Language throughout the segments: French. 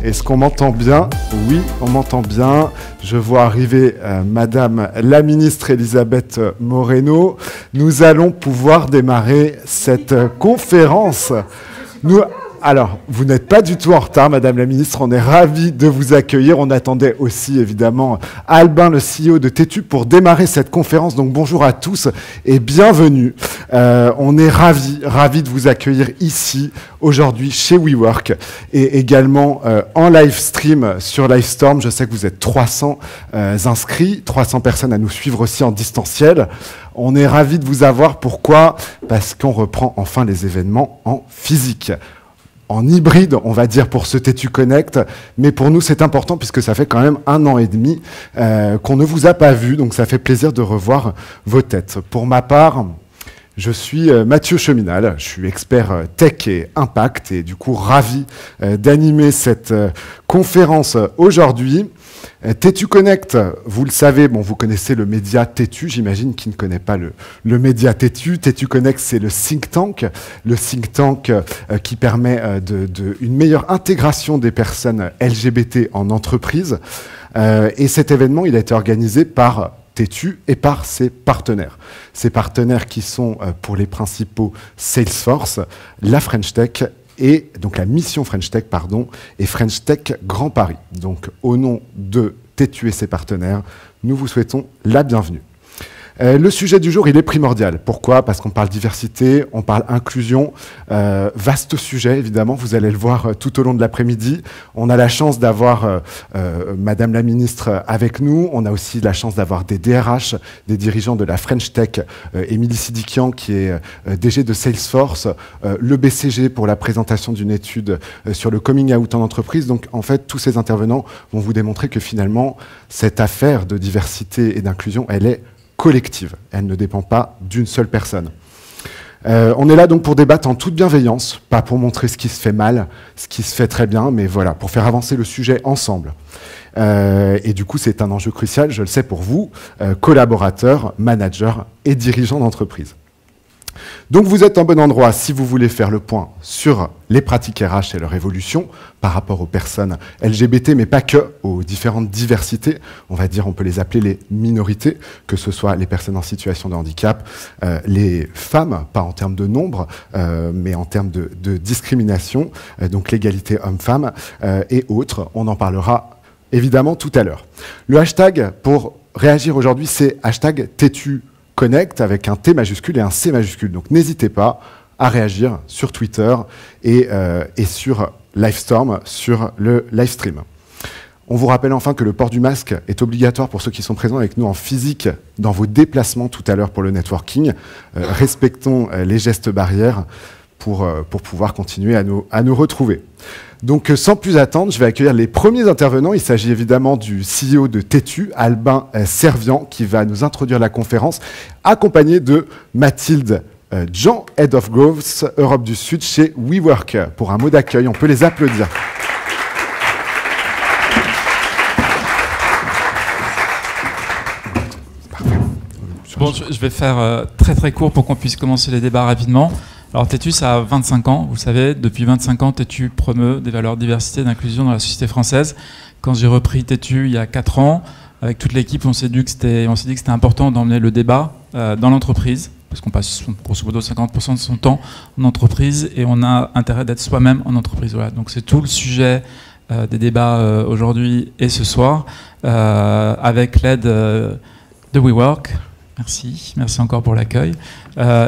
Est-ce qu'on m'entend bien? Oui, on m'entend bien. Je vois arriver Madame la ministre Elisabeth Moreno. Nous allons pouvoir démarrer cette conférence. Alors, vous n'êtes pas du tout en retard, Madame la Ministre, on est ravis de vous accueillir. On attendait aussi, évidemment, Albin, le CEO de Tétu, pour démarrer cette conférence. Donc, bonjour à tous et bienvenue. On est ravis de vous accueillir ici, aujourd'hui, chez WeWork, et également en live stream sur Livestorm. Je sais que vous êtes 300 inscrits, 300 personnes à nous suivre aussi en distanciel. On est ravis de vous avoir. Pourquoi? Parce qu'on reprend enfin les événements en physique. En hybride, on va dire, pour ce Tétu Connect, mais pour nous c'est important puisque ça fait quand même 1 an et demi qu'on ne vous a pas vu, donc ça fait plaisir de revoir vos têtes. Pour ma part, je suis Mathieu Cheminal, je suis expert tech et impact et du coup ravi d'animer cette conférence aujourd'hui. Tétu Connect, vous le savez, bon, vous connaissez le média Tétu, j'imagine qui ne connaît pas le média Tétu. Tétu Connect, c'est le think tank qui permet une meilleure intégration des personnes LGBT en entreprise. Et cet événement, il a été organisé par Tétu et par ses partenaires. Ces partenaires qui sont pour les principaux Salesforce, la French Tech, et donc la mission French Tech, pardon, et French Tech Grand Paris. Donc au nom de Tétu et ses partenaires, nous vous souhaitons la bienvenue. Le sujet du jour, il est primordial. Pourquoi? Parce qu'on parle diversité, on parle inclusion. Vaste sujet, évidemment, vous allez le voir tout au long de l'après-midi. On a la chance d'avoir Madame la Ministre avec nous. On a aussi la chance d'avoir des DRH, des dirigeants de la French Tech, Émilie Sidikian, qui est DG de Salesforce, le BCG pour la présentation d'une étude sur le coming out en entreprise. Donc, en fait, tous ces intervenants vont vous démontrer que finalement, cette affaire de diversité et d'inclusion, elle est collective. Elle ne dépend pas d'une seule personne. On est là donc pour débattre en toute bienveillance, pas pour montrer ce qui se fait mal, ce qui se fait très bien, mais voilà, pour faire avancer le sujet ensemble. Et du coup, c'est un enjeu crucial, je le sais pour vous, collaborateurs, managers et dirigeants d'entreprise. Donc vous êtes en bon endroit si vous voulez faire le point sur les pratiques RH et leur évolution par rapport aux personnes LGBT, mais pas que, aux différentes diversités. On va dire, on peut les appeler les minorités, que ce soit les personnes en situation de handicap, les femmes, pas en termes de nombre, mais en termes de discrimination, donc l'égalité homme-femme et autres. On en parlera évidemment tout à l'heure. Le hashtag pour réagir aujourd'hui, c'est hashtag Tétu Connect avec un T majuscule et un C majuscule. Donc n'hésitez pas à réagir sur Twitter et sur Livestorm, sur le live stream. On vous rappelle enfin que le port du masque est obligatoire pour ceux qui sont présents avec nous en physique dans vos déplacements tout à l'heure pour le networking. Respectons les gestes barrières pour pouvoir continuer à nous retrouver. Donc sans plus attendre, je vais accueillir les premiers intervenants. Il s'agit évidemment du CEO de Tétu, Albin Servian, qui va nous introduire la conférence, accompagné de Mathilde Jean, Head of Growth Europe du Sud chez WeWork, pour un mot d'accueil. On peut les applaudir. Bon, je vais faire très court pour qu'on puisse commencer les débats rapidement. Alors Tétu, ça a 25 ans, vous le savez, depuis 25 ans, Tétu promeut des valeurs de diversité et d'inclusion dans la société française. Quand j'ai repris Tétu il y a 4 ans, avec toute l'équipe, on s'est dit que c'était important d'emmener le débat dans l'entreprise, parce qu'on passe grosso modo 50% de son temps en entreprise, et on a intérêt d'être soi-même en entreprise. Voilà. Donc c'est tout le sujet des débats aujourd'hui et ce soir, avec l'aide de WeWork. Merci encore pour l'accueil,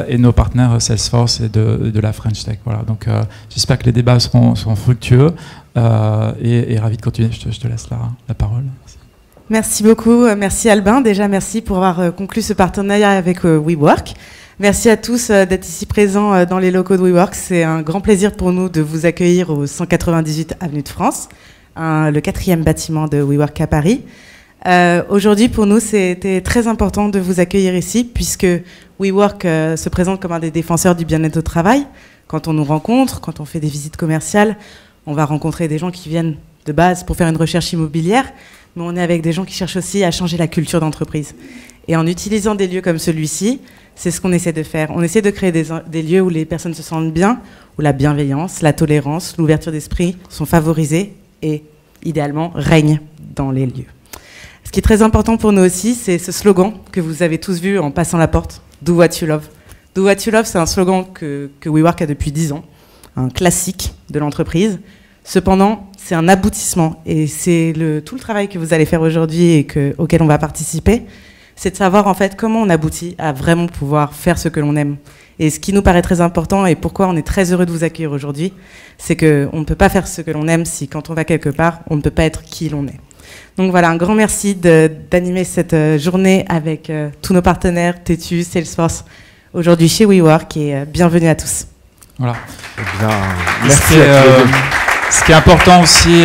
et nos partenaires Salesforce et de la French Tech. Voilà, donc j'espère que les débats seront fructueux et ravi de continuer. Je te laisse la parole. Merci beaucoup, merci Albin. Déjà, merci pour avoir conclu ce partenariat avec WeWork. Merci à tous d'être ici présents dans les locaux de WeWork. C'est un grand plaisir pour nous de vous accueillir au 198 Avenue de France, le 4e bâtiment de WeWork à Paris. Aujourd'hui, pour nous, c'était très important de vous accueillir ici, puisque WeWork se présente comme un des défenseurs du bien-être au travail. Quand on nous rencontre, quand on fait des visites commerciales, on va rencontrer des gens qui viennent de base pour faire une recherche immobilière, mais on est avec des gens qui cherchent aussi à changer la culture d'entreprise. Et en utilisant des lieux comme celui-ci, c'est ce qu'on essaie de faire. On essaie de créer des lieux où les personnes se sentent bien, où la bienveillance, la tolérance, l'ouverture d'esprit sont favorisées et, idéalement, règne dans les lieux. Ce qui est très important pour nous aussi, c'est ce slogan que vous avez tous vu en passant la porte, « Do what you love ». « Do what you love », c'est un slogan que WeWork a depuis 10 ans, un classique de l'entreprise. Cependant, c'est un aboutissement, et c'est tout le travail que vous allez faire aujourd'hui et auquel on va participer, c'est de savoir en fait comment on aboutit à vraiment pouvoir faire ce que l'on aime. Et ce qui nous paraît très important et pourquoi on est très heureux de vous accueillir aujourd'hui, c'est qu'on ne peut pas faire ce que l'on aime si quand on va quelque part, on ne peut pas être qui l'on est. Donc voilà, un grand merci d'animer cette journée avec tous nos partenaires, Tétu, Salesforce, aujourd'hui chez WeWork, et bienvenue à tous. Voilà. Eh bien, merci. Ce qui est important aussi,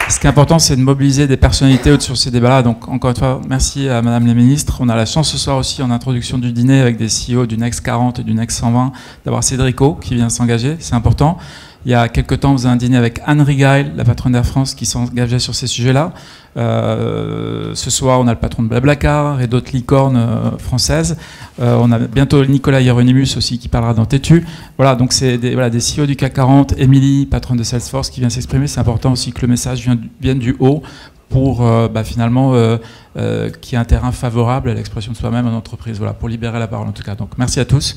c'est de mobiliser des personnalités sur ces débats-là. Donc, encore une fois, merci à Madame la Ministre. On a la chance ce soir aussi, en introduction du dîner, avec des CEO du Next 40 et du Next 120, d'avoir Cédrico qui vient s'engager. C'est important. Il y a quelques temps, on faisait un dîner avec Anne Rigail, la patronne d'Air France, qui s'engageait sur ces sujets-là. Ce soir, on a le patron de Blablacar et d'autres licornes françaises. On a bientôt Nicolas Hieronymus aussi qui parlera dans Tétu. Voilà, donc c'est des CEO du CAC 40, Émilie, patronne de Salesforce, qui vient s'exprimer. C'est important aussi que le message vienne du haut pour finalement qu'il y ait un terrain favorable à l'expression de soi-même en entreprise. Voilà, pour libérer la parole en tout cas. Donc merci à tous.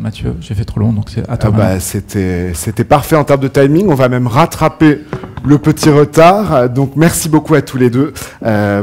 Mathieu, j'ai fait trop long, donc c'est à toi. C'était parfait en termes de timing. On va même rattraper le petit retard. Donc merci beaucoup à tous les deux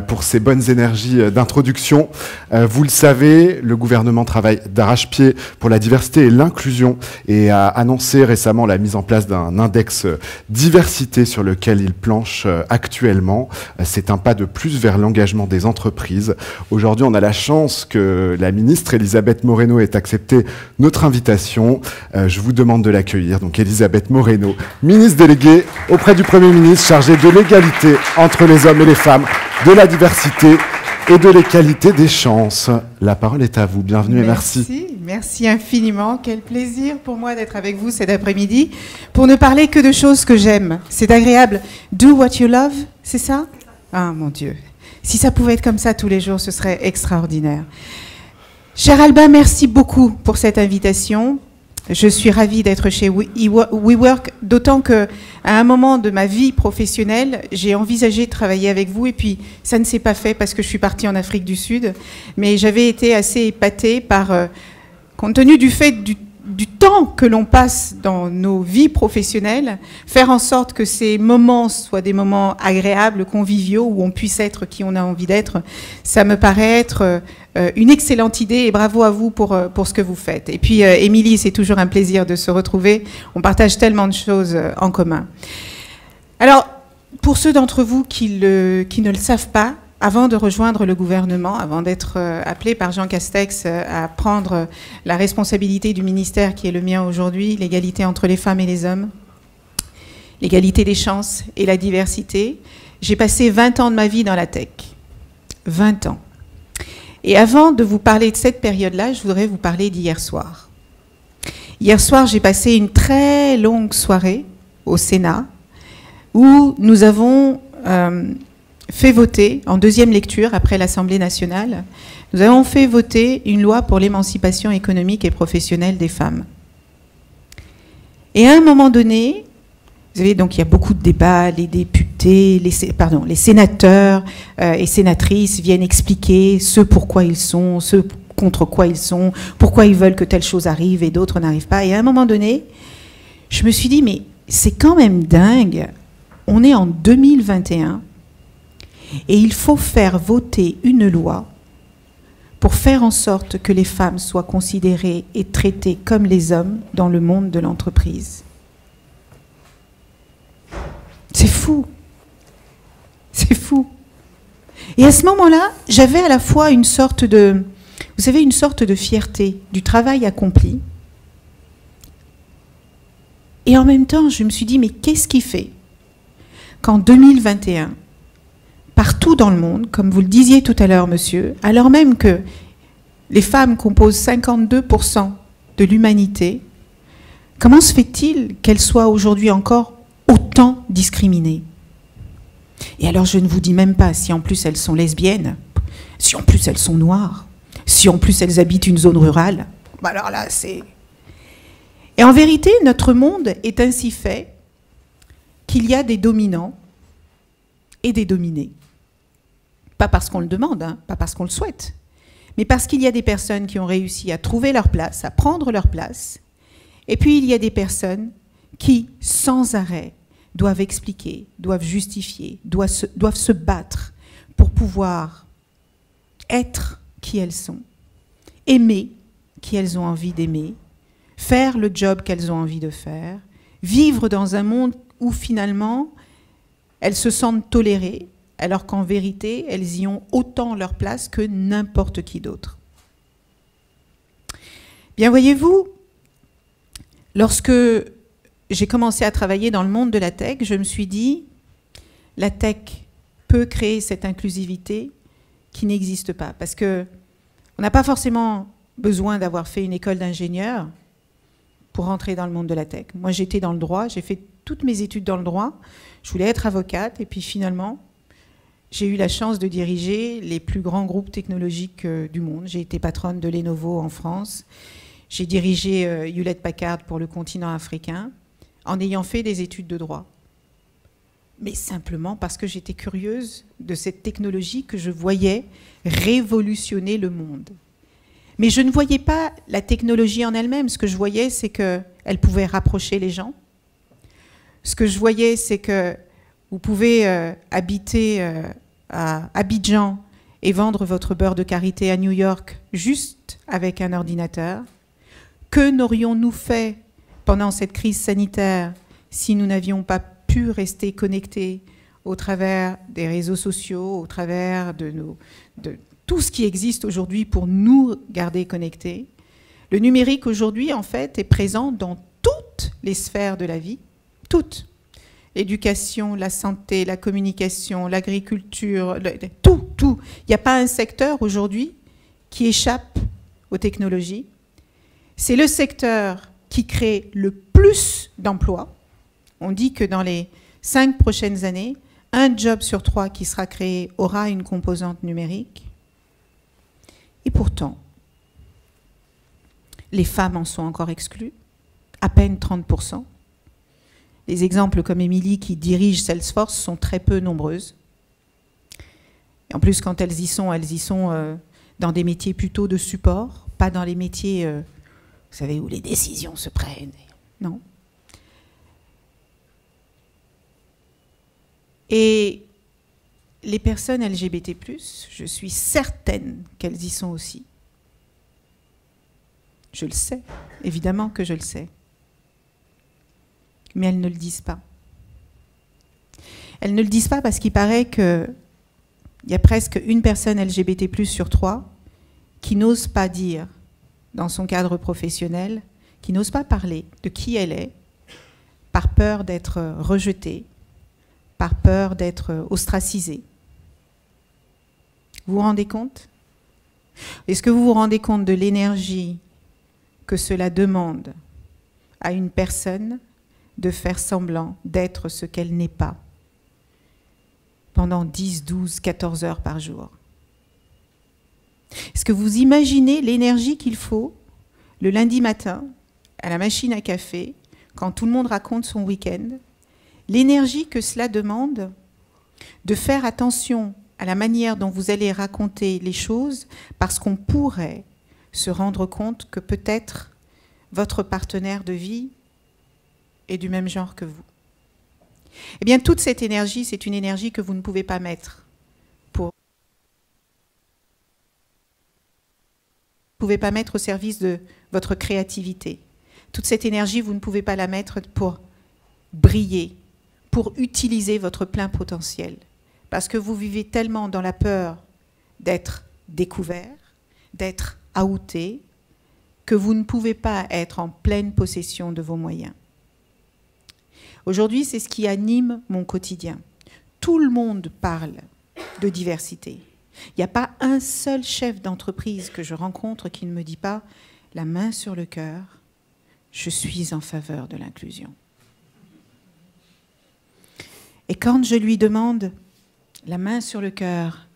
pour ces bonnes énergies d'introduction. Vous le savez, le gouvernement travaille d'arrache-pied pour la diversité et l'inclusion et a annoncé récemment la mise en place d'un index diversité sur lequel il planche actuellement. C'est un pas de plus vers l'engagement des entreprises. Aujourd'hui, on a la chance que la ministre Elisabeth Moreno ait accepté notre invitation. Je vous demande de l'accueillir. Donc Elisabeth Moreno, ministre déléguée auprès du Premier ministre, chargée de l'égalité entre les hommes et les femmes, de la diversité et de l'égalité des chances. La parole est à vous. Bienvenue et merci. Merci infiniment. Quel plaisir pour moi d'être avec vous cet après-midi pour ne parler que de choses que j'aime. C'est agréable. Do what you love, c'est ça? Ah mon Dieu. Si ça pouvait être comme ça tous les jours, ce serait extraordinaire. Cher Albin, merci beaucoup pour cette invitation. Je suis ravie d'être chez WeWork, d'autant qu'à un moment de ma vie professionnelle, j'ai envisagé de travailler avec vous et puis ça ne s'est pas fait parce que je suis partie en Afrique du Sud. Mais j'avais été assez épatée par, compte tenu du fait du temps que l'on passe dans nos vies professionnelles, faire en sorte que ces moments soient des moments agréables, conviviaux, où on puisse être qui on a envie d'être, ça me paraît être une excellente idée et bravo à vous pour ce que vous faites. Et puis, Émilie, c'est toujours un plaisir de se retrouver. On partage tellement de choses en commun. Alors, pour ceux d'entre vous qui ne le savent pas, avant de rejoindre le gouvernement, avant d'être appelé par Jean Castex à prendre la responsabilité du ministère qui est le mien aujourd'hui, l'égalité entre les femmes et les hommes, l'égalité des chances et la diversité, j'ai passé 20 ans de ma vie dans la tech. 20 ans. Et avant de vous parler de cette période-là, je voudrais vous parler d'hier soir. Hier soir, j'ai passé une très longue soirée au Sénat où nous avons fait voter, en deuxième lecture après l'Assemblée nationale, nous avons fait voter une loi pour l'émancipation économique et professionnelle des femmes. Et à un moment donné, vous savez, donc il y a beaucoup de débats, les députés, les sénateurs et sénatrices viennent expliquer ce pourquoi ils sont, ce contre quoi ils sont, pourquoi ils veulent que telle chose arrive et d'autres n'arrivent pas. Et à un moment donné, je me suis dit, mais c'est quand même dingue, on est en 2021, et il faut faire voter une loi pour faire en sorte que les femmes soient considérées et traitées comme les hommes dans le monde de l'entreprise. C'est fou. C'est fou. Et à ce moment-là, j'avais à la fois une sorte de, vous savez, une sorte de fierté du travail accompli. Et en même temps, je me suis dit, mais qu'est-ce qui fait qu'en 2021, partout dans le monde, comme vous le disiez tout à l'heure, monsieur, alors même que les femmes composent 52% de l'humanité, comment se fait-il qu'elles soient aujourd'hui encore autant discriminées? Et alors je ne vous dis même pas si en plus elles sont lesbiennes, si en plus elles sont noires, si en plus elles habitent une zone rurale. Bah alors là, c'est... Et en vérité, notre monde est ainsi fait qu'il y a des dominants et des dominés. Pas parce qu'on le demande, hein, pas parce qu'on le souhaite, mais parce qu'il y a des personnes qui ont réussi à trouver leur place, à prendre leur place, et puis il y a des personnes qui, sans arrêt, doivent expliquer, doivent justifier, doivent se battre pour pouvoir être qui elles sont, aimer qui elles ont envie d'aimer, faire le job qu'elles ont envie de faire, vivre dans un monde où finalement elles se sentent tolérées, alors qu'en vérité, elles y ont autant leur place que n'importe qui d'autre. Bien, voyez-vous, lorsque j'ai commencé à travailler dans le monde de la tech, je me suis dit, la tech peut créer cette inclusivité qui n'existe pas. Parce qu'on n'a pas forcément besoin d'avoir fait une école d'ingénieur pour rentrer dans le monde de la tech. Moi, j'étais dans le droit, j'ai fait toutes mes études dans le droit, je voulais être avocate, et puis finalement, j'ai eu la chance de diriger les plus grands groupes technologiques du monde. J'ai été patronne de Lenovo en France. J'ai dirigé Hewlett-Packard pour le continent africain en ayant fait des études de droit. Mais simplement parce que j'étais curieuse de cette technologie que je voyais révolutionner le monde. Mais je ne voyais pas la technologie en elle-même. Ce que je voyais, c'est qu'elle pouvait rapprocher les gens. Ce que je voyais, c'est que vous pouvez habiter à Abidjan et vendre votre beurre de karité à New York juste avec un ordinateur. Que n'aurions-nous fait pendant cette crise sanitaire si nous n'avions pas pu rester connectés au travers des réseaux sociaux, au travers de tout ce qui existe aujourd'hui pour nous garder connectés? Le numérique aujourd'hui, en fait, est présent dans toutes les sphères de la vie, toutes. L'éducation, la santé, la communication, l'agriculture, tout. Il n'y a pas un secteur aujourd'hui qui échappe aux technologies. C'est le secteur qui crée le plus d'emplois. On dit que dans les 5 prochaines années, 1 job sur 3 qui sera créé aura une composante numérique. Et pourtant, les femmes en sont encore exclues, à peine 30%. Les exemples comme Émilie qui dirige Salesforce sont très peu nombreuses. Et en plus, quand elles y sont dans des métiers plutôt de support, pas dans les métiers, vous savez, où les décisions se prennent. Non. Et les personnes LGBT+, je suis certaine qu'elles y sont aussi. Je le sais, évidemment que je le sais. Mais elles ne le disent pas. Elles ne le disent pas parce qu'il paraît qu'il y a presque une personne LGBT+ sur 3 qui n'ose pas dire, dans son cadre professionnel, qui n'ose pas parler de qui elle est, par peur d'être rejetée, par peur d'être ostracisée. Vous vous rendez compte? Est-ce que vous vous rendez compte de l'énergie que cela demande à une personne de faire semblant d'être ce qu'elle n'est pas pendant 10, 12, 14 heures par jour? Est-ce que vous imaginez l'énergie qu'il faut le lundi matin à la machine à café, quand tout le monde raconte son week-end, l'énergie que cela demande de faire attention à la manière dont vous allez raconter les choses, parce qu'on pourrait se rendre compte que peut-être votre partenaire de vie est du même genre que vous. Eh bien, toute cette énergie, c'est une énergie que vous ne pouvez pas mettre au service de votre créativité. Toute cette énergie, vous ne pouvez pas la mettre pour briller, pour utiliser votre plein potentiel. Parce que vous vivez tellement dans la peur d'être découvert, d'être outé, que vous ne pouvez pas être en pleine possession de vos moyens. Aujourd'hui, c'est ce qui anime mon quotidien. Tout le monde parle de diversité. Il n'y a pas un seul chef d'entreprise que je rencontre qui ne me dit pas « la main sur le cœur, je suis en faveur de l'inclusion ». Et quand je lui demande « la main sur le cœur,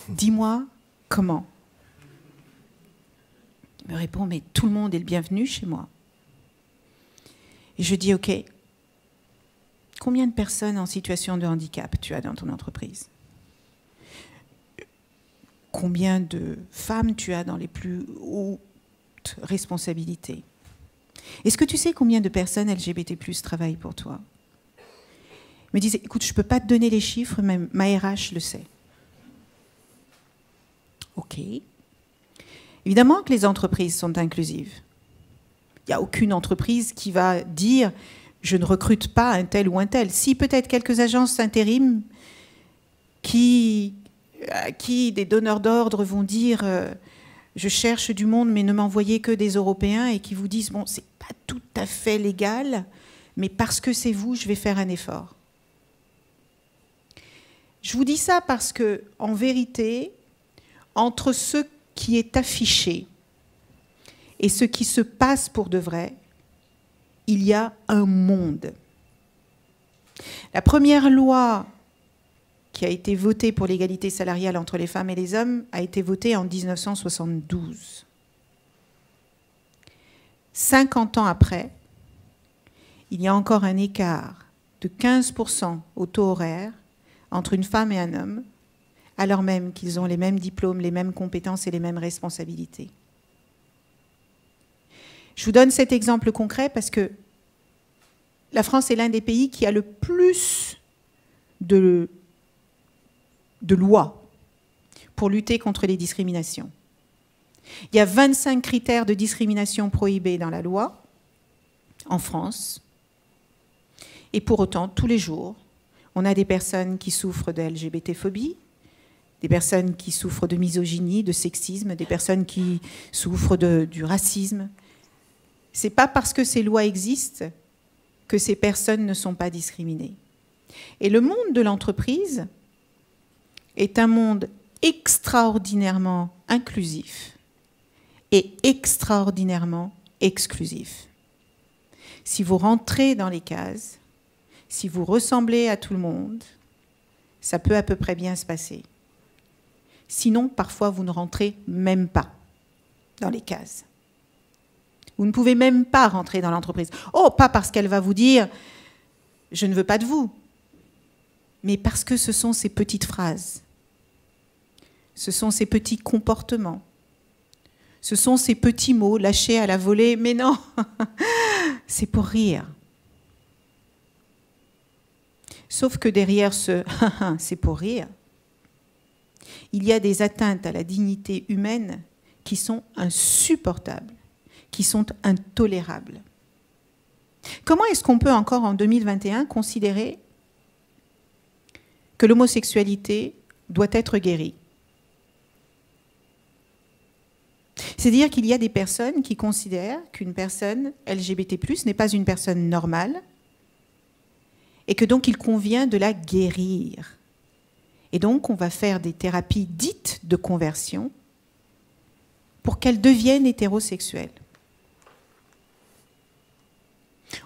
dis-moi comment ?» Il me répond « mais tout le monde est le bienvenu chez moi ». Et je dis « ok, Combien de personnes en situation de handicap tu as dans ton entreprise? Combien de femmes tu as dans les plus hautes responsabilités? Est-ce que tu sais combien de personnes LGBT+ travaillent pour toi? Il me disait, écoute, je ne peux pas te donner les chiffres, même ma RH le sait. OK. Évidemment que les entreprises sont inclusives. Il n'y a aucune entreprise qui va dire « je ne recrute pas un tel ou un tel ». Si peut-être quelques agences intérim à qui des donneurs d'ordre vont dire je cherche du monde mais ne m'envoyez que des Européens, et qui vous disent bon, c'est pas tout à fait légal, mais parce que c'est vous, je vais faire un effort. Je vous dis ça parce que, en vérité, entre ce qui est affiché et ce qui se passe pour de vrai, il y a un monde. La première loi qui a été votée pour l'égalité salariale entre les femmes et les hommes a été votée en 1972. 50 ans après, il y a encore un écart de 15% au taux horaire entre une femme et un homme, alors même qu'ils ont les mêmes diplômes, les mêmes compétences et les mêmes responsabilités. Je vous donne cet exemple concret parce que la France est l'un des pays qui a le plus de lois pour lutter contre les discriminations. Il y a 25 critères de discrimination prohibés dans la loi, en France. Et pour autant, tous les jours, on a des personnes qui souffrent de LGBT-phobie, des personnes qui souffrent de misogynie, de sexisme, des personnes qui souffrent du racisme. Ce n'est pas parce que ces lois existent que ces personnes ne sont pas discriminées. Et le monde de l'entreprise est un monde extraordinairement inclusif et extraordinairement exclusif. Si vous rentrez dans les cases, si vous ressemblez à tout le monde, ça peut à peu près bien se passer. Sinon, parfois, vous ne rentrez même pas dans les cases. Vous ne pouvez même pas rentrer dans l'entreprise. Oh, pas parce qu'elle va vous dire « je ne veux pas de vous », mais parce que ce sont ces petites phrases, ce sont ces petits comportements, ce sont ces petits mots lâchés à la volée. Mais non, c'est pour rire. Sauf que derrière ce « c'est pour rire », il y a des atteintes à la dignité humaine qui sont insupportables, qui sont intolérables. Comment est-ce qu'on peut encore en 2021 considérer que l'homosexualité doit être guérie? C'est-à-dire qu'il y a des personnes qui considèrent qu'une personne LGBT+ n'est pas une personne normale et que donc il convient de la guérir. Et donc on va faire des thérapies dites de conversion pour qu'elle devienne hétérosexuelle.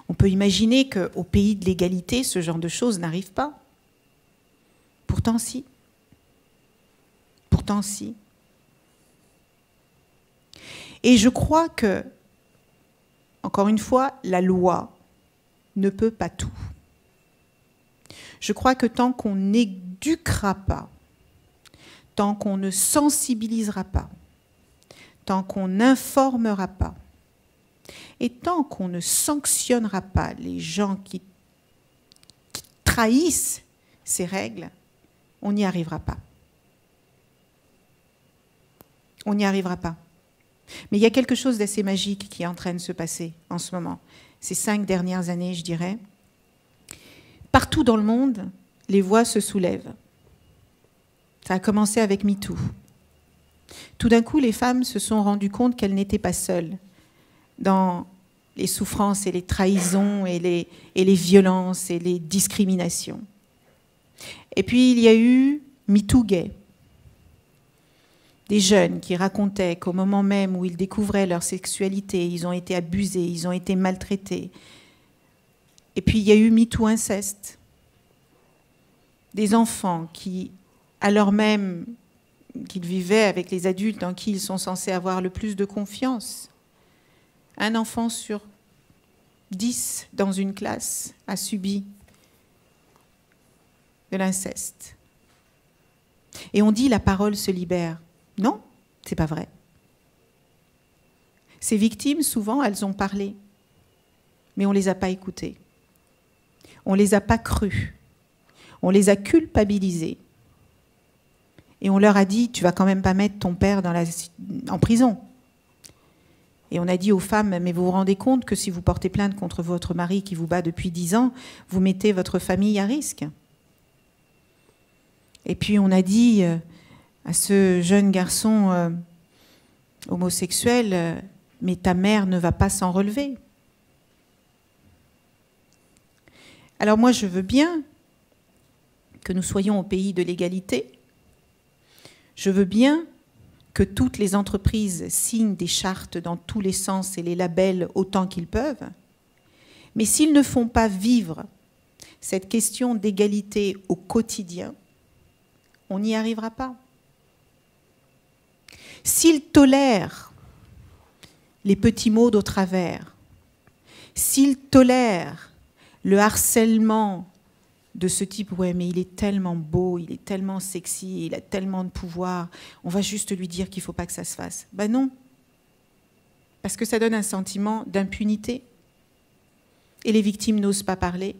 On peut imaginer qu'au pays de l'égalité, ce genre de choses n'arrive pas. Pourtant, si. Pourtant, si. Et je crois que, encore une fois, la loi ne peut pas tout. Je crois que tant qu'on n'éduquera pas, tant qu'on ne sensibilisera pas, tant qu'on n'informera pas, et tant qu'on ne sanctionnera pas les gens qui trahissent ces règles, on n'y arrivera pas. On n'y arrivera pas. Mais il y a quelque chose d'assez magique qui est en train de se passer en ce moment. Ces 5 dernières années, je dirais. Partout dans le monde, les voix se soulèvent. Ça a commencé avec MeToo. Tout d'un coup, les femmes se sont rendues compte qu'elles n'étaient pas seules dans les souffrances et les trahisons et les violences et les discriminations. Et puis, il y a eu MeToo Gay. Des jeunes qui racontaient qu'au moment même où ils découvraient leur sexualité, ils ont été abusés, ils ont été maltraités. Et puis, il y a eu MeToo Inceste. Des enfants qui, alors même qu'ils vivaient avec les adultes en qui ils sont censés avoir le plus de confiance, un enfant sur 10 dans une classe a subi de l'inceste. Et on dit la parole se libère. Non, c'est pas vrai. Ces victimes, souvent, elles ont parlé, mais on ne les a pas écoutées. On ne les a pas crues. On les a culpabilisées. Et on leur a dit, tu vas quand même pas mettre ton père en prison. Et on a dit aux femmes, mais vous vous rendez compte que si vous portez plainte contre votre mari qui vous bat depuis 10 ans, vous mettez votre famille à risque. Et puis on a dit à ce jeune garçon homosexuel, mais ta mère ne va pas s'en relever. Alors moi, je veux bien que nous soyons au pays de l'égalité. Je veux bien que toutes les entreprises signent des chartes dans tous les sens et les labels autant qu'ils peuvent. Mais s'ils ne font pas vivre cette question d'égalité au quotidien, on n'y arrivera pas. S'ils tolèrent les petits mots d'au travers, s'ils tolèrent le harcèlement de ce type, ouais, mais il est tellement beau, il est tellement sexy, il a tellement de pouvoir, on va juste lui dire qu'il ne faut pas que ça se fasse. Ben non, parce que ça donne un sentiment d'impunité. Et les victimes n'osent pas parler.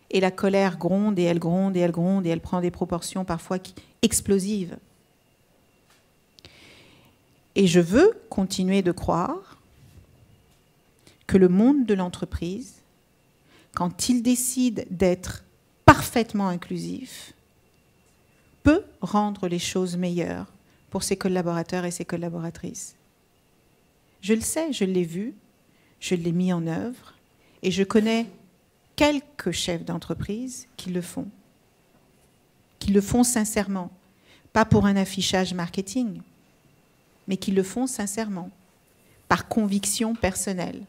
Et la colère gronde et elle gronde et elle gronde et elle prend des proportions parfois explosives. Et je veux continuer de croire que le monde de l'entreprise, quand il décide d'être parfaitement inclusif, peut rendre les choses meilleures pour ses collaborateurs et ses collaboratrices. Je le sais, je l'ai vu, je l'ai mis en œuvre et je connais quelques chefs d'entreprise qui le font sincèrement, pas pour un affichage marketing, mais qui le font sincèrement, par conviction personnelle.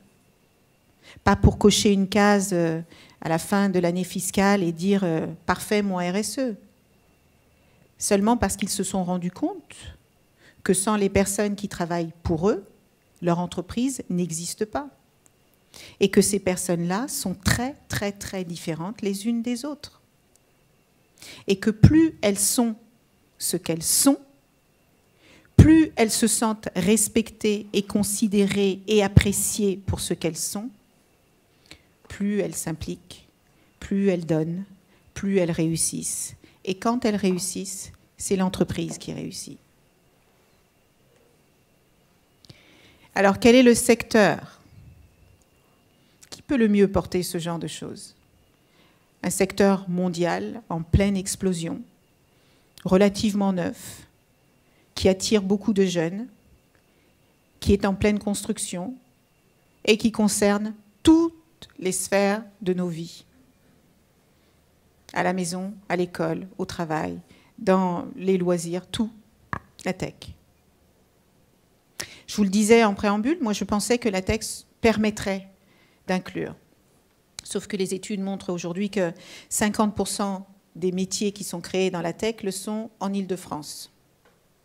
Pas pour cocher une case à la fin de l'année fiscale et dire « parfait mon RSE ». Seulement parce qu'ils se sont rendus compte que sans les personnes qui travaillent pour eux, leur entreprise n'existe pas. Et que ces personnes-là sont très, très, très différentes les unes des autres. Et que plus elles sont ce qu'elles sont, plus elles se sentent respectées et considérées et appréciées pour ce qu'elles sont, plus elles s'impliquent, plus elles donnent, plus elles réussissent. Et quand elles réussissent, c'est l'entreprise qui réussit. Alors, quel est le secteur qui peut le mieux porter ce genre de choses? Un secteur mondial en pleine explosion, relativement neuf, qui attire beaucoup de jeunes, qui est en pleine construction et qui concerne toutes les sphères de nos vies. À la maison, à l'école, au travail, dans les loisirs, tout, la tech. Je vous le disais en préambule, moi je pensais que la tech permettrait d'inclure. Sauf que les études montrent aujourd'hui que 50% des métiers qui sont créés dans la tech le sont en Île-de-France.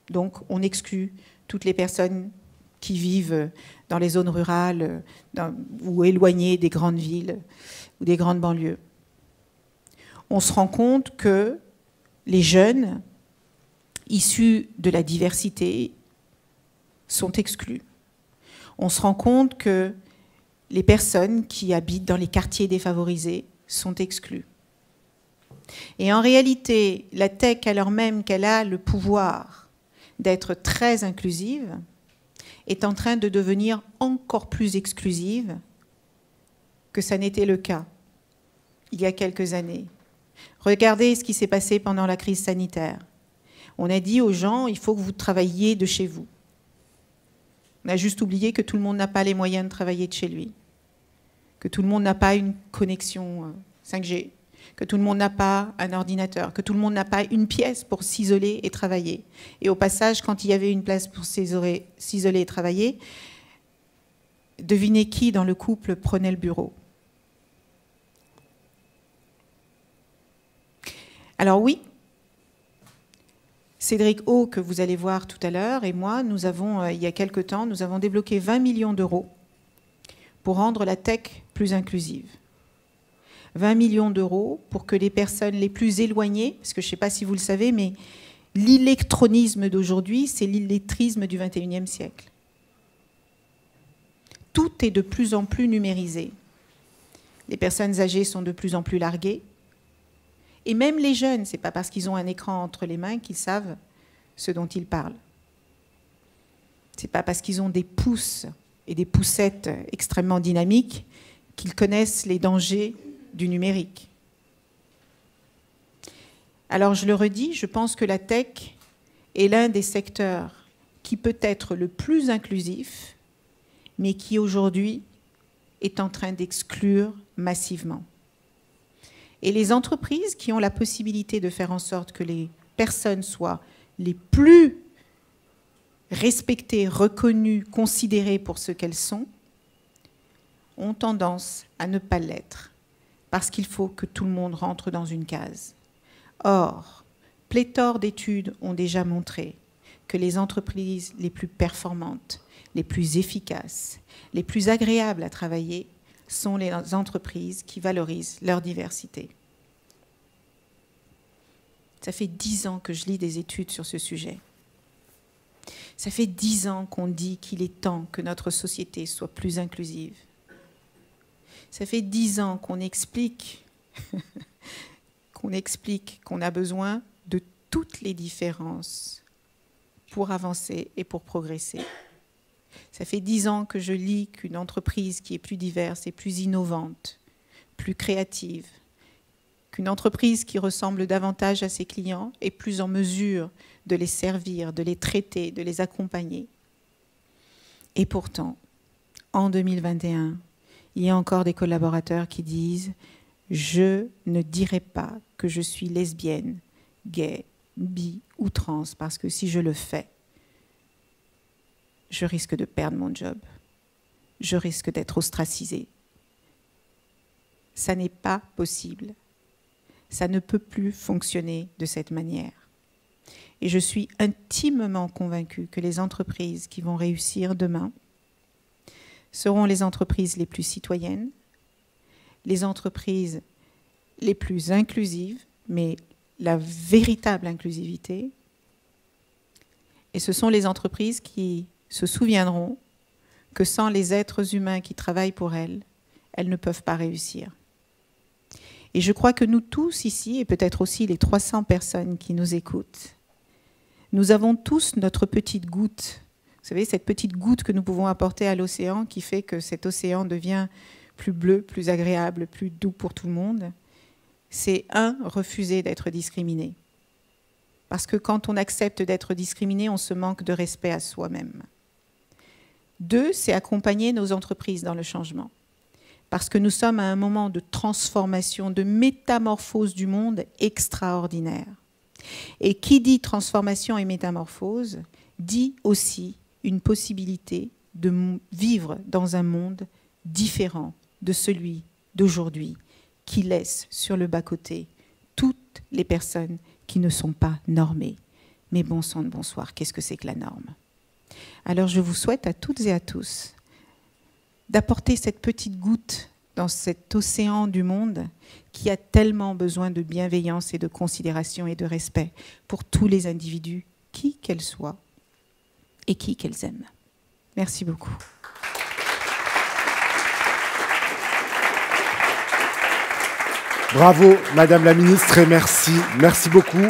Donc on exclut toutes les personnes qui vivent dans les zones rurales ou éloignées des grandes villes ou des grandes banlieues. On se rend compte que les jeunes issus de la diversité sont exclus. On se rend compte que les personnes qui habitent dans les quartiers défavorisés sont exclues. Et en réalité, la tech, alors même qu'elle a le pouvoir d'être très inclusive, est en train de devenir encore plus exclusive que ça n'était le cas il y a quelques années. Regardez ce qui s'est passé pendant la crise sanitaire. On a dit aux gens, il faut que vous travailliez de chez vous. On a juste oublié que tout le monde n'a pas les moyens de travailler de chez lui, que tout le monde n'a pas une connexion 5G, que tout le monde n'a pas un ordinateur, que tout le monde n'a pas une pièce pour s'isoler et travailler. Et au passage, quand il y avait une place pour s'isoler et travailler, devinez qui dans le couple prenait le bureau? Alors oui, Cédric O, que vous allez voir tout à l'heure, et moi, nous avons, il y a quelque temps, nous avons débloqué 20 millions d'euros pour rendre la tech plus inclusive. 20 millions d'euros pour que les personnes les plus éloignées, parce que je ne sais pas si vous le savez, mais l'électronisme d'aujourd'hui, c'est l'illettrisme du XXIe siècle. Tout est de plus en plus numérisé. Les personnes âgées sont de plus en plus larguées. Et même les jeunes, ce n'est pas parce qu'ils ont un écran entre les mains qu'ils savent ce dont ils parlent. Ce n'est pas parce qu'ils ont des pouces et des poussettes extrêmement dynamiques qu'ils connaissent les dangers du numérique. Alors je le redis, je pense que la tech est l'un des secteurs qui peut être le plus inclusif, mais qui aujourd'hui est en train d'exclure massivement. Et les entreprises qui ont la possibilité de faire en sorte que les personnes soient les plus respectées, reconnues, considérées pour ce qu'elles sont, ont tendance à ne pas l'être, parce qu'il faut que tout le monde rentre dans une case. Or, pléthore d'études ont déjà montré que les entreprises les plus performantes, les plus efficaces, les plus agréables à travailler sont les entreprises qui valorisent leur diversité. Ça fait 10 ans que je lis des études sur ce sujet. Ça fait 10 ans qu'on dit qu'il est temps que notre société soit plus inclusive. Ça fait 10 ans qu'on explique qu'on a besoin de toutes les différences pour avancer et pour progresser. Ça fait 10 ans que je lis qu'une entreprise qui est plus diverse et plus innovante, plus créative, qu'une entreprise qui ressemble davantage à ses clients est plus en mesure de les servir, de les traiter, de les accompagner. Et pourtant, en 2021, il y a encore des collaborateurs qui disent « Je ne dirai pas que je suis lesbienne, gay, bi ou trans, parce que si je le fais, je risque de perdre mon job. Je risque d'être ostracisée. » Ça n'est pas possible. Ça ne peut plus fonctionner de cette manière. Et je suis intimement convaincue que les entreprises qui vont réussir demain seront les entreprises les plus citoyennes, les entreprises les plus inclusives, mais la véritable inclusivité. Et ce sont les entreprises qui se souviendront que sans les êtres humains qui travaillent pour elles, elles ne peuvent pas réussir. Et je crois que nous tous ici, et peut-être aussi les 300 personnes qui nous écoutent, nous avons tous notre petite goutte. Vous savez, cette petite goutte que nous pouvons apporter à l'océan qui fait que cet océan devient plus bleu, plus agréable, plus doux pour tout le monde. C'est refuser d'être discriminé. Parce que quand on accepte d'être discriminé, on se manque de respect à soi-même. 2, c'est accompagner nos entreprises dans le changement. Parce que nous sommes à un moment de transformation, de métamorphose du monde extraordinaire. Et qui dit transformation et métamorphose, dit aussi une possibilité de vivre dans un monde différent de celui d'aujourd'hui, qui laisse sur le bas-côté toutes les personnes qui ne sont pas normées. Mais bon sang de bonsoir, qu'est-ce que c'est que la norme? Alors je vous souhaite à toutes et à tous d'apporter cette petite goutte dans cet océan du monde qui a tellement besoin de bienveillance et de considération et de respect pour tous les individus, qui qu'elles soient et qui qu'elles aiment. Merci beaucoup. Bravo, Madame la Ministre, et merci. Merci beaucoup.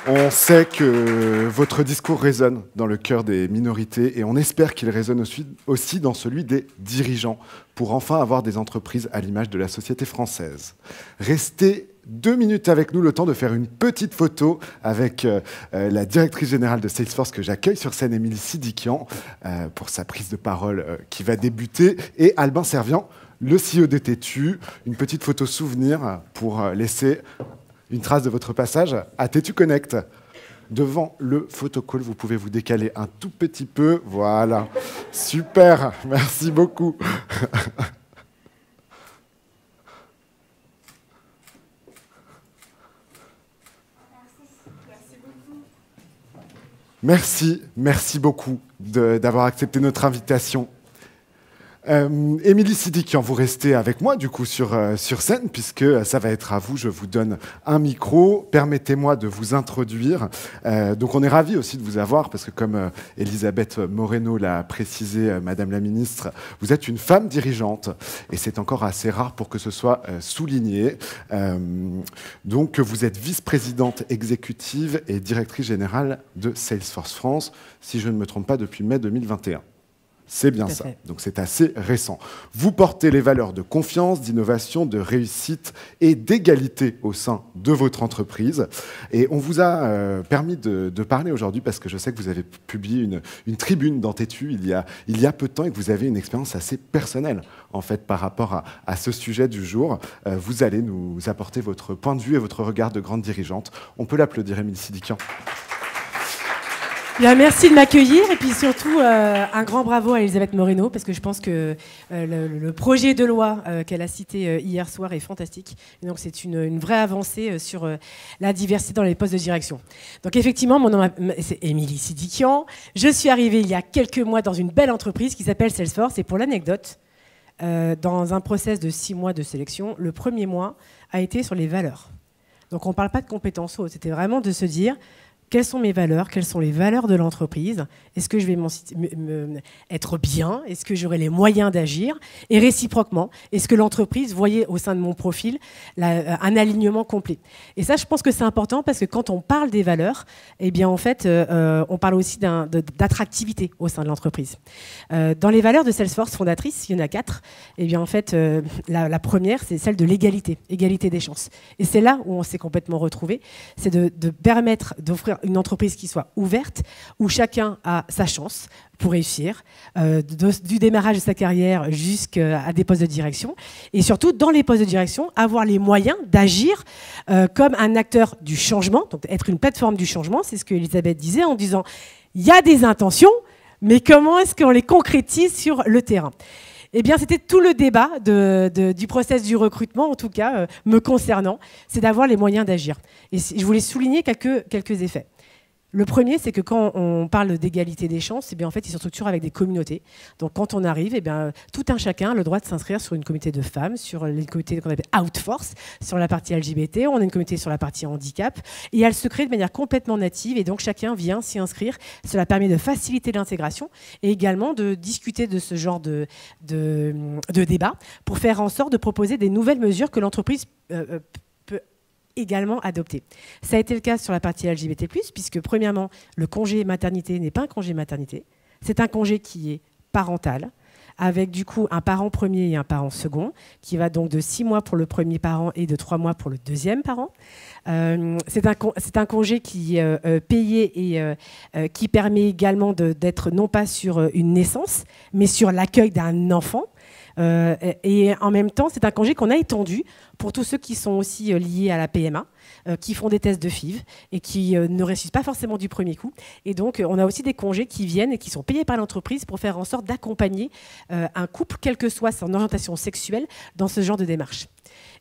On sait que votre discours résonne dans le cœur des minorités et on espère qu'il résonne aussi dans celui des dirigeants pour enfin avoir des entreprises à l'image de la société française. Restez 2 minutes avec nous, le temps de faire une petite photo avec la directrice générale de Salesforce que j'accueille sur scène, Émilie Sidikian, pour sa prise de parole qui va débuter, et Albin Servian, le CEO de Tétu. Une petite photo souvenir pour laisser une trace de votre passage à Tétu Connect. Devant le photocall, vous pouvez vous décaler un tout petit peu. Voilà. Super. Merci beaucoup. Merci beaucoup d'avoir accepté notre invitation. Émilie Sidikian, vous restez avec moi du coup sur scène, puisque ça va être à vous. Je vous donne un micro. Permettez-moi de vous introduire. Donc on est ravis aussi de vous avoir, parce que comme Elisabeth Moreno l'a précisé, Madame la Ministre, vous êtes une femme dirigeante, et c'est encore assez rare pour que ce soit souligné. Donc vous êtes vice-présidente exécutive et directrice générale de Salesforce France, si je ne me trompe pas, depuis mai 2021. C'est bien ça. Donc c'est assez récent. Vous portez les valeurs de confiance, d'innovation, de réussite et d'égalité au sein de votre entreprise. Et on vous a permis de parler aujourd'hui parce que je sais que vous avez publié une tribune dans Tétu il y a peu de temps et que vous avez une expérience assez personnelle en fait par rapport à ce sujet du jour. Vous allez nous apporter votre point de vue et votre regard de grande dirigeante. On peut l'applaudir, Émilie Sidikian. Bien, merci de m'accueillir et puis surtout un grand bravo à Elisabeth Moreno parce que je pense que le projet de loi qu'elle a cité hier soir est fantastique. Et donc c'est une vraie avancée sur la diversité dans les postes de direction. Donc effectivement, mon nom c'est Émilie Sidikian. Je suis arrivée il y a quelques mois dans une belle entreprise qui s'appelle Salesforce et pour l'anecdote, dans un process de 6 mois de sélection, le premier mois a été sur les valeurs. Donc on ne parle pas de compétences hautes, c'était vraiment de se dire quelles sont mes valeurs, quelles sont les valeurs de l'entreprise, est-ce que je vais être bien, est-ce que j'aurai les moyens d'agir, et réciproquement, est-ce que l'entreprise voyait au sein de mon profil un alignement complet. Et ça, je pense que c'est important parce que quand on parle des valeurs, eh bien en fait, on parle aussi d'attractivité au sein de l'entreprise. Dans les valeurs de Salesforce fondatrice, il y en a 4. Eh bien en fait, la première, c'est celle de l'égalité, égalité des chances. Et c'est là où on s'est complètement retrouvé, c'est de permettre d'offrir une entreprise qui soit ouverte, où chacun a sa chance pour réussir, du démarrage de sa carrière jusqu'à des postes de direction. Et surtout, dans les postes de direction, avoir les moyens d'agir comme un acteur du changement, donc être une plateforme du changement, c'est ce que Elisabeth disait en disant il y a des intentions, mais comment est-ce qu'on les concrétise sur le terrain ? Eh bien, c'était tout le débat du process du recrutement, en tout cas, me concernant, c'est d'avoir les moyens d'agir. Et je voulais souligner quelques effets. Le premier, c'est que quand on parle d'égalité des chances, eh bien, en fait, ils se structurent avec des communautés. Donc, quand on arrive, eh bien, tout un chacun a le droit de s'inscrire sur une communauté de femmes, sur les comités qu'on appelle Outforce, sur la partie LGBT, on a une communauté sur la partie handicap, et elle se crée de manière complètement native, et donc chacun vient s'y inscrire. Cela permet de faciliter l'intégration, et également de discuter de ce genre de débat, pour faire en sorte de proposer des nouvelles mesures que l'entreprise peut également adopté. Ça a été le cas sur la partie LGBT+, puisque premièrement, le congé maternité n'est pas un congé maternité, c'est un congé qui est parental, avec du coup un parent premier et un parent second, qui va donc de 6 mois pour le premier parent et de 3 mois pour le deuxième parent. C'est un congé qui est payé et qui permet également d'être non pas sur une naissance, mais sur l'accueil d'un enfant. Et en même temps, c'est un congé qu'on a étendu pour tous ceux qui sont aussi liés à la PMA, qui font des tests de FIV et qui ne réussissent pas forcément du premier coup. Et donc, on a aussi des congés qui viennent et qui sont payés par l'entreprise pour faire en sorte d'accompagner un couple, quelle que soit son orientation sexuelle, dans ce genre de démarche.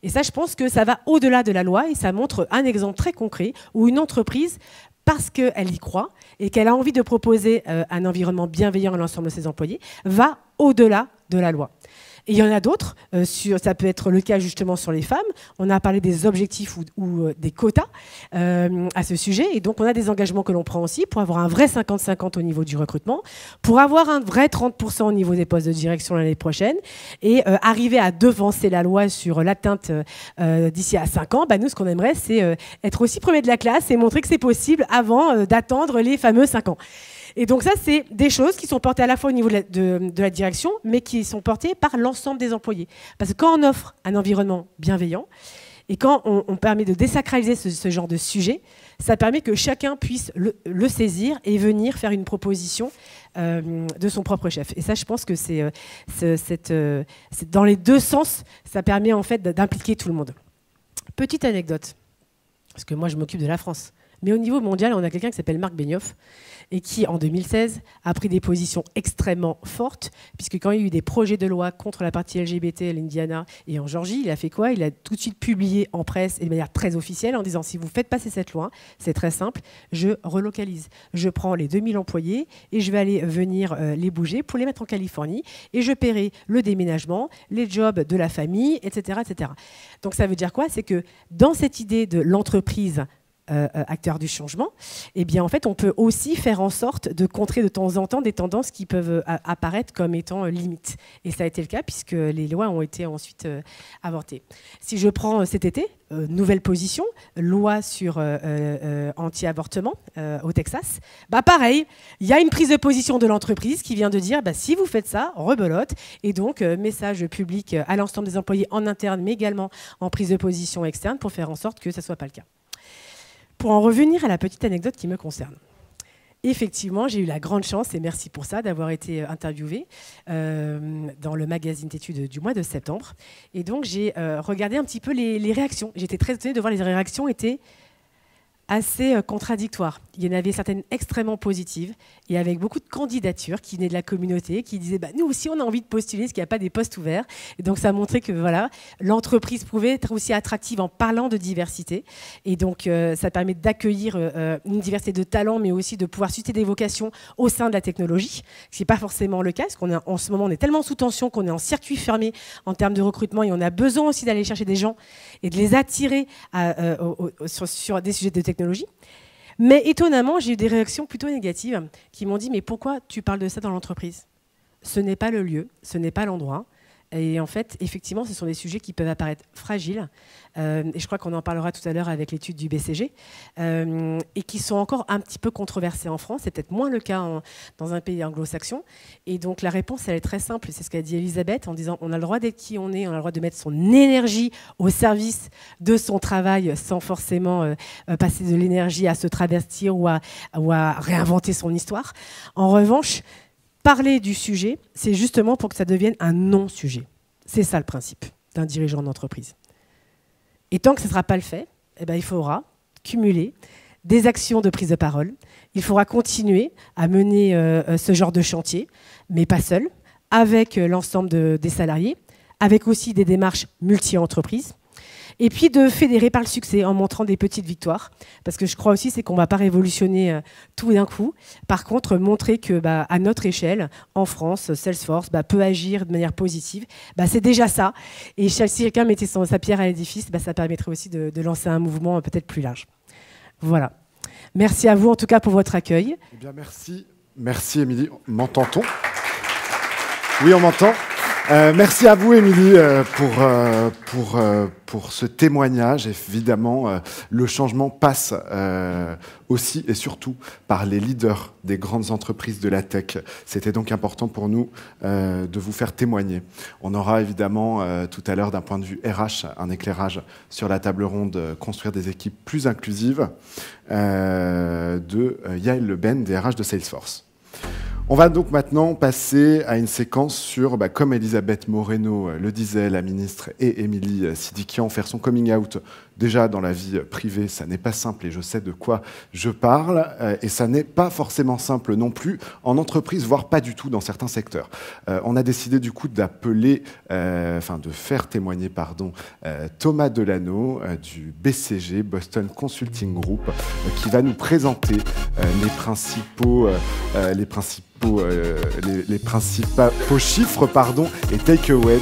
Et ça, je pense que ça va au-delà de la loi et ça montre un exemple très concret où une entreprise, parce qu'elle y croit et qu'elle a envie de proposer un environnement bienveillant à l'ensemble de ses employés, va au-delà de la loi. Et il y en a d'autres, ça peut être le cas justement sur les femmes. On a parlé des objectifs ou des quotas à ce sujet. Et donc, on a des engagements que l'on prend aussi pour avoir un vrai 50-50 au niveau du recrutement, pour avoir un vrai 30% au niveau des postes de direction l'année prochaine et arriver à devancer la loi sur l'atteinte d'ici à 5 ans. Bah, nous, ce qu'on aimerait, c'est être aussi premier de la classe et montrer que c'est possible avant d'attendre les fameux 5 ans. Et donc ça, c'est des choses qui sont portées à la fois au niveau de la direction, mais qui sont portées par l'ensemble des employés. Parce que quand on offre un environnement bienveillant, et quand on permet de désacraliser ce genre de sujet, ça permet que chacun puisse le saisir et venir faire une proposition de son propre chef. Et ça, je pense que c'est dans les deux sens, ça permet en fait d'impliquer tout le monde. Petite anecdote, parce que moi, je m'occupe de la France. Mais au niveau mondial, on a quelqu'un qui s'appelle Marc Benioff et qui, en 2016, a pris des positions extrêmement fortes, puisque quand il y a eu des projets de loi contre la partie LGBT à l'Indiana et en Géorgie, il a fait quoi? Il a tout de suite publié en presse et de manière très officielle en disant, si vous faites passer cette loi, c'est très simple, je relocalise. Je prends les 2000 employés et je vais aller venir les bouger pour les mettre en Californie et je paierai le déménagement, les jobs de la famille, etc., etc. Donc ça veut dire quoi? C'est que dans cette idée de l'entreprise acteur du changement, eh bien, en fait, on peut aussi faire en sorte de contrer de temps en temps des tendances qui peuvent apparaître comme étant limites. Et ça a été le cas puisque les lois ont été ensuite avortées. Si je prends cet été, nouvelle position, loi sur anti-avortement au Texas, bah pareil, il y a une prise de position de l'entreprise qui vient de dire bah, si vous faites ça, rebelote. Et donc, message public à l'ensemble des employés en interne, mais également en prise de position externe pour faire en sorte que ça ne soit pas le cas. Pour en revenir à la petite anecdote qui me concerne. Effectivement, j'ai eu la grande chance, et merci pour ça, d'avoir été interviewée dans le magazine d'études du mois de septembre. Et donc, j'ai regardé un petit peu les réactions. J'étais très étonnée de voir les réactions étaient assez contradictoires. Il y en avait certaines extrêmement positives et avec beaucoup de candidatures qui venaient de la communauté, qui disaient bah, nous aussi on a envie de postuler parce qu'il n'y a pas des postes ouverts. Et donc ça a montré que voilà, l'entreprise pouvait être aussi attractive en parlant de diversité. Et donc ça permet d'accueillir une diversité de talents, mais aussi de pouvoir susciter des vocations au sein de la technologie, ce qui n'est pas forcément le cas, parce qu'en ce moment on est tellement sous tension qu'on est en circuit fermé en termes de recrutement et on a besoin aussi d'aller chercher des gens et de les attirer sur des sujets de technologie. Mais étonnamment, j'ai eu des réactions plutôt négatives qui m'ont dit « Mais pourquoi tu parles de ça dans l'entreprise ? Ce n'est pas le lieu, ce n'est pas l'endroit. » Et en fait, effectivement, ce sont des sujets qui peuvent apparaître fragiles. Et je crois qu'on en parlera tout à l'heure avec l'étude du BCG. Et qui sont encore un petit peu controversés en France. C'est peut-être moins le cas dans un pays anglo-saxon. Et donc la réponse, elle est très simple. C'est ce qu'a dit Elisabeth en disant on a le droit d'être qui on est, on a le droit de mettre son énergie au service de son travail sans forcément passer de l'énergie à se travestir ou à réinventer son histoire. En revanche, parler du sujet, c'est justement pour que ça devienne un non-sujet. C'est ça le principe d'un dirigeant d'entreprise. Et tant que ce ne sera pas le fait, eh ben, il faudra cumuler des actions de prise de parole. Il faudra continuer à mener ce genre de chantier, mais pas seul, avec l'ensemble des salariés, avec aussi des démarches multi-entreprises. Et puis de fédérer par le succès en montrant des petites victoires. Parce que je crois aussi qu'on ne va pas révolutionner tout d'un coup. Par contre, montrer que à notre échelle, en France, Salesforce peut agir de manière positive, c'est déjà ça. Et si quelqu'un mettait sa pierre à l'édifice, ça permettrait aussi de lancer un mouvement peut-être plus large. Voilà. Merci à vous en tout cas pour votre accueil. Eh bien, merci. Merci Émilie. M'entend-on ? Oui, on m'entend. Merci à vous, Émilie, pour ce témoignage. Évidemment, le changement passe aussi et surtout par les leaders des grandes entreprises de la tech. C'était donc important pour nous de vous faire témoigner. On aura évidemment tout à l'heure, d'un point de vue RH, un éclairage sur la table ronde « Construire des équipes plus inclusives » de Yael Leben, des RH de Salesforce. On va donc maintenant passer à une séquence sur, comme Elisabeth Moreno le disait, la ministre, et Émilie Sidikian, faire son coming out. Déjà, dans la vie privée, ça n'est pas simple et je sais de quoi je parle. Et ça n'est pas forcément simple non plus en entreprise, voire pas du tout dans certains secteurs. On a décidé du coup d'appeler, de faire témoigner, Thomas Delano du BCG, Boston Consulting Group, qui va nous présenter les principaux chiffres et take-away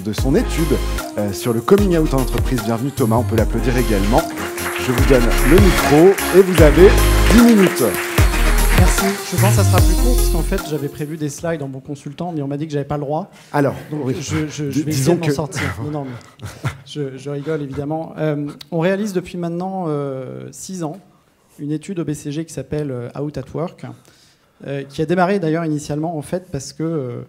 de son étude sur le coming out en entreprise. Bienvenue Thomas, on peut l'applaudir également. Je vous donne le micro et vous avez 10 minutes. Merci. Je pense que ça sera plus court parce qu'en fait j'avais prévu des slides en bon consultant, mais on m'a dit que j'avais pas le droit. Alors, donc oui. je vais essayer de m'en sortir. Non, mais je rigole évidemment. On réalise depuis maintenant 6 ans une étude au BCG qui s'appelle Out at Work. Qui a démarré d'ailleurs initialement en fait parce que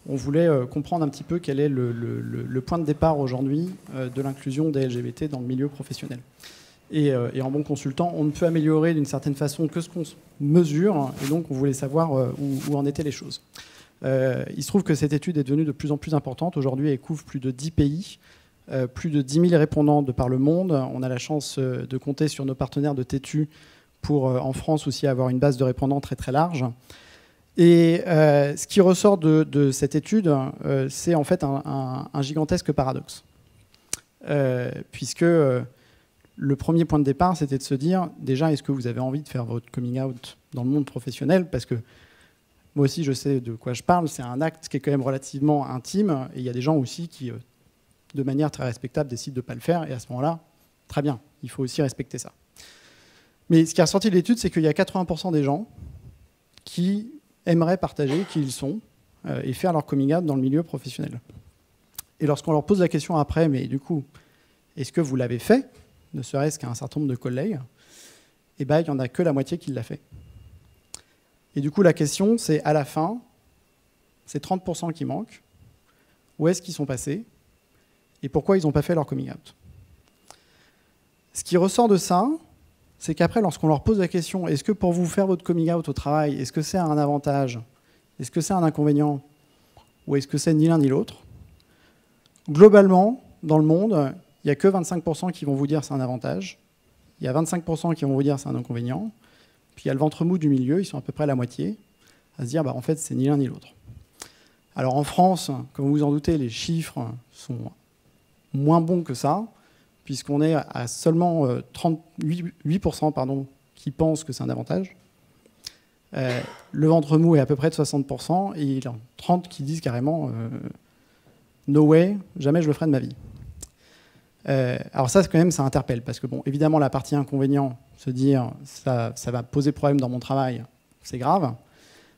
on voulait comprendre un petit peu quel est le point de départ aujourd'hui de l'inclusion des LGBT dans le milieu professionnel. Et en bon consultant, on ne peut améliorer d'une certaine façon que ce qu'on mesure, et donc on voulait savoir où en étaient les choses. Il se trouve que cette étude est devenue de plus en plus importante. Aujourd'hui, elle couvre plus de 10 pays. plus de 10 000 répondants de par le monde. On a la chance de compter sur nos partenaires de Tétu pour, en France aussi, avoir une base de répondants très très large. Et ce qui ressort de cette étude, c'est en fait un gigantesque paradoxe. Puisque le premier point de départ, c'était de se dire, déjà, est-ce que vous avez envie de faire votre coming out dans le monde professionnel? Parce que moi aussi, je sais de quoi je parle. C'est un acte qui est quand même relativement intime. Et il y a des gens aussi qui, de manière très respectable, décident de ne pas le faire. Et à ce moment-là, très bien, il faut aussi respecter ça. Mais ce qui est ressorti de l'étude, c'est qu'il y a 80% des gens qui aimeraient partager qui ils sont et faire leur coming out dans le milieu professionnel. Et lorsqu'on leur pose la question après, mais du coup, est-ce que vous l'avez fait, ne serait-ce qu'à un certain nombre de collègues, eh ben, il n'y en a que la moitié qui l'a fait. Et du coup, la question, c'est à la fin, c'est 30% qui manquent. Où est-ce qu'ils sont passés? Et pourquoi ils n'ont pas fait leur coming out? Ce qui ressort de ça, c'est qu'après, lorsqu'on leur pose la question, est-ce que pour vous faire votre coming out au travail, est-ce que c'est un avantage? Est-ce que c'est un inconvénient? Ou est-ce que c'est ni l'un ni l'autre? Globalement, dans le monde, il n'y a que 25% qui vont vous dire c'est un avantage. Il y a 25% qui vont vous dire c'est un inconvénient. Puis il y a le ventre mou du milieu, ils sont à peu près la moitié, à se dire bah, en fait c'est ni l'un ni l'autre. Alors en France, comme vous vous en doutez, les chiffres sont moins bons que ça, puisqu'on est à seulement 8% qui pensent que c'est un avantage. Le ventre mou est à peu près de 60%, et il y en a 30 qui disent carrément no way, jamais je le ferai de ma vie. Alors ça, quand même, ça interpelle, parce que, bon, évidemment, la partie inconvénient, se dire ça va poser problème dans mon travail, c'est grave.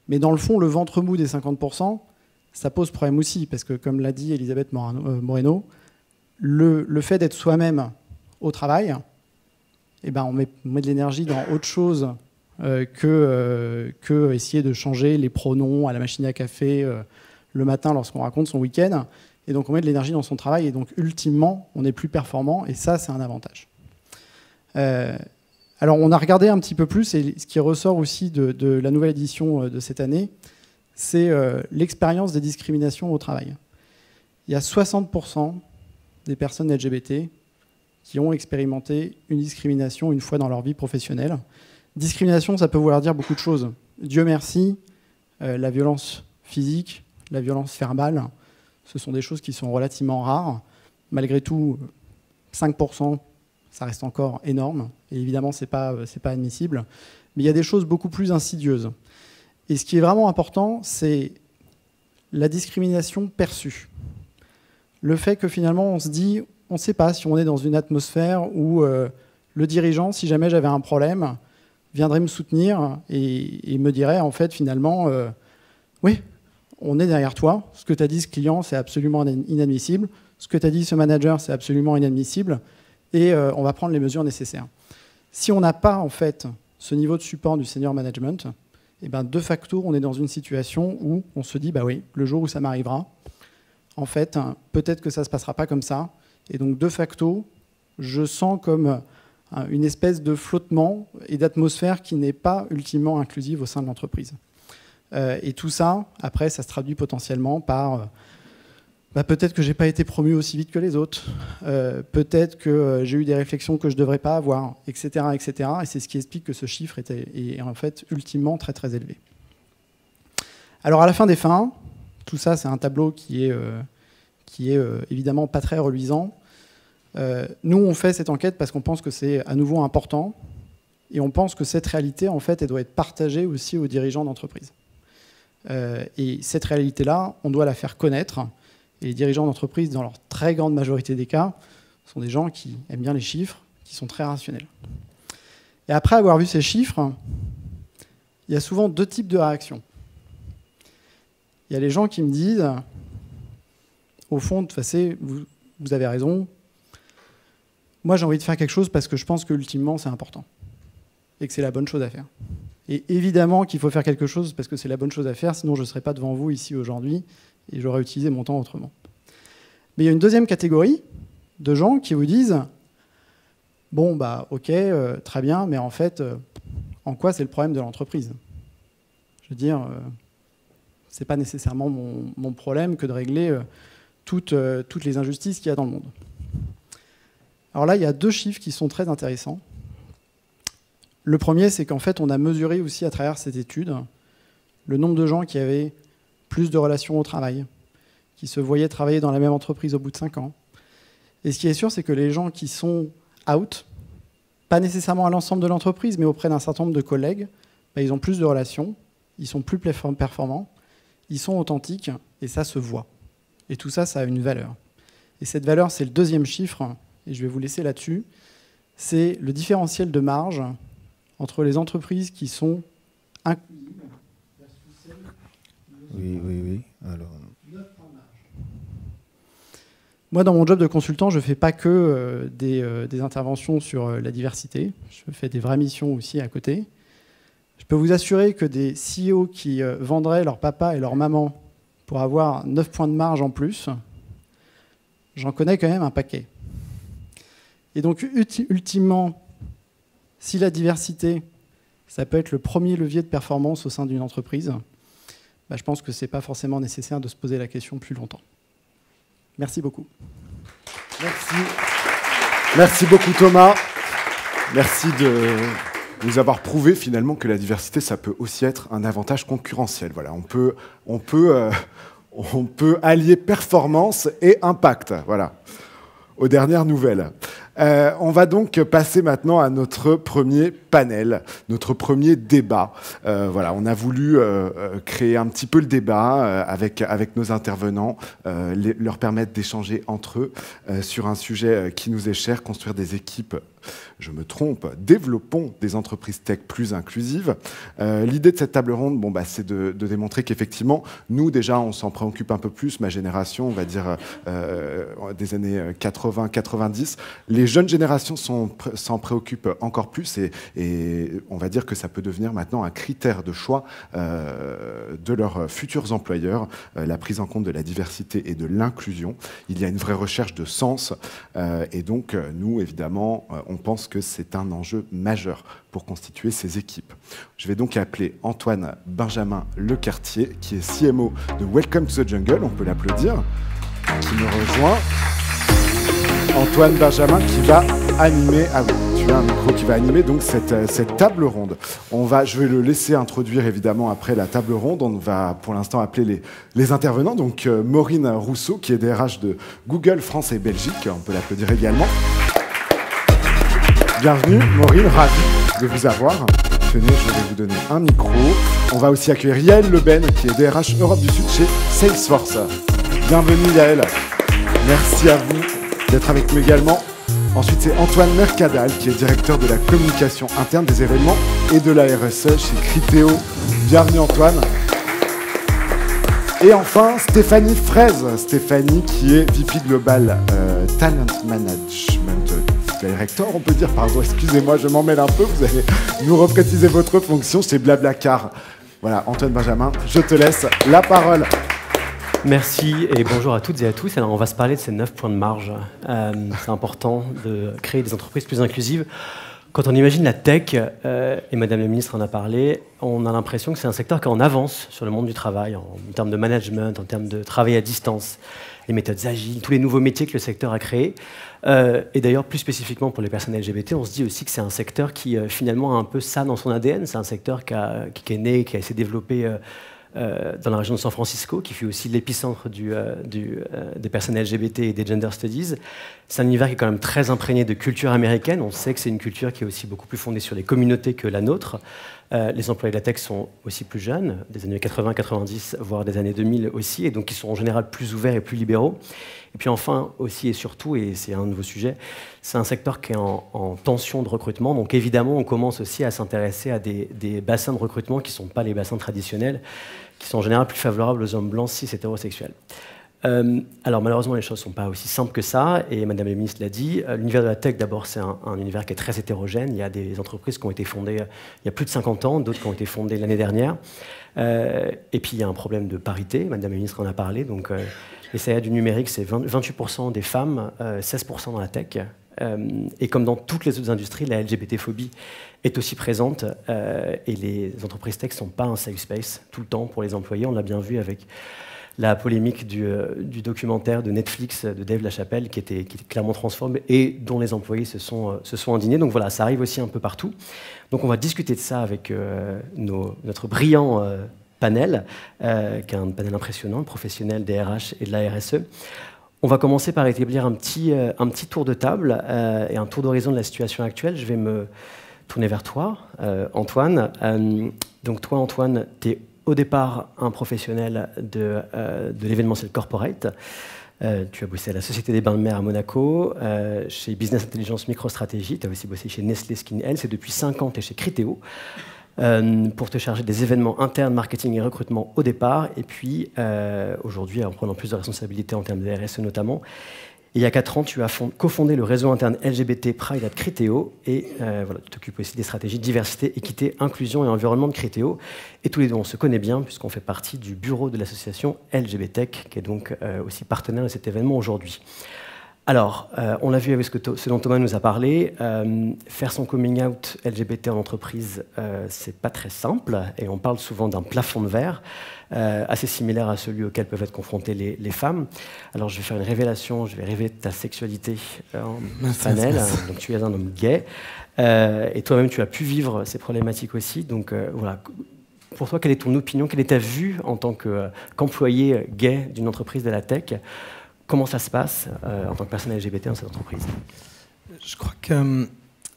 Mais dans le fond, le ventre mou des 50%, ça pose problème aussi, parce que, comme l'a dit Elisabeth Moreno, le fait d'être soi-même au travail, eh ben, on met de l'énergie dans autre chose que essayer de changer les pronoms à la machine à café le matin lorsqu'on raconte son week-end. Et donc on met de l'énergie dans son travail et donc ultimement on est plus performant et ça c'est un avantage. Alors on a regardé un petit peu plus et ce qui ressort aussi de la nouvelle édition de cette année, c'est l'expérience des discriminations au travail. Il y a 60% des personnes LGBT qui ont expérimenté une discrimination une fois dans leur vie professionnelle. Discrimination, ça peut vouloir dire beaucoup de choses. Dieu merci, la violence physique, la violence verbale, ce sont des choses qui sont relativement rares. Malgré tout, 5%, ça reste encore énorme. Et évidemment, ce n'est pas admissible. Mais il y a des choses beaucoup plus insidieuses. Et ce qui est vraiment important, c'est la discrimination perçue. Le fait que finalement, on se dit, on ne sait pas si on est dans une atmosphère où le dirigeant, si jamais j'avais un problème, viendrait me soutenir et me dirait, en fait, finalement, oui, on est derrière toi. Ce que tu as dit, ce client, c'est absolument inadmissible. Ce que tu as dit, ce manager, c'est absolument inadmissible. Et on va prendre les mesures nécessaires. Si on n'a pas, en fait, ce niveau de support du senior management, eh ben, de facto, on est dans une situation où on se dit, bah oui, le jour où ça m'arrivera, en fait, peut-être que ça ne se passera pas comme ça. Et donc, de facto, je sens comme une espèce de flottement et d'atmosphère qui n'est pas ultimement inclusive au sein de l'entreprise. Et tout ça, après, ça se traduit potentiellement par peut-être que je n'ai pas été promu aussi vite que les autres, peut-être que j'ai eu des réflexions que je ne devrais pas avoir, etc., etc. Et c'est ce qui explique que ce chiffre est en fait ultimement très très élevé. Alors à la fin des fins, tout ça c'est un tableau qui est évidemment pas très reluisant. Nous on fait cette enquête parce qu'on pense que c'est à nouveau important et on pense que cette réalité en fait elle doit être partagée aussi aux dirigeants d'entreprise. Et cette réalité-là, on doit la faire connaître. Et les dirigeants d'entreprise, dans leur très grande majorité des cas, sont des gens qui aiment bien les chiffres, qui sont très rationnels. Et après avoir vu ces chiffres, il y a souvent deux types de réactions. Il y a les gens qui me disent, au fond, de toute façon, vous avez raison, moi j'ai envie de faire quelque chose parce que je pense qu'ultimement c'est important et que c'est la bonne chose à faire. Et évidemment qu'il faut faire quelque chose parce que c'est la bonne chose à faire, sinon je ne serais pas devant vous ici aujourd'hui et j'aurais utilisé mon temps autrement. Mais il y a une deuxième catégorie de gens qui vous disent « Bon, bah ok, très bien, mais en fait, en quoi c'est le problème de l'entreprise ?» Je veux dire, ce n'est pas nécessairement mon problème que de régler toutes les injustices qu'il y a dans le monde. Alors là, il y a 2 chiffres qui sont très intéressants. Le premier, c'est qu'en fait, on a mesuré aussi à travers cette étude le nombre de gens qui avaient plus de relations au travail, qui se voyaient travailler dans la même entreprise au bout de 5 ans. Et ce qui est sûr, c'est que les gens qui sont out, pas nécessairement à l'ensemble de l'entreprise, mais auprès d'un certain nombre de collègues, ils ont plus de relations, ils sont plus performants, ils sont authentiques, et ça se voit. Et tout ça, ça a une valeur. Et cette valeur, c'est le 2e chiffre, et je vais vous laisser là-dessus, c'est le différentiel de marge entre les entreprises qui sont inclusives versus celles... Oui. Alors... Moi, dans mon job de consultant, je ne fais pas que des interventions sur la diversité. Je fais des vraies missions aussi à côté. Je peux vous assurer que des CEO qui vendraient leur papa et leur maman pour avoir 9 points de marge en plus, j'en connais quand même un paquet. Et donc, ultimement, si la diversité, ça peut être le premier levier de performance au sein d'une entreprise, je pense que ce n'est pas forcément nécessaire de se poser la question plus longtemps. Merci beaucoup. Merci beaucoup Thomas. Merci de nous avoir prouvé finalement que la diversité, ça peut aussi être un avantage concurrentiel. Voilà, on peut allier performance et impact. Voilà. Aux dernières nouvelles. On va donc passer maintenant à notre premier panel, notre premier débat. Voilà, on a voulu créer un petit peu le débat avec nos intervenants, leur permettre d'échanger entre eux sur un sujet qui nous est cher, construire des équipes, je me trompe, développons des entreprises tech plus inclusives. L'idée de cette table ronde, c'est de démontrer qu'effectivement, nous déjà, on s'en préoccupe un peu plus, ma génération, on va dire des années 80-90, les jeunes générations s'en préoccupent encore plus et on va dire que ça peut devenir maintenant un critère de choix de leurs futurs employeurs, la prise en compte de la diversité et de l'inclusion. Il y a une vraie recherche de sens et donc nous, évidemment, on pense que c'est un enjeu majeur pour constituer ces équipes. Je vais donc appeler Antoine Benjamin Lecartier, qui est CMO de Welcome to the Jungle, on peut l'applaudir, qui nous rejoint. Antoine Benjamin qui va animer, tu as un micro qui va animer donc cette table ronde. Je vais le laisser introduire évidemment après la table ronde. On va pour l'instant appeler les intervenants. Donc Maureen Rousseau qui est DRH de Google France et Belgique, on peut l'applaudir également. Bienvenue Maureen, ravi de vous avoir. Tenez, je vais vous donner un micro. On va aussi accueillir Yael Leben qui est DRH Europe du Sud chez Salesforce. Bienvenue Yael, merci à vous d'être avec nous également. Ensuite, c'est Antoine Mercadal, qui est directeur de la communication interne des événements et de la RSE chez Criteo. Bienvenue Antoine. Et enfin, Stéphanie Fraise. Stéphanie qui est VP Global Talent Management Director, on peut dire. Pardon, excusez-moi, je m'en mêle un peu. Vous allez nous repréciser votre fonction chez Blablacar. Voilà, Antoine Benjamin, je te laisse la parole. Merci et bonjour à toutes et à tous. Alors on va se parler de ces 9 points de marge. C'est important de créer des entreprises plus inclusives. Quand on imagine la tech, et Madame la Ministre en a parlé, on a l'impression que c'est un secteur qui est en avance sur le monde du travail, en termes de management, en termes de travail à distance, les méthodes agiles, tous les nouveaux métiers que le secteur a créés. Et d'ailleurs, plus spécifiquement pour les personnes LGBT, on se dit aussi que c'est un secteur qui finalement a un peu ça dans son ADN. C'est un secteur qui est né, qui a essayé de développer dans la région de San Francisco, qui fut aussi l'épicentre des personnes LGBT et des gender studies. C'est un univers qui est quand même très imprégné de culture américaine. On sait que c'est une culture qui est aussi beaucoup plus fondée sur les communautés que la nôtre. Les employés de la tech sont aussi plus jeunes, des années 80, 90, voire des années 2000 aussi, et donc ils sont en général plus ouverts et plus libéraux. Et puis enfin, aussi et surtout, et c'est un nouveau sujet, c'est un secteur qui est en tension de recrutement. Donc évidemment, on commence aussi à s'intéresser à des bassins de recrutement qui ne sont pas les bassins traditionnels, qui sont en général plus favorables aux hommes blancs cis hétérosexuels. Alors malheureusement, les choses ne sont pas aussi simples que ça, et Madame la Ministre l'a dit. L'univers de la tech, d'abord, c'est un univers qui est très hétérogène. Il y a des entreprises qui ont été fondées il y a plus de 50 ans, d'autres qui ont été fondées l'année dernière. Et puis il y a un problème de parité, Madame la Ministre en a parlé. Donc les salaires du numérique, c'est 28% des femmes, 16% dans la tech. Et comme dans toutes les autres industries, la LGBT-phobie est aussi présente et les entreprises tech ne sont pas un safe space tout le temps pour les employés. On l'a bien vu avec la polémique du documentaire de Netflix de Dave LaChapelle qui était clairement transphobe et dont les employés se sont indignés. Donc voilà, ça arrive aussi un peu partout. Donc on va discuter de ça avec notre brillant panel, qui est un panel impressionnant, professionnel des RH et de la RSE. On va commencer par établir un petit tour de table et un tour d'horizon de la situation actuelle. Je vais me tourner vers toi, Antoine. Donc toi, Antoine, tu es au départ un professionnel de l'événementiel corporate. Tu as bossé à la Société des Bains de Mer à Monaco, chez Business Intelligence MicroStratégie. Tu as aussi bossé chez Nestlé Skin Health et depuis 5 ans, tu es chez Criteo. Pour te charger des événements internes, marketing et recrutement au départ, et puis aujourd'hui en prenant plus de responsabilités en termes de RSE notamment. Et il y a 4 ans, tu as cofondé le réseau interne LGBT Pride at Criteo, et voilà, tu t'occupes aussi des stratégies diversité, équité, inclusion et environnement de Criteo. Et tous les deux, on se connaît bien puisqu'on fait partie du bureau de l'association LGBTech, qui est donc aussi partenaire de cet événement aujourd'hui. Alors, on l'a vu avec ce dont Thomas nous a parlé, faire son coming out LGBT en entreprise, c'est pas très simple, et on parle souvent d'un plafond de verre, assez similaire à celui auquel peuvent être confrontées les femmes. Alors, je vais faire une révélation, je vais révéler ta sexualité en panel. Donc, tu es un homme gay, et toi-même, tu as pu vivre ces problématiques aussi. Donc, voilà. Pour toi, quelle est ton opinion, quelle est ta vue en tant qu'employé gay d'une entreprise de la tech ? Comment ça se passe en tant que personne LGBT dans cette entreprise ? Je crois que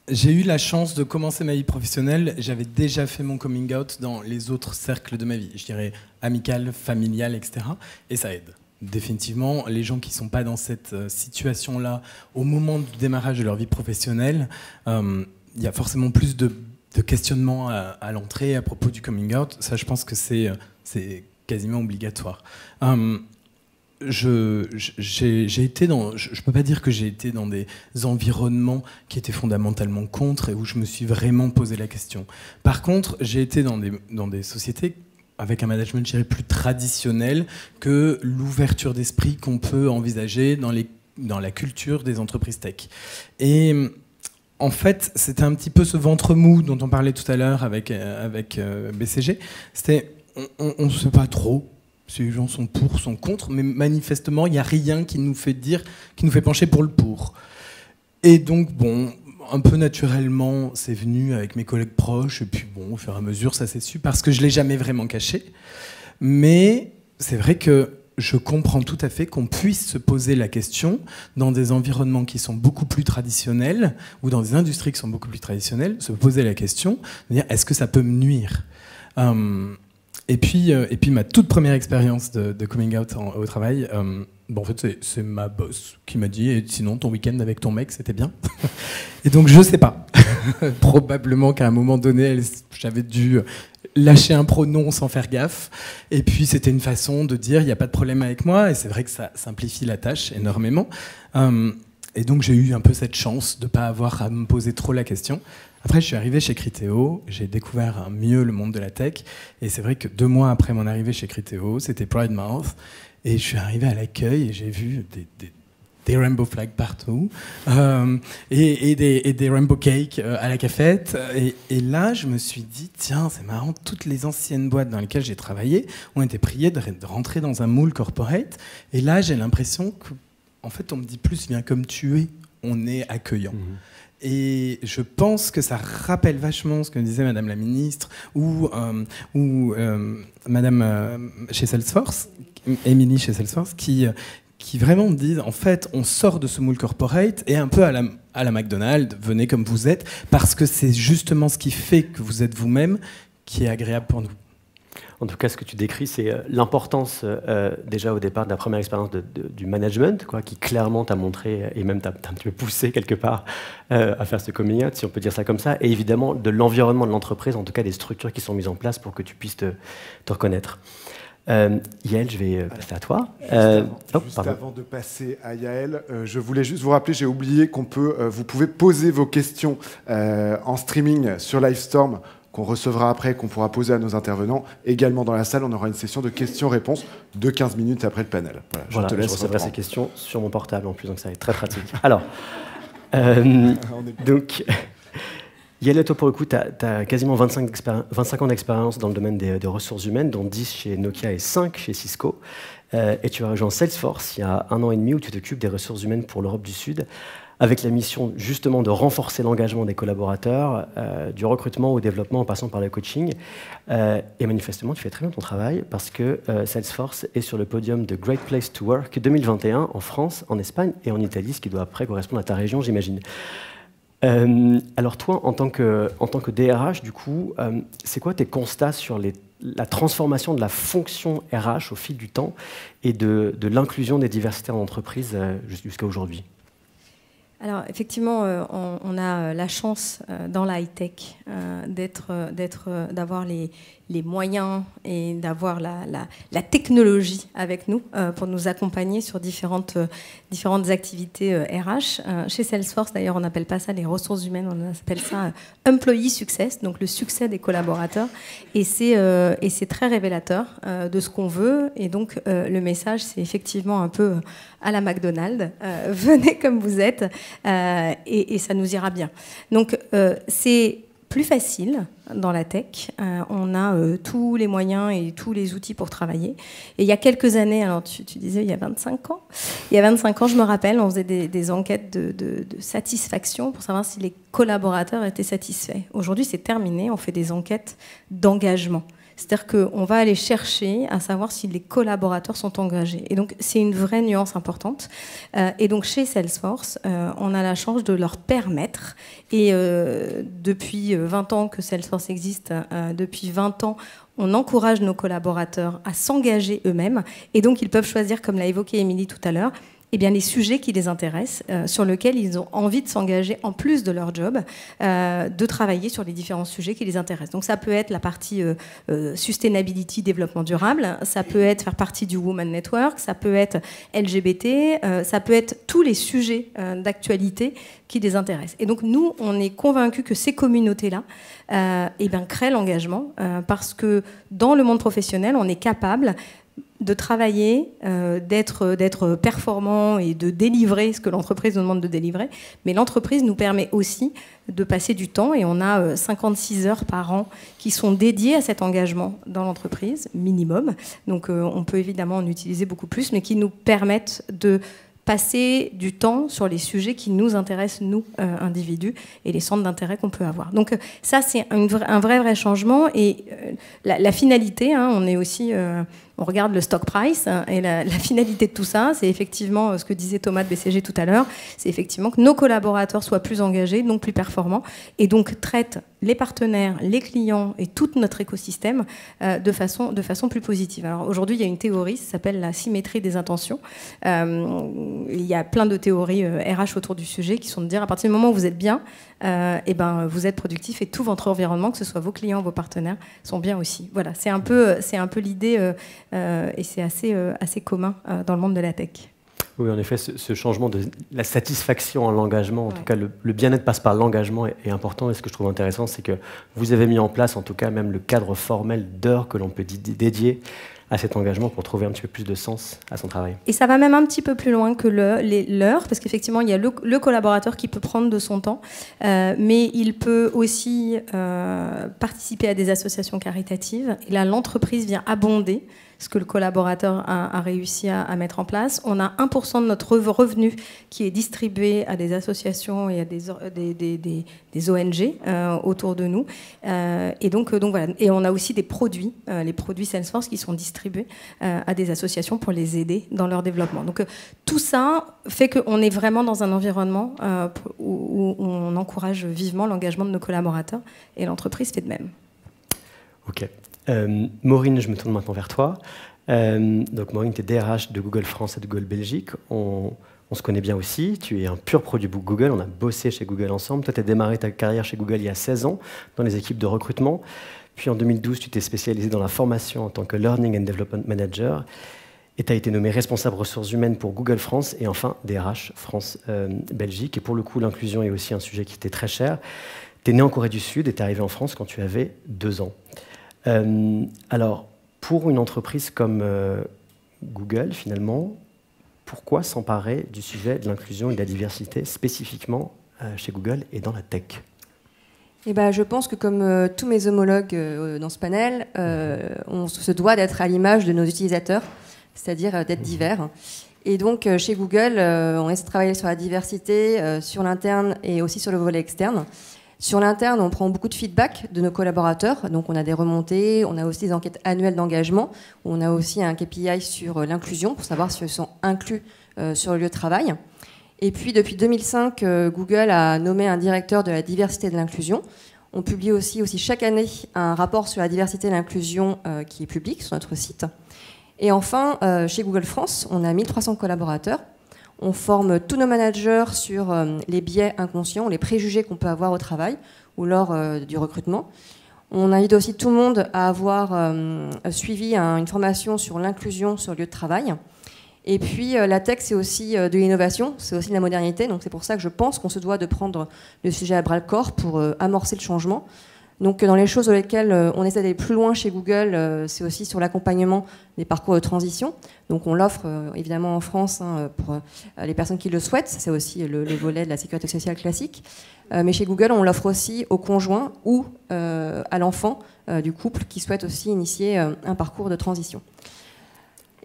j'ai eu la chance de commencer ma vie professionnelle. J'avais déjà fait mon coming out dans les autres cercles de ma vie, je dirais amical, familial, etc. Et ça aide. Définitivement, les gens qui ne sont pas dans cette situation-là, au moment du démarrage de leur vie professionnelle, il y a forcément plus de questionnements à l'entrée à propos du coming out. Ça, je pense que c'est quasiment obligatoire. J'ai été dans, je peux pas dire que j'ai été dans des environnements qui étaient fondamentalement contre et où je me suis vraiment posé la question. Par contre, j'ai été dans des sociétés avec un management, je dirais, plus traditionnel que l'ouverture d'esprit qu'on peut envisager dans la culture des entreprises tech. Et en fait, c'était un petit peu ce ventre mou dont on parlait tout à l'heure avec BCG. C'était, on ne sait pas trop si les gens sont pour, sont contre, mais manifestement, il n'y a rien qui nous fait pencher pour le pour. Et donc, bon, un peu naturellement, c'est venu avec mes collègues proches, et puis bon, au fur et à mesure, ça s'est su, parce que je ne l'ai jamais vraiment caché. Mais c'est vrai que je comprends tout à fait qu'on puisse se poser la question dans des environnements qui sont beaucoup plus traditionnels, ou dans des industries qui sont beaucoup plus traditionnelles, se poser la question de dire, est-ce que ça peut me nuire ? Et puis ma toute première expérience de coming out au travail, en fait, c'est ma boss qui m'a dit, et sinon ton week-end avec ton mec, c'était bien. Et donc je sais pas. Probablement qu'à un moment donné, j'avais dû lâcher un pronom sans faire gaffe. Et puis c'était une façon de dire, il n'y a pas de problème avec moi. Et c'est vrai que ça simplifie la tâche énormément. Et donc j'ai eu un peu cette chance de ne pas avoir à me poser trop la question. Après, je suis arrivé chez Criteo, j'ai découvert mieux le monde de la tech, et c'est vrai que 2 mois après mon arrivée chez Criteo, c'était Pride Month, et je suis arrivé à l'accueil et j'ai vu des rainbow flags partout, et des rainbow cakes à la cafette, et là, je me suis dit, tiens, c'est marrant, toutes les anciennes boîtes dans lesquelles j'ai travaillé ont été priées de rentrer dans un moule corporate, et là, j'ai l'impression que, en fait, on me dit plus, viens comme tu es, on est accueillant. Et je pense que ça rappelle vachement ce que disait Madame la Ministre ou Madame chez Salesforce, Émilie chez Salesforce, qui vraiment me disent, en fait, on sort de ce moule corporate et un peu à la McDonald's, venez comme vous êtes, parce que c'est justement ce qui fait que vous êtes vous-même qui est agréable pour nous. En tout cas, ce que tu décris, c'est l'importance déjà au départ de la première expérience du management, quoi, qui clairement t'a montré, et même t'a un petit peu poussé quelque part à faire ce coming out, si on peut dire ça comme ça, et évidemment de l'environnement de l'entreprise, en tout cas des structures qui sont mises en place pour que tu puisses te reconnaître. Yael, je vais passer à toi. Juste avant de passer à Yael, je voulais juste vous rappeler, j'ai oublié vous pouvez poser vos questions en streaming sur Livestorm, qu'on recevra après, qu'on pourra poser à nos intervenants. Également dans la salle, on aura une session de questions-réponses de 15 minutes après le panel. Voilà, je recevrai ces questions sur mon portable en plus, donc ça va être très pratique. Alors, donc, Yael, toi, pour le coup, tu as quasiment 25 ans d'expérience dans le domaine des ressources humaines, dont 10 chez Nokia et 5 chez Cisco. Et tu as rejoint Salesforce il y a 1 an et demi, où tu t'occupes des ressources humaines pour l'Europe du Sud, avec la mission justement de renforcer l'engagement des collaborateurs, du recrutement au développement en passant par le coaching. Et manifestement, tu fais très bien ton travail, parce que Salesforce est sur le podium de Great Place to Work 2021 en France, en Espagne et en Italie, ce qui doit après correspondre à ta région, j'imagine. Alors toi, en tant que DRH, du coup, c'est quoi tes constats sur la transformation de la fonction RH au fil du temps et de l'inclusion des diversités en entreprise jusqu'à aujourd'hui? Alors effectivement, on a la chance dans la high-tech d'avoir les moyens et d'avoir la technologie avec nous pour nous accompagner sur différentes activités RH. Chez Salesforce, d'ailleurs, on n'appelle pas ça les ressources humaines, on appelle ça employee success, donc le succès des collaborateurs. Et c'est très révélateur de ce qu'on veut. Et donc, le message, c'est effectivement un peu à la McDonald's. Venez comme vous êtes et ça nous ira bien. Donc, c'est plus facile dans la tech. On a tous les moyens et tous les outils pour travailler. Et il y a quelques années, alors tu disais il y a 25 ans, je me rappelle, on faisait des enquêtes de satisfaction pour savoir si les collaborateurs étaient satisfaits. Aujourd'hui, c'est terminé, on fait des enquêtes d'engagement. C'est-à-dire qu'on va aller chercher à savoir si les collaborateurs sont engagés. Et donc, c'est une vraie nuance importante. Et donc, chez Salesforce, on a la chance de leur permettre, et depuis 20 ans que Salesforce existe, depuis 20 ans, on encourage nos collaborateurs à s'engager eux-mêmes. Et donc, ils peuvent choisir, comme l'a évoqué Émilie tout à l'heure, eh bien, les sujets qui les intéressent, sur lesquels ils ont envie de s'engager en plus de leur job, de travailler sur les différents sujets qui les intéressent. Donc ça peut être la partie sustainability, développement durable, ça peut être faire partie du Women Network, ça peut être LGBT, ça peut être tous les sujets d'actualité qui les intéressent. Et donc nous, on est convaincus que ces communautés-là créent l'engagement, parce que dans le monde professionnel, on est capable de travailler, d'être performant et de délivrer ce que l'entreprise nous demande de délivrer. Mais l'entreprise nous permet aussi de passer du temps, et on a 56 heures par an qui sont dédiées à cet engagement dans l'entreprise, minimum. Donc on peut évidemment en utiliser beaucoup plus, mais qui nous permettent de passer du temps sur les sujets qui nous intéressent, nous, individus, et les centres d'intérêt qu'on peut avoir. Donc ça, c'est un vrai changement. Et la finalité, on est aussi... on regarde le stock price, et la finalité de tout ça, c'est effectivement ce que disait Thomas de BCG tout à l'heure, c'est effectivement que nos collaborateurs soient plus engagés, donc plus performants, et donc traitent les partenaires, les clients et tout notre écosystème de façon plus positive. Alors aujourd'hui, il y a une théorie, ça s'appelle la symétrie des intentions. Il y a plein de théories RH autour du sujet qui sont de dire, à partir du moment où vous êtes bien, vous êtes productif, et tout votre environnement, que ce soit vos clients, vos partenaires, sont bien aussi. Voilà, c'est un peu l'idée, et c'est assez commun dans le monde de la tech. Oui, en effet, ce changement de la satisfaction en l'engagement, en tout cas le bien-être passe par l'engagement, est important. Et ce que je trouve intéressant, c'est que vous avez mis en place, en tout cas même le cadre formel d'heures que l'on peut dédier à cet engagement pour trouver un petit peu plus de sens à son travail. Et ça va même un petit peu plus loin que l'heure, parce qu'effectivement, il y a le collaborateur qui peut prendre de son temps, mais il peut aussi participer à des associations caritatives. Et là, l'entreprise vient abonder ce que le collaborateur a réussi à mettre en place. On a 1% de notre revenu qui est distribué à des associations et à des ONG autour de nous. Et donc voilà. Et on a aussi des produits, les produits Salesforce, qui sont distribués à des associations pour les aider dans leur développement. Donc tout ça fait qu'on est vraiment dans un environnement où on encourage vivement l'engagement de nos collaborateurs, et l'entreprise fait de même. Ok. Maureen, je me tourne maintenant vers toi. Donc Maureen, tu es DRH de Google France et de Google Belgique. On se connaît bien aussi. Tu es un pur produit Google. On a bossé chez Google ensemble. Toi, tu as démarré ta carrière chez Google il y a 16 ans dans les équipes de recrutement. Puis en 2012, tu t'es spécialisé dans la formation en tant que Learning and Development Manager. Et tu as été nommé responsable ressources humaines pour Google France, et enfin DRH France Belgique. Et pour le coup, l'inclusion est aussi un sujet qui t'est très cher. Tu es né en Corée du Sud et tu es arrivé en France quand tu avais 2 ans. Alors, pour une entreprise comme Google, finalement, pourquoi s'emparer du sujet de l'inclusion et de la diversité spécifiquement chez Google et dans la tech ? Je pense que comme tous mes homologues dans ce panel, on se doit d'être à l'image de nos utilisateurs, c'est-à-dire d'être divers. Et donc, chez Google, on essaie de travailler sur la diversité, sur l'interne et aussi sur le volet externe. Sur l'interne, on prend beaucoup de feedback de nos collaborateurs. Donc, on a des remontées, on a aussi des enquêtes annuelles d'engagement. On a aussi un KPI sur l'inclusion pour savoir si ils sont inclus sur le lieu de travail. Et puis, depuis 2005, Google a nommé un directeur de la diversité et de l'inclusion. On publie aussi chaque année un rapport sur la diversité et l'inclusion qui est public sur notre site. Et enfin, chez Google France, on a 1300 collaborateurs. On forme tous nos managers sur les biais inconscients, les préjugés qu'on peut avoir au travail ou lors du recrutement. On invite aussi tout le monde à avoir suivi une formation sur l'inclusion sur le lieu de travail. Et puis la tech, c'est aussi de l'innovation, c'est aussi de la modernité. Donc c'est pour ça que je pense qu'on se doit de prendre le sujet à bras-le-corps pour amorcer le changement. Donc dans les choses sur lesquelles on essaie d'aller plus loin chez Google, c'est aussi sur l'accompagnement des parcours de transition. Donc on l'offre évidemment en France pour les personnes qui le souhaitent. C'est aussi le volet de la sécurité sociale classique. Mais chez Google, on l'offre aussi aux conjoints ou à l'enfant du couple qui souhaite aussi initier un parcours de transition.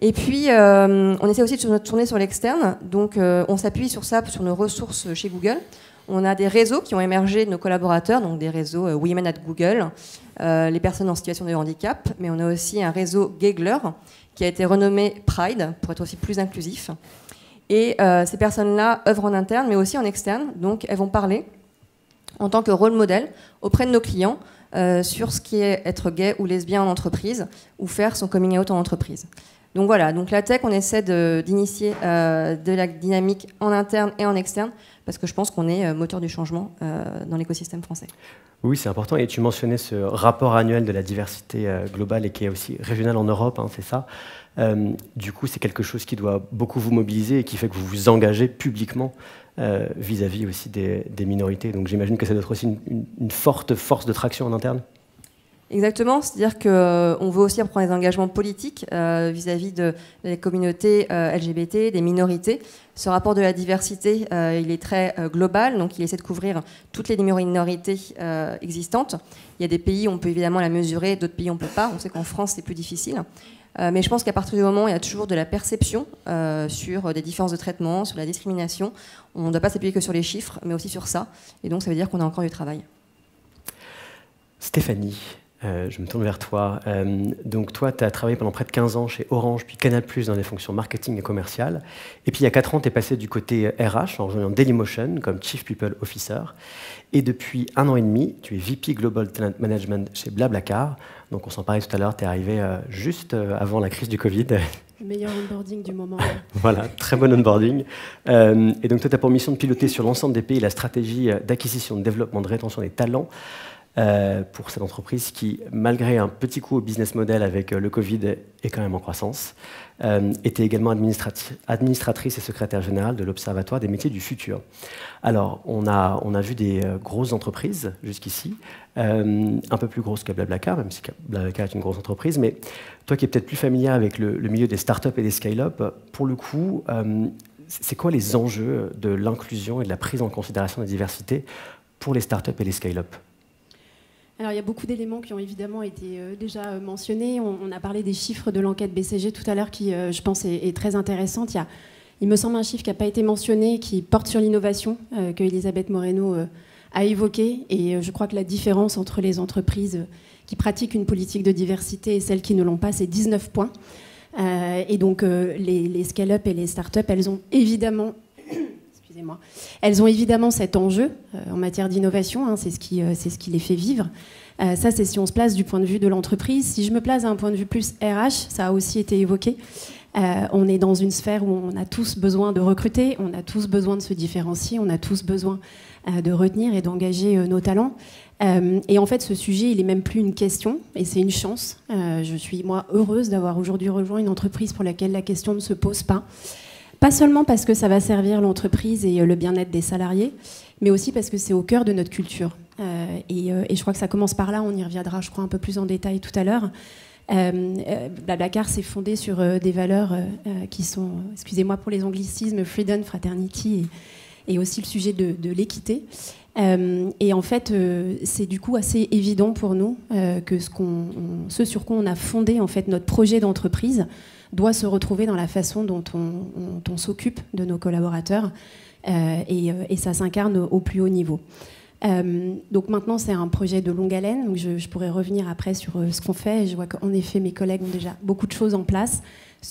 Et puis, on essaie aussi de tourner sur l'externe. Donc, on s'appuie sur ça, sur nos ressources chez Google. On a des réseaux qui ont émergé de nos collaborateurs, donc des réseaux Women at Google, les personnes en situation de handicap, mais on a aussi un réseau Gagler qui a été renommé Pride pour être aussi plus inclusif. Et ces personnes-là œuvrent en interne, mais aussi en externe. Donc, elles vont parler en tant que rôle modèle auprès de nos clients sur ce qui est être gay ou lesbien en entreprise ou faire son coming out en entreprise. Donc voilà, donc la tech, on essaie d'initier de la dynamique en interne et en externe, parce que je pense qu'on est moteur du changement dans l'écosystème français. Oui, c'est important. Et tu mentionnais ce rapport annuel de la diversité globale et qui est aussi régional en Europe, hein, c'est ça. Du coup, c'est quelque chose qui doit beaucoup vous mobiliser et qui fait que vous vous engagez publiquement vis-à-vis aussi des minorités. Donc j'imagine que ça doit être aussi une forte force de traction en interne. Exactement, c'est-à-dire qu'on veut aussi prendre des engagements politiques vis-à-vis des communautés LGBT, des minorités. Ce rapport de la diversité, il est très global, donc il essaie de couvrir toutes les minorités existantes. Il y a des pays où on peut évidemment la mesurer, d'autres pays on ne peut pas. On sait qu'en France, c'est plus difficile. Mais je pense qu'à partir du moment où il y a toujours de la perception sur des différences de traitement, sur la discrimination, on ne doit pas s'appuyer que sur les chiffres, mais aussi sur ça. Et donc ça veut dire qu'on a encore du travail. Stéphanie, je me tourne vers toi. Donc toi, tu as travaillé pendant près de 15 ans chez Orange, puis Canal+, dans des fonctions marketing et commerciales. Et puis il y a 4 ans, tu es passé du côté RH, en rejoignant Dailymotion comme Chief People Officer. Et depuis 1 an et demi, tu es VP Global Talent Management chez Blablacar. Donc on s'en parlait tout à l'heure, tu es arrivé juste avant la crise du Covid. Le meilleur onboarding du moment. Voilà, très bon onboarding. Et donc toi, tu as pour mission de piloter sur l'ensemble des pays la stratégie d'acquisition, de développement, de rétention des talents pour cette entreprise qui, malgré un petit coup au business model avec le Covid, est quand même en croissance. Était également administratrice et secrétaire générale de l'Observatoire des métiers du futur. Alors, on a vu des grosses entreprises jusqu'ici, un peu plus grosses que Blablacar, même si Blablacar est une grosse entreprise, mais toi qui es peut-être plus familier avec le milieu des startups et des scale-up, pour le coup, c'est quoi les enjeux de l'inclusion et de la prise en considération de la diversité pour les startups et les scale-up ? Alors, il y a beaucoup d'éléments qui ont évidemment été déjà mentionnés. On a parlé des chiffres de l'enquête BCG tout à l'heure qui, je pense, est très intéressante. Il me semble un chiffre qui n'a pas été mentionné, qui porte sur l'innovation, que Elisabeth Moreno a évoqué. Et je crois que la différence entre les entreprises qui pratiquent une politique de diversité et celles qui ne l'ont pas, c'est 19 points. Et donc, les scale-up et les start-up, elles ont évidemment... Elles ont évidemment cet enjeu en matière d'innovation, hein, c'est ce qui les fait vivre. Ça, c'est si on se place du point de vue de l'entreprise. Si je me place d'un point de vue plus RH, ça a aussi été évoqué. On est dans une sphère où on a tous besoin de recruter, on a tous besoin de se différencier, on a tous besoin de retenir et d'engager nos talents. Et en fait, ce sujet, il n'est même plus une question, et c'est une chance. Je suis, moi, heureuse d'avoir aujourd'hui rejoint une entreprise pour laquelle la question ne se pose pas. Pas seulement parce que ça va servir l'entreprise et le bien-être des salariés, mais aussi parce que c'est au cœur de notre culture. Et je crois que ça commence par là, on y reviendra, je crois, un peu plus en détail tout à l'heure. Blablacar s'est fondé sur des valeurs qui sont, excusez-moi pour les anglicismes, freedom, fraternity et aussi le sujet de l'équité. Et en fait, c'est du coup assez évident pour nous que ce sur quoi on a fondé en fait notre projet d'entreprise doit se retrouver dans la façon dont on s'occupe de nos collaborateurs et ça s'incarne au plus haut niveau. Donc maintenant, c'est un projet de longue haleine. Donc je pourrais revenir après sur ce qu'on fait. Je vois qu'en effet, mes collègues ont déjà beaucoup de choses en place.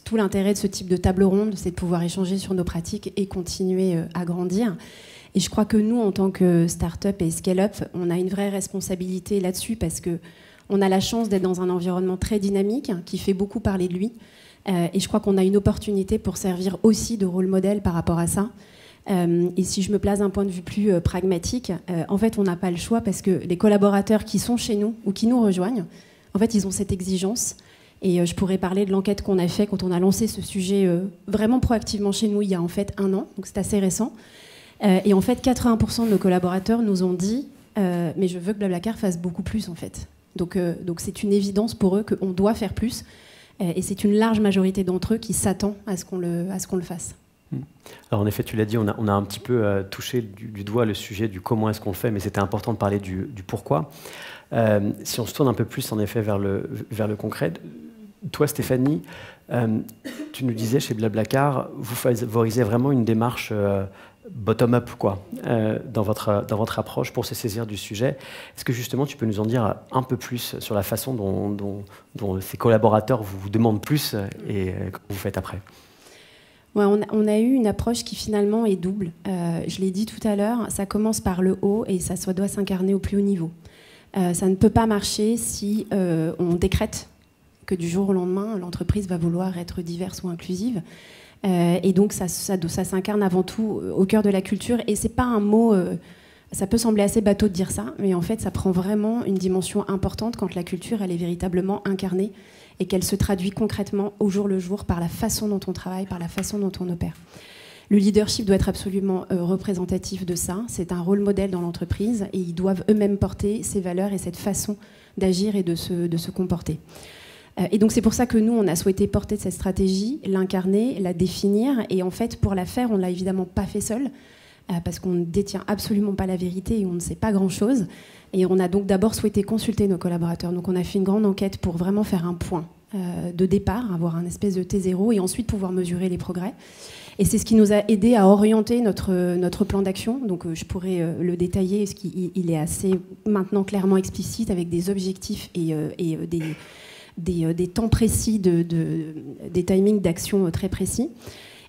Tout l'intérêt de ce type de table ronde, c'est de pouvoir échanger sur nos pratiques et continuer à grandir. Et je crois que nous, en tant que start-up et scale-up, on a une vraie responsabilité là-dessus parce qu'on a la chance d'être dans un environnement très dynamique qui fait beaucoup parler de lui. Et je crois qu'on a une opportunité pour servir aussi de rôle modèle par rapport à ça. Et si je me place d'un point de vue plus pragmatique, en fait, on n'a pas le choix parce que les collaborateurs qui sont chez nous ou qui nous rejoignent, en fait, ils ont cette exigence. Et je pourrais parler de l'enquête qu'on a fait quand on a lancé ce sujet vraiment proactivement chez nous il y a en fait 1 an, donc c'est assez récent. Et en fait, 80% de nos collaborateurs nous ont dit mais je veux que Blablacar fasse beaucoup plus en fait. Donc c'est une évidence pour eux qu'on doit faire plus. Et c'est une large majorité d'entre eux qui s'attend à ce qu'on le fasse. Alors en effet, tu l'as dit, on a un petit peu touché du doigt le sujet du comment est-ce qu'on le fait, mais c'était important de parler du pourquoi. Si on se tourne un peu plus en effet vers le concret, toi Stéphanie, tu nous disais chez Blablacar, vous favorisez vraiment une démarche bottom-up dans votre approche pour se saisir du sujet. Est-ce que justement tu peux nous en dire un peu plus sur la façon dont ces collaborateurs vous demandent plus et que vous faites après? Ouais, on a eu une approche qui finalement est double. Je l'ai dit tout à l'heure, ça commence par le haut et ça doit s'incarner au plus haut niveau. Ça ne peut pas marcher si on décrète que du jour au lendemain, l'entreprise va vouloir être diverse ou inclusive. Et donc ça s'incarne avant tout au cœur de la culture. Et c'est pas un mot, ça peut sembler assez bateau de dire ça, mais en fait ça prend vraiment une dimension importante quand la culture elle est véritablement incarnée et qu'elle se traduit concrètement au jour le jour par la façon dont on travaille, par la façon dont on opère. Le leadership doit être absolument représentatif de ça. C'est un rôle modèle dans l'entreprise et ils doivent eux-mêmes porter ces valeurs et cette façon d'agir et de se comporter. Et donc c'est pour ça que nous, on a souhaité porter cette stratégie, l'incarner, la définir. Et en fait, pour la faire, on ne l'a évidemment pas fait seul, parce qu'on ne détient absolument pas la vérité et on ne sait pas grand-chose. Et on a donc d'abord souhaité consulter nos collaborateurs. Donc on a fait une grande enquête pour vraiment faire un point de départ, avoir un espèce de T0 et ensuite pouvoir mesurer les progrès. Et c'est ce qui nous a aidé à orienter notre plan d'action. Donc je pourrais le détailler, parce qu'il est assez maintenant clairement explicite avec des objectifs et des temps précis, des timings d'action très précis.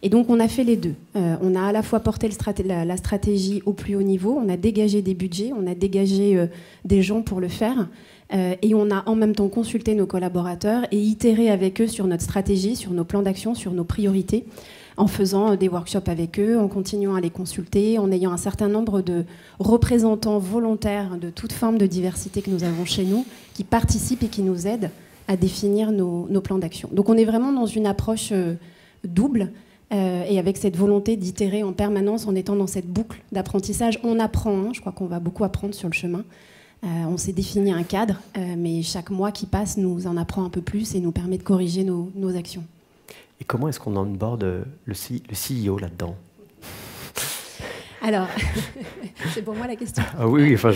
Et donc on a fait les deux. On a à la fois porté la stratégie au plus haut niveau, on a dégagé des budgets, on a dégagé des gens pour le faire, et on a en même temps consulté nos collaborateurs et itéré avec eux sur notre stratégie, sur nos plans d'action, sur nos priorités, en faisant des workshops avec eux, en continuant à les consulter, en ayant un certain nombre de représentants volontaires de toute forme de diversité que nous avons chez nous, qui participent et qui nous aident à définir nos plans d'action. Donc on est vraiment dans une approche double et avec cette volonté d'itérer en permanence en étant dans cette boucle d'apprentissage. On apprend, je crois qu'on va beaucoup apprendre sur le chemin. On s'est défini un cadre, mais chaque mois qui passe nous en apprend un peu plus et nous permet de corriger nos actions. Et comment est-ce qu'on onboard le CEO là-dedans? Alors, c'est pour moi la question. Ah oui, enfin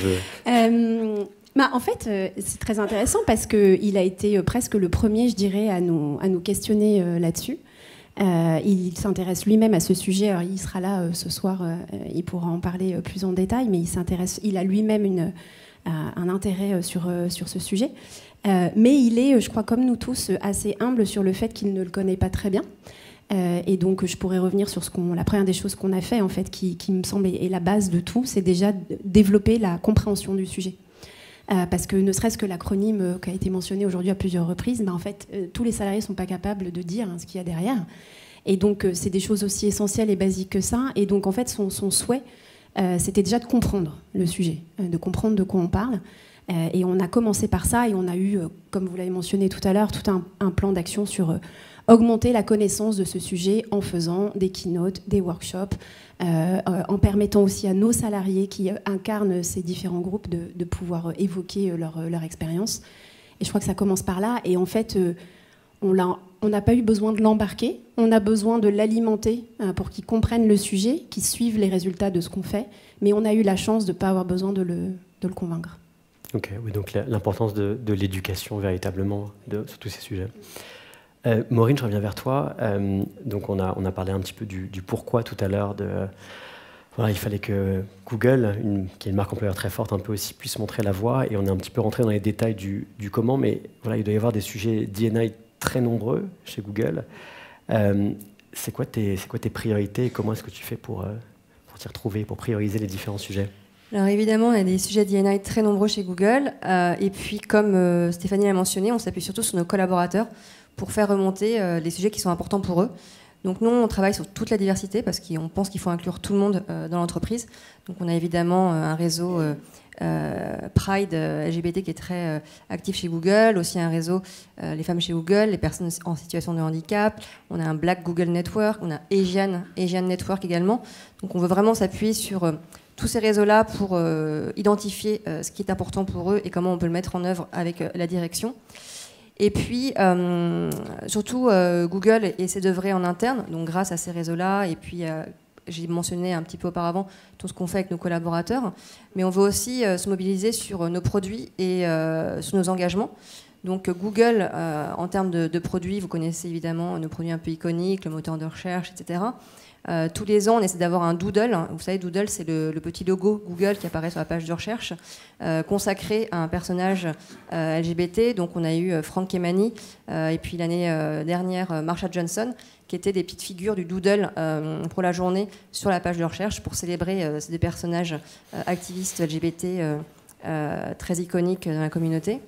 en fait, c'est très intéressant parce qu'il a été presque le premier, je dirais, à nous questionner là-dessus. Il s'intéresse lui-même à ce sujet. Alors, il sera là ce soir, il pourra en parler plus en détail, mais il a lui-même un intérêt sur ce sujet. Mais il est, je crois, comme nous tous, assez humble sur le fait qu'il ne le connaît pas très bien. Et donc, je pourrais revenir sur la première des choses qu'on a fait, en fait, qui me semble est la base de tout, c'est déjà développer la compréhension du sujet. Parce que ne serait-ce que l'acronyme qui a été mentionné aujourd'hui à plusieurs reprises, en fait, tous les salariés ne sont pas capables de dire ce qu'il y a derrière. Et donc, c'est des choses aussi essentielles et basiques que ça. Et donc, en fait, son souhait, c'était déjà de comprendre le sujet, de comprendre de quoi on parle. Et on a commencé par ça et on a eu, comme vous l'avez mentionné tout à l'heure, tout un plan d'action sur augmenter la connaissance de ce sujet en faisant des keynotes, des workshops, en permettant aussi à nos salariés qui incarnent ces différents groupes de pouvoir évoquer leur expérience. Et je crois que ça commence par là. Et en fait, on l'a on n'a pas eu besoin de l'embarquer, on a besoin de l'alimenter pour qu'il comprenne le sujet, qu'il suive les résultats de ce qu'on fait, mais on a eu la chance de ne pas avoir besoin de le convaincre. Ok, oui, donc l'importance de l'éducation véritablement sur tous ces sujets. Maureen, je reviens vers toi. Donc on a parlé un petit peu du pourquoi tout à l'heure. Voilà, il fallait que Google, qui est une marque employeur très forte, un peu aussi, puisse montrer la voie. Et on est un petit peu rentré dans les détails du comment, mais voilà, il doit y avoir des sujets D&I très nombreux chez Google. C'est quoi tes priorités et comment est-ce que tu fais pour t'y retrouver, pour prioriser les différents sujets? Alors évidemment, il y a des sujets D&I très nombreux chez Google. Et puis, comme Stéphanie l'a mentionné, on s'appuie surtout sur nos collaborateurs pour faire remonter les sujets qui sont importants pour eux. Donc nous, on travaille sur toute la diversité parce qu'on pense qu'il faut inclure tout le monde dans l'entreprise. Donc on a évidemment un réseau Pride LGBT qui est très actif chez Google, aussi un réseau les femmes chez Google, les personnes en situation de handicap. On a un Black Google Network, on a Asian Network également. Donc on veut vraiment s'appuyer sur tous ces réseaux-là pour identifier ce qui est important pour eux et comment on peut le mettre en œuvre avec la direction. Et puis, surtout, Google essaie d'œuvrer en interne, donc grâce à ces réseaux-là. Et puis, j'ai mentionné un petit peu auparavant tout ce qu'on fait avec nos collaborateurs. Mais on veut aussi se mobiliser sur nos produits et sur nos engagements. Donc, Google, en termes de produits, vous connaissez évidemment nos produits un peu iconiques, le moteur de recherche, etc. Tous les ans, on essaie d'avoir un doodle. Vous savez, doodle, c'est le petit logo Google qui apparaît sur la page de recherche, consacré à un personnage LGBT. Donc, on a eu Frank Kemani et puis l'année dernière, Marsha Johnson, qui étaient des petites figures du doodle pour la journée sur la page de recherche pour célébrer ces deux personnages activistes LGBT très iconiques dans la communauté.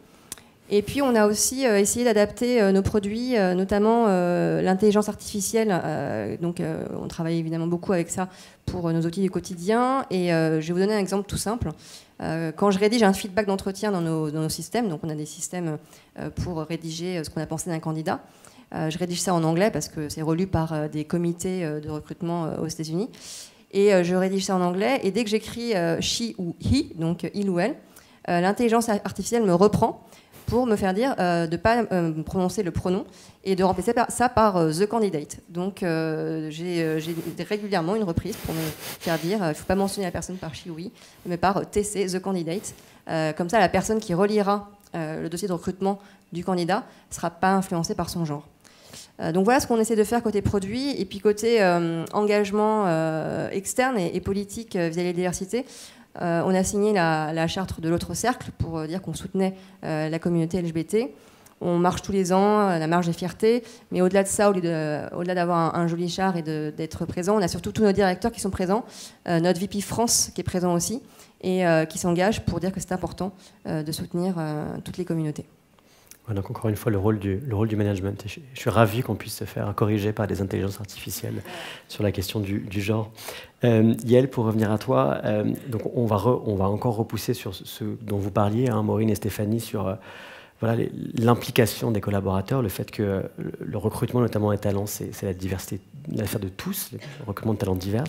Et puis, on a aussi essayé d'adapter nos produits, notamment l'intelligence artificielle. Donc, on travaille évidemment beaucoup avec ça pour nos outils du quotidien. Et je vais vous donner un exemple tout simple. Quand je rédige un feedback d'entretien dans nos systèmes, donc on a des systèmes pour rédiger ce qu'on a pensé d'un candidat. Je rédige ça en anglais parce que c'est relu par des comités de recrutement aux États-Unis. Et je rédige ça en anglais. Et dès que j'écris she ou he, donc il ou elle, l'intelligence artificielle me reprend pour me faire dire de ne pas prononcer le pronom et de remplacer ça par the candidate. Donc j'ai régulièrement une reprise pour me faire dire il ne faut pas mentionner la personne par she ou he, mais par TC, the candidate. Comme ça, la personne qui relira le dossier de recrutement du candidat ne sera pas influencée par son genre. Donc voilà ce qu'on essaie de faire côté produit. Et puis côté engagement externe et politique vis-à-vis de la diversité, on a signé la charte de l'autre cercle pour dire qu'on soutenait la communauté LGBT. On marche tous les ans, la marche des fiertés, mais au-delà de ça, au-delà d'avoir un joli char et d'être présent, on a surtout tous nos directeurs qui sont présents, notre VP France qui est présent aussi, et qui s'engage pour dire que c'est important de soutenir toutes les communautés. Donc encore une fois, le rôle du management. Je suis ravi qu'on puisse se faire corriger par des intelligences artificielles sur la question du genre. Yael, pour revenir à toi, donc on va encore repousser sur ce dont vous parliez, hein, Maureen et Stéphanie, sur voilà, l'implication des collaborateurs, le fait que le recrutement, notamment des talents, c'est la diversité, l'affaire de tous, le recrutement de talents divers.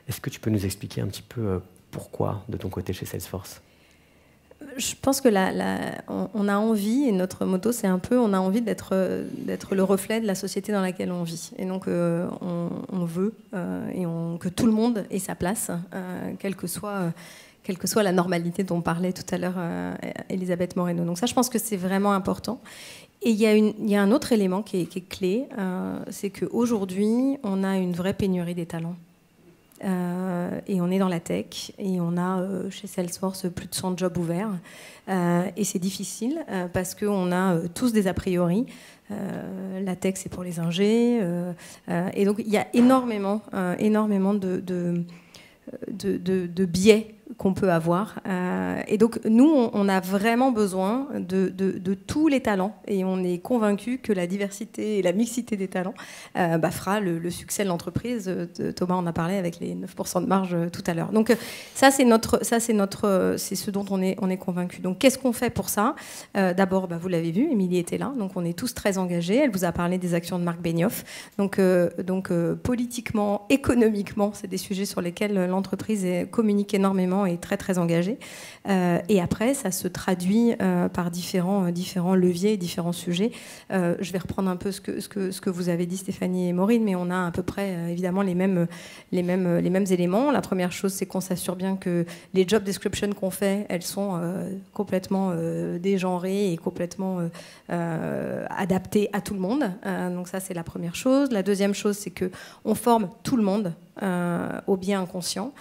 Est-ce que tu peux nous expliquer un petit peu pourquoi, de ton côté, chez Salesforce ? Je pense que on a envie, et notre motto c'est un peu, on a envie d'être le reflet de la société dans laquelle on vit. Et donc on veut que tout le monde ait sa place, quelle que soit la normalité dont parlait tout à l'heure Elisabeth Moreno. Donc ça, je pense que c'est vraiment important. Et il y a un autre élément qui est clé, c'est qu'aujourd'hui, on a une vraie pénurie des talents. Et on est dans la tech et on a chez Salesforce plus de 100 jobs ouverts et c'est difficile parce qu'on a tous des a priori. La tech c'est pour les ingés et donc il y a énormément de biais qu'on peut avoir. Et donc, nous, on a vraiment besoin de tous les talents. Et on est convaincus que la diversité et la mixité des talents fera le succès de l'entreprise. Thomas en a parlé avec les 9% de marge tout à l'heure. Donc, c'est ce dont on est convaincus. Donc, qu'est-ce qu'on fait pour ça ? D'abord, vous l'avez vu, Émilie était là. Donc, on est tous très engagés. Elle vous a parlé des actions de Marc Benioff. Donc politiquement, économiquement, c'est des sujets sur lesquels l'entreprise communique énormément vraiment est très très engagé. Et après, ça se traduit par différents leviers, différents sujets. Je vais reprendre un peu ce que vous avez dit, Stéphanie et Maureen, mais on a à peu près évidemment les mêmes éléments. La première chose, c'est qu'on s'assure bien que les job descriptions qu'on fait, elles sont complètement dégenrées et complètement adaptées à tout le monde. Donc ça, c'est la première chose. La deuxième chose, c'est qu'on forme tout le monde au biais inconscient.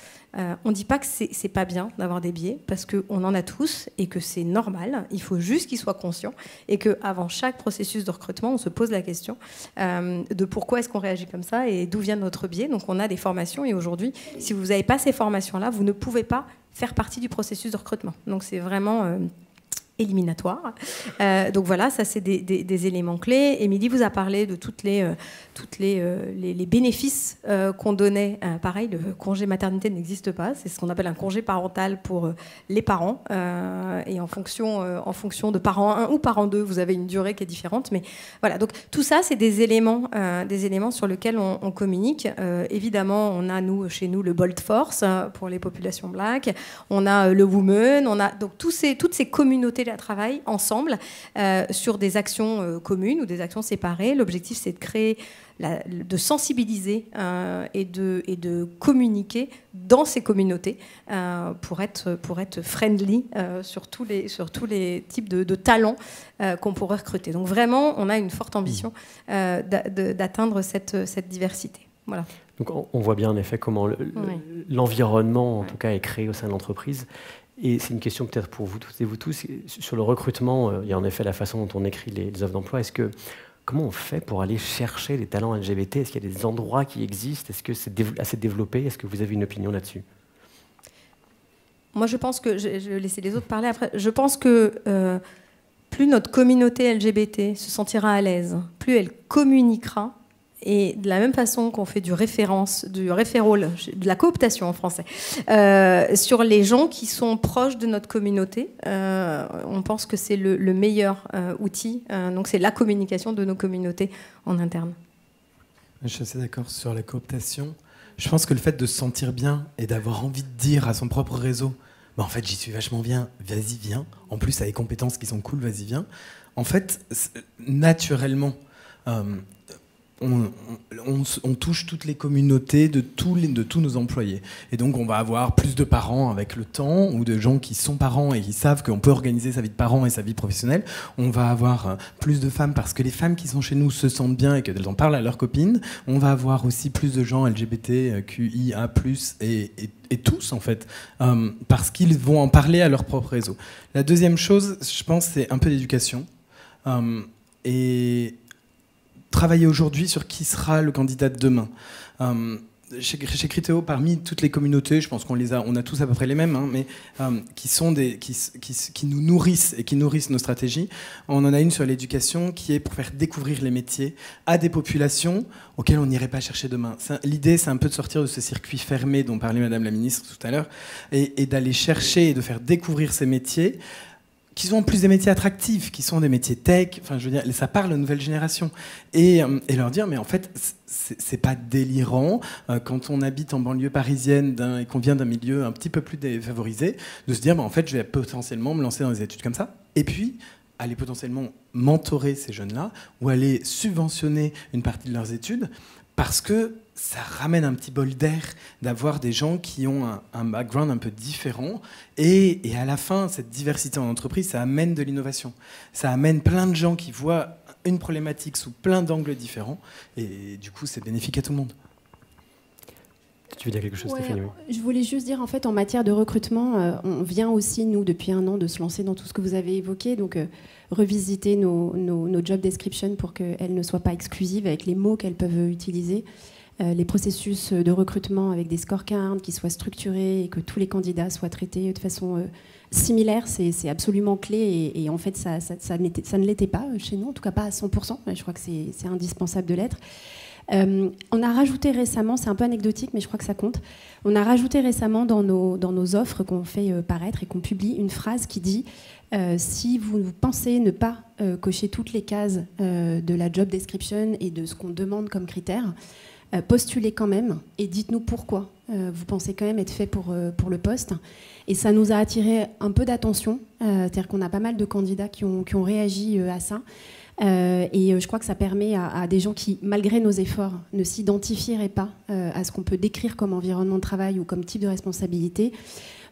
On ne dit pas que c'est pas bien d'avoir des biais, parce qu'on en a tous et que c'est normal. Il faut juste qu'ils soient conscients et qu'avant chaque processus de recrutement, on se pose la question de pourquoi est-ce qu'on réagit comme ça et d'où vient notre biais. Donc on a des formations et aujourd'hui, si vous n'avez pas ces formations-là, vous ne pouvez pas faire partie du processus de recrutement. Donc c'est vraiment éliminatoire. Donc voilà, ça c'est des éléments clés. Émilie vous a parlé de toutes les bénéfices qu'on donnait. Pareil, le congé maternité n'existe pas. C'est ce qu'on appelle un congé parental pour les parents. Et en fonction de parent 1 ou parent 2, vous avez une durée qui est différente. Mais voilà, donc tout ça, c'est des éléments sur lesquels on communique. Évidemment, on a chez nous le Bold Force pour les populations black. On a le Women. On a donc toutes ces communautés à travail ensemble sur des actions communes ou des actions séparées. L'objectif, c'est de créer, de sensibiliser et de communiquer dans ces communautés pour être friendly sur tous les types de talents qu'on pourrait recruter. Donc vraiment, on a une forte ambition d'atteindre cette diversité. Voilà. Donc on voit bien en effet comment l'environnement, en tout cas, est créé au sein de l'entreprise. Et c'est une question peut-être pour vous toutes et vous tous. Sur le recrutement, il y a en effet la façon dont on écrit les offres d'emploi. Comment on fait pour aller chercher les talents LGBT? Est-ce qu'il y a des endroits qui existent? Est-ce que c'est assez développé? Est-ce que vous avez une opinion là-dessus? Moi, je pense que, je vais laisser les autres parler après, je pense que plus notre communauté LGBT se sentira à l'aise, plus elle communiquera. Et de la même façon qu'on fait du referral, de la cooptation en français, sur les gens qui sont proches de notre communauté, on pense que c'est le meilleur outil. Donc c'est la communication de nos communautés en interne. Je suis assez d'accord sur la cooptation. Je pense que le fait de se sentir bien et d'avoir envie de dire à son propre réseau, bah en fait j'y suis vachement bien, vas-y viens, en plus t'as des compétences qui sont cool, vas-y viens, en fait naturellement on touche toutes les communautés de tous nos employés. Et donc on va avoir plus de parents avec le temps, ou de gens qui sont parents et qui savent qu'on peut organiser sa vie de parent et sa vie professionnelle. On va avoir plus de femmes parce que les femmes qui sont chez nous se sentent bien et qu'elles en parlent à leurs copines. On va avoir aussi plus de gens LGBT, QIA+, et tous en fait, parce qu'ils vont en parler à leur propre réseau. La deuxième chose, je pense, c'est un peu d'éducation. Et travailler aujourd'hui sur qui sera le candidat de demain. Chez Criteo, parmi toutes les communautés, je pense qu'on a tous à peu près les mêmes, hein, mais qui nous nourrissent et qui nourrissent nos stratégies. On en a une sur l'éducation qui est pour faire découvrir les métiers à des populations auxquelles on n'irait pas chercher demain. L'idée, c'est un peu de sortir de ce circuit fermé dont parlait Madame la Ministre tout à l'heure et d'aller chercher et de faire découvrir ces métiers qui sont en plus des métiers attractifs, qui sont des métiers tech, enfin je veux dire, ça parle aux nouvelles générations. Et leur dire, mais en fait, c'est pas délirant, quand on habite en banlieue parisienne et qu'on vient d'un milieu un petit peu plus défavorisé, de se dire, bah, en fait, je vais potentiellement me lancer dans des études comme ça. Et puis, aller potentiellement mentorer ces jeunes-là, ou aller subventionner une partie de leurs études, parce que ça ramène un petit bol d'air d'avoir des gens qui ont un background un peu différent. Et à la fin, cette diversité en entreprise, ça amène de l'innovation. Ça amène plein de gens qui voient une problématique sous plein d'angles différents. Et du coup, c'est bénéfique à tout le monde. Tu veux dire quelque chose, Stéphanie? Je voulais juste dire, en fait, en matière de recrutement, on vient aussi, nous, depuis 1 an, de se lancer dans tout ce que vous avez évoqué. Donc, revisiter nos job descriptions pour qu'elles ne soient pas exclusives avec les mots qu'elles peuvent utiliser. Les processus de recrutement avec des scorecards qui soient structurés et que tous les candidats soient traités de façon similaire, c'est absolument clé. Et en fait, ça ne l'était pas chez nous, en tout cas pas à 100%. Je crois que c'est indispensable de l'être. On a rajouté récemment, c'est un peu anecdotique, mais je crois que ça compte, on a rajouté récemment dans nos offres qu'on fait paraître et qu'on publie une phrase qui dit si vous pensez ne pas cocher toutes les cases de la job description et de ce qu'on demande comme critère, postulez quand même et dites-nous pourquoi vous pensez quand même être fait pour le poste. Et ça nous a attiré un peu d'attention, c'est-à-dire qu'on a pas mal de candidats qui ont réagi à ça. Et je crois que ça permet à des gens qui, malgré nos efforts, ne s'identifieraient pas à ce qu'on peut décrire comme environnement de travail ou comme type de responsabilité,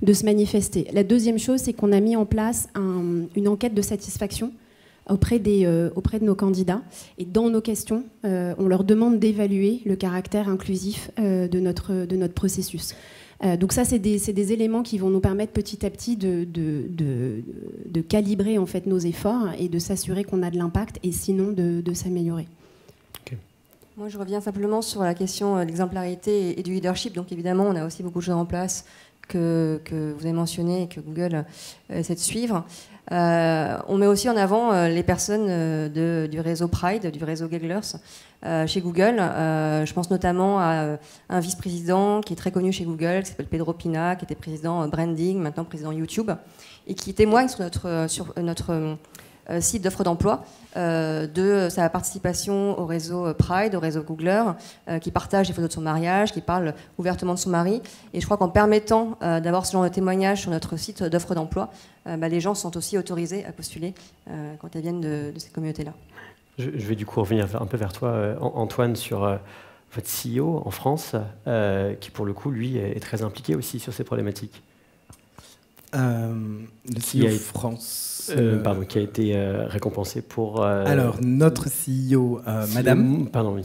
de se manifester. La deuxième chose, c'est qu'on a mis en place une enquête de satisfaction auprès de nos candidats. Et dans nos questions, on leur demande d'évaluer le caractère inclusif de notre processus. Donc ça, c'est des éléments qui vont nous permettre petit à petit de calibrer en fait nos efforts et de s'assurer qu'on a de l'impact et sinon de s'améliorer. Okay. Moi, je reviens simplement sur la question de l'exemplarité et du leadership. Donc évidemment, on a aussi beaucoup de choses en place que vous avez mentionné et que Google essaie de suivre. On met aussi en avant les personnes du réseau Pride, du réseau Gigglers chez Google. Je pense notamment à un vice-président qui est très connu chez Google, qui s'appelle Pedro Pina, qui était président branding, maintenant président YouTube, et qui témoigne sur notre site d'offres d'emploi de sa participation au réseau Pride, au réseau Googler, qui partage les photos de son mariage, qui parle ouvertement de son mari. Et je crois qu'en permettant d'avoir ce genre de témoignages sur notre site d'offres d'emploi, les gens sont aussi autorisés à postuler quand ils viennent de ces communautés-là. Je vais du coup revenir un peu vers toi, Antoine, sur votre CEO en France, qui pour le coup, lui, est très impliqué aussi sur ces problématiques. Le CEO France... pardon, qui a été récompensé pour... Alors, notre CEO, Madame... Pardon, oui.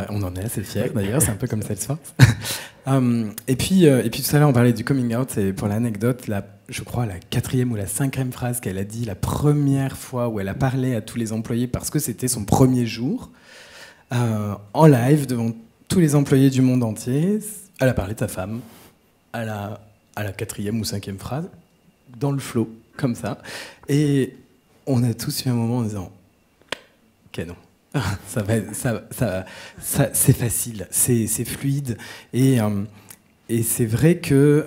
On en est assez fiers, d'ailleurs, c'est un peu comme Salesforce. Et puis tout à l'heure, on parlait du coming out, et pour l'anecdote, je crois la 4e ou la 5e phrase qu'elle a dit la première fois où elle a parlé à tous les employés, parce que c'était son premier jour, en live, devant tous les employés du monde entier, elle a parlé de sa femme, à la 4e ou 5e phrase, dans le flow, comme ça. Et on a tous eu un moment en disant « Ok, non. C'est facile, c'est fluide. » Et c'est vrai que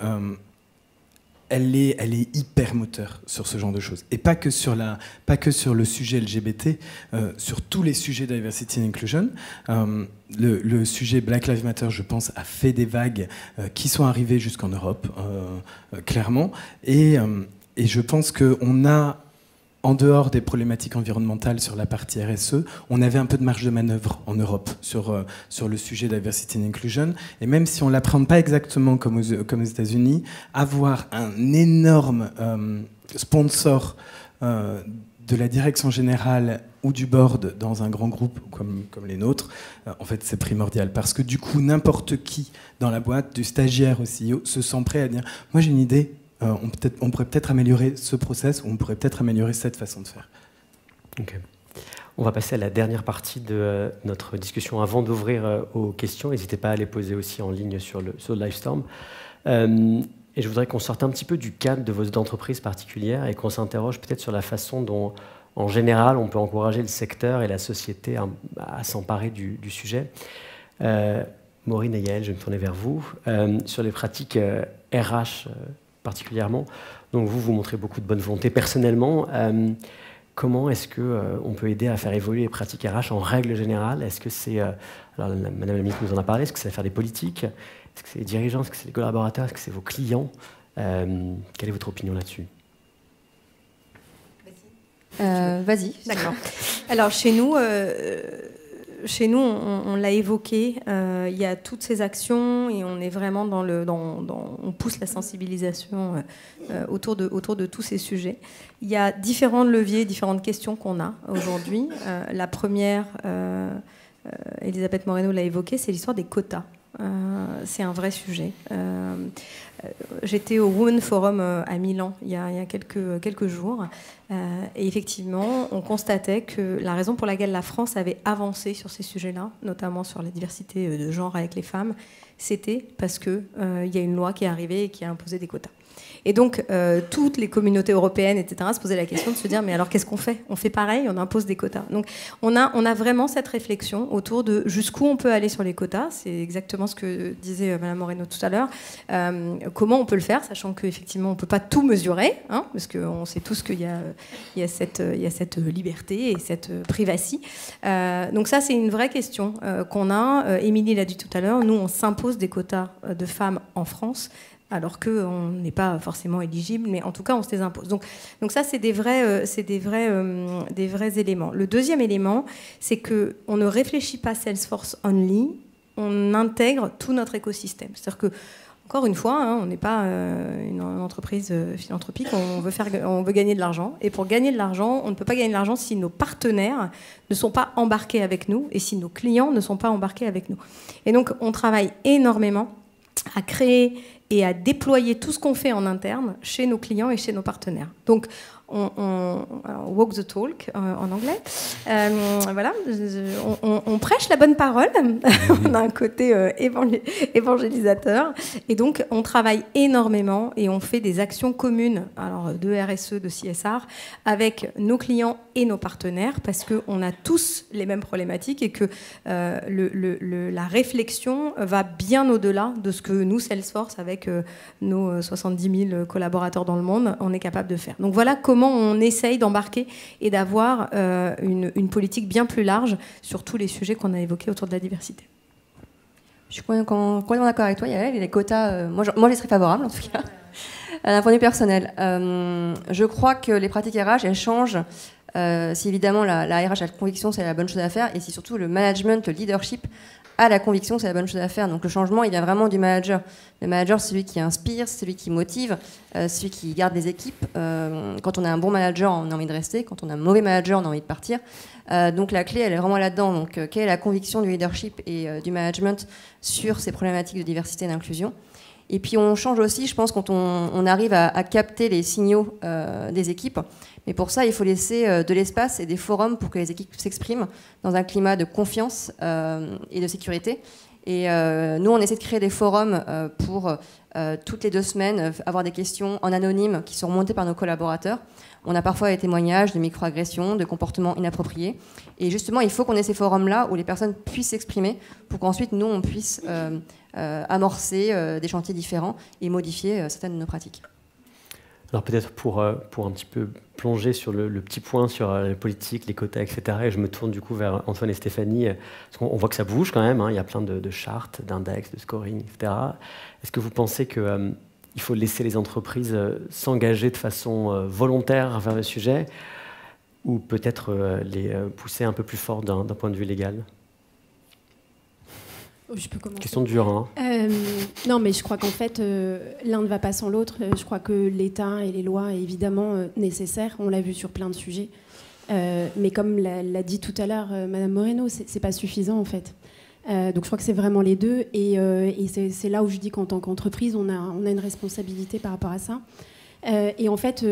elle est hyper moteur sur ce genre de choses. Et pas que sur le sujet LGBT, sur tous les sujets diversity and inclusion. Le sujet Black Lives Matter, je pense, a fait des vagues qui sont arrivées jusqu'en Europe, clairement. Et je pense qu'on a, en dehors des problématiques environnementales sur la partie RSE, on avait un peu de marge de manœuvre en Europe sur le sujet diversity and inclusion. Et même si on ne l'apprend pas exactement comme aux États-Unis, avoir un énorme sponsor de la direction générale ou du board dans un grand groupe comme les nôtres, en fait, c'est primordial. Parce que du coup, n'importe qui dans la boîte, du stagiaire au CEO, se sent prêt à dire « Moi, j'ai une idée. On pourrait peut-être améliorer ce process ou on pourrait peut-être améliorer cette façon de faire. » Okay. On va passer à la dernière partie de notre discussion. Avant d'ouvrir aux questions, n'hésitez pas à les poser aussi en ligne sur le Livestorm. Et je voudrais qu'on sorte un petit peu du cadre de votre entreprise particulière et qu'on s'interroge peut-être sur la façon dont, en général, on peut encourager le secteur et la société à s'emparer du sujet. Maureen et Yael, je vais me tourner vers vous. Sur les pratiques RH particulièrement, donc vous montrez beaucoup de bonne volonté personnellement. Comment est-ce qu'on peut aider à faire évoluer les pratiques RH en règle générale? Est-ce que c'est, alors Madame la ministre nous en a parlé, est-ce que c'est faire des politiques? Est-ce que c'est les dirigeants? Est-ce que c'est les collaborateurs? Est-ce que c'est vos clients? Quelle est votre opinion là-dessus? Vas-y. D'accord. Alors chez nous, on l'a évoqué, il y a toutes ces actions et on est vraiment on pousse la sensibilisation autour de tous ces sujets. Il y a différents leviers, différentes questions qu'on a aujourd'hui. La première, Elisabeth Moreno l'a évoqué, c'est l'histoire des quotas. C'est un vrai sujet. J'étais au Women Forum à Milan il y a quelques jours et effectivement on constatait que la raison pour laquelle la France avait avancé sur ces sujets-là, notamment sur la diversité de genre avec les femmes, c'était parce qu'il y a une loi qui est arrivée et qui a imposé des quotas. Et donc, toutes les communautés européennes, etc., se posaient la question de se dire, mais alors qu'est-ce qu'on fait? On fait pareil, on impose des quotas. Donc, on a vraiment cette réflexion autour de jusqu'où on peut aller sur les quotas. C'est exactement ce que disait Madame Moreno tout à l'heure. Comment on peut le faire, sachant qu'effectivement, on ne peut pas tout mesurer, hein, parce qu'on sait tous qu'il y a cette liberté et cette privacy. Donc ça, c'est une vraie question qu'on a. Émilie l'a dit tout à l'heure, nous, on s'impose des quotas de femmes en France, alors qu'on n'est pas forcément éligible, mais en tout cas, on se les impose. Donc ça, c'est des vrais éléments. Le deuxième élément, c'est qu'on ne réfléchit pas Salesforce only, on intègre tout notre écosystème. C'est-à-dire que, encore une fois, hein, on n'est pas une entreprise philanthropique, on veut gagner de l'argent. Et pour gagner de l'argent, on ne peut pas gagner de l'argent si nos partenaires ne sont pas embarqués avec nous et si nos clients ne sont pas embarqués avec nous. Et donc, on travaille énormément à créer et à déployer tout ce qu'on fait en interne chez nos clients et chez nos partenaires. Donc, on walk the talk en anglais. Voilà, on prêche la bonne parole. On a un côté évangélisateur. Et donc, on travaille énormément et on fait des actions communes, alors de RSE, de CSR, avec nos clients et nos partenaires, parce qu'on a tous les mêmes problématiques et que la réflexion va bien au-delà de ce que nous, Salesforce, avec nos 70 000 collaborateurs dans le monde, on est capable de faire. Donc voilà comment on essaye d'embarquer et d'avoir une politique bien plus large sur tous les sujets qu'on a évoqués autour de la diversité. Je suis complètement d'accord avec toi, Yael. Les quotas, moi, j'y serais favorable, en tout cas, d'un point de vue personnel. Je crois que les pratiques RH, elles changent si évidemment la RH a la conviction que c'est la bonne chose à faire et si surtout le management, le leadership a la conviction que c'est la bonne chose à faire. Donc le changement, il vient vraiment du manager. Le manager, c'est celui qui inspire, c'est celui qui motive, celui qui garde les équipes. Quand on a un bon manager, on a envie de rester. Quand on a un mauvais manager, on a envie de partir. Donc la clé, elle est vraiment là-dedans. Donc quelle est la conviction du leadership et du management sur ces problématiques de diversité et d'inclusion? Et puis on change aussi, je pense, quand on arrive à capter les signaux des équipes. Mais pour ça, il faut laisser de l'espace et des forums pour que les équipes s'expriment dans un climat de confiance et de sécurité. Et nous, on essaie de créer des forums pour toutes les 2 semaines avoir des questions en anonyme qui sont remontées par nos collaborateurs. On a parfois des témoignages de microagressions, de comportements inappropriés. Et justement, il faut qu'on ait ces forums-là où les personnes puissent s'exprimer pour qu'ensuite, nous, on puisse amorcer des chantiers différents et modifier certaines de nos pratiques. Alors peut-être pour un petit peu plonger sur le petit point sur la politique, les quotas, etc. Et je me tourne du coup vers Antoine et Stéphanie, parce qu'on voit que ça bouge quand même, hein, il y a plein de chartes, d'index, de scoring, etc. Est-ce que vous pensez qu'il faut laisser les entreprises s'engager de façon volontaire vers le sujet, ou peut-être les pousser un peu plus fort d'un point de vue légal ? Je peux commencer. Question dure, hein. Non, mais je crois qu'en fait, l'un ne va pas sans l'autre. Je crois que l'État et les lois, évidemment, nécessaires. On l'a vu sur plein de sujets. Mais comme l'a dit tout à l'heure Madame Moreno, c'est pas suffisant, en fait. Donc je crois que c'est vraiment les deux. Et c'est là où je dis qu'en tant qu'entreprise, on a une responsabilité par rapport à ça. Et en fait...